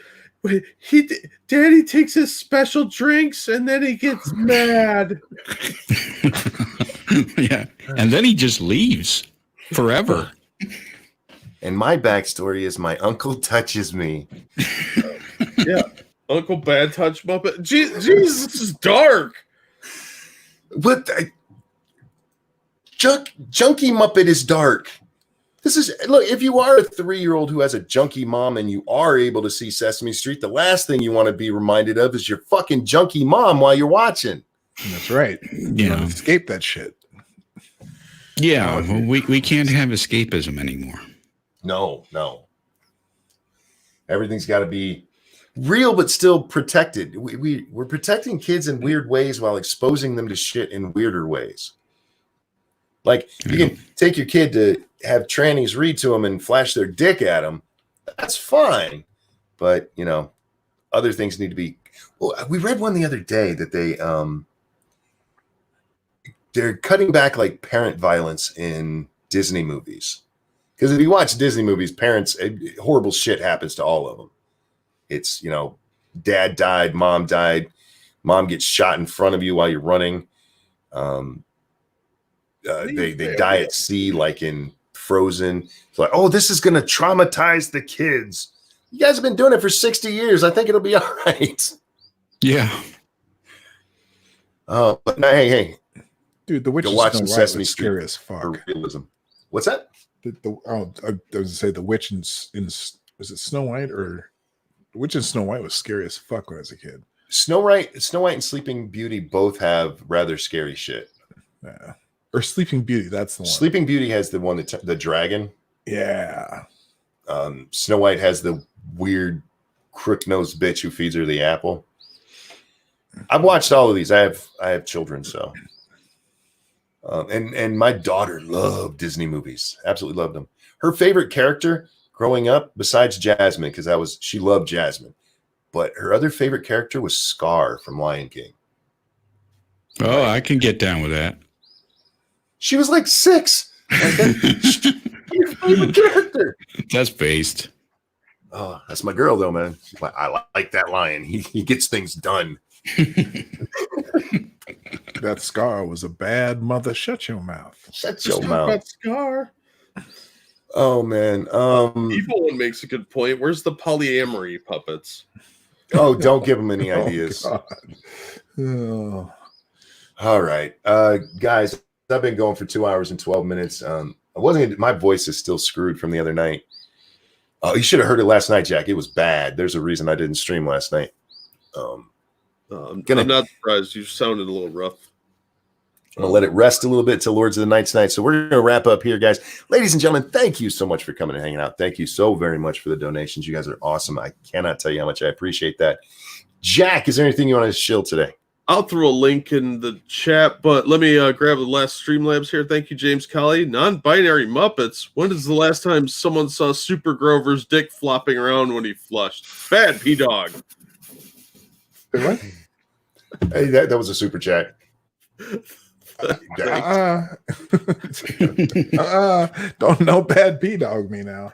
Daddy takes his special drinks and then he gets mad. Yeah, and then he just leaves forever. And my backstory is my uncle touches me. Yeah, Uncle Bad Touch Muppet. Jesus, this is dark. What? Junkie Muppet is dark. This is, look, if you are a 3-year-old who has a junkie mom and you are able to see Sesame Street, the last thing you want to be reminded of is your fucking junkie mom while you're watching. That's right. You don't escape that shit. Yeah, we can't have escapism anymore. No. Everything's got to be real, but still protected. We're protecting kids in weird ways while exposing them to shit in weirder ways. Like, you can take your kid to have trannies read to them and flash their dick at them. That's fine. But, other things need to be. Well, we read one the other day that they're cutting back like parent violence in Disney movies. Because if you watch Disney movies, horrible shit happens to all of them. It's, dad died, mom gets shot in front of you while you're running. They die at sea, like in Frozen. It's like, oh, this is going to traumatize the kids. You guys have been doing it for 60 years. I think it'll be all right. Yeah. But no, hey. Dude, the Witch Go of watch Snow some White Sesame was Street scary as fuck. for realism. What's that? I was going to say the Witch in was it Snow White or the Witch in Snow White was scary as fuck when I was a kid. Snow White and Sleeping Beauty both have rather scary shit. Yeah. Or Sleeping Beauty, that's the one. Sleeping Beauty has the one the dragon. Yeah. Snow White has the weird crook-nosed bitch who feeds her the apple. I've watched all of these. I have children, so and my daughter loved Disney movies. Absolutely loved them. Her favorite character growing up, besides Jasmine, because she loved Jasmine, but her other favorite character was Scar from Lion King. Oh, I can get down with that. She was like 6. Your favorite character. That's based. Oh, that's my girl, though, man. I like that lion. He gets things done. That Scar was a bad mother. Shut your mouth. Shut your mouth. Scar. Oh, man. Evil one makes a good point. Where's the polyamory puppets? Oh, don't give them any ideas. Oh. All right. Guys, I've been going for 2 hours and 12 minutes. My voice is still screwed from the other night. Oh, you should have heard it last night, Jack. It was bad. There's a reason I didn't stream last night. I'm not surprised. You sounded a little rough. I'm going to let it rest a little bit till Lords of the Night tonight. So we're going to wrap up here, guys. Ladies and gentlemen, thank you so much for coming and hanging out. Thank you so very much for the donations. You guys are awesome. I cannot tell you how much I appreciate that. Jack, is there anything you want to shill today? I'll throw a link in the chat, but let me grab the last Streamlabs here. Thank you, James Colley. Non-binary Muppets. When is the last time someone saw Super Grover's dick flopping around when he flushed? Bad P-Dog. What? Hey, that was a super chat. Don't know bad P-Dog me now.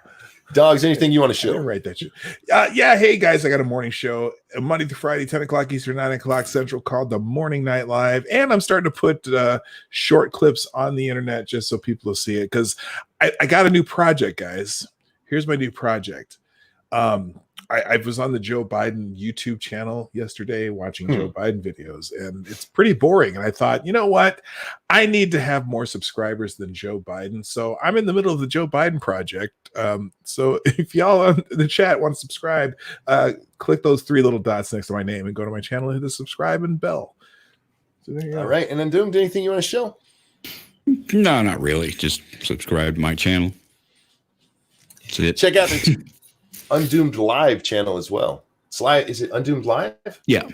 Dogs, anything you want to I didn't show? write that shit. Yeah, hey guys, I got a morning show Monday through Friday, 10 o'clock Eastern, 9 o'clock Central, called the Morning Night Live. And I'm starting to put short clips on the internet just so people will see it. Because I got a new project, guys. Here's my new project. I was on the Joe Biden YouTube channel yesterday watching Joe Biden videos, and it's pretty boring. And I thought, you know what? I need to have more subscribers than Joe Biden. So I'm in the middle of the Joe Biden project. So if y'all on the chat want to subscribe, click those 3 little dots next to my name and go to my channel and hit the subscribe and bell. So there you go. All right. And then Doom, anything you want to show? No, not really. Just subscribe to my channel. That's it. Check out the Undoomed Live channel as well. Is it Undoomed Live? Yeah.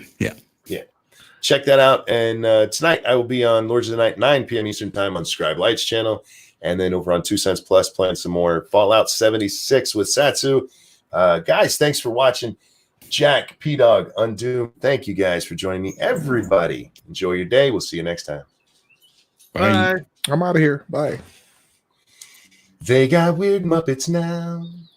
Check that out. And tonight I will be on Lords of the Night, 9 p.m. Eastern Time on Scribe Lights channel. And then over on 2 Cents Plus, playing some more Fallout 76 with Satsu. Guys, thanks for watching. Jack, P-Dog, Undoomed, thank you guys for joining me. Everybody, enjoy your day. We'll see you next time. Bye. I'm out of here. Bye. They got weird Muppets now.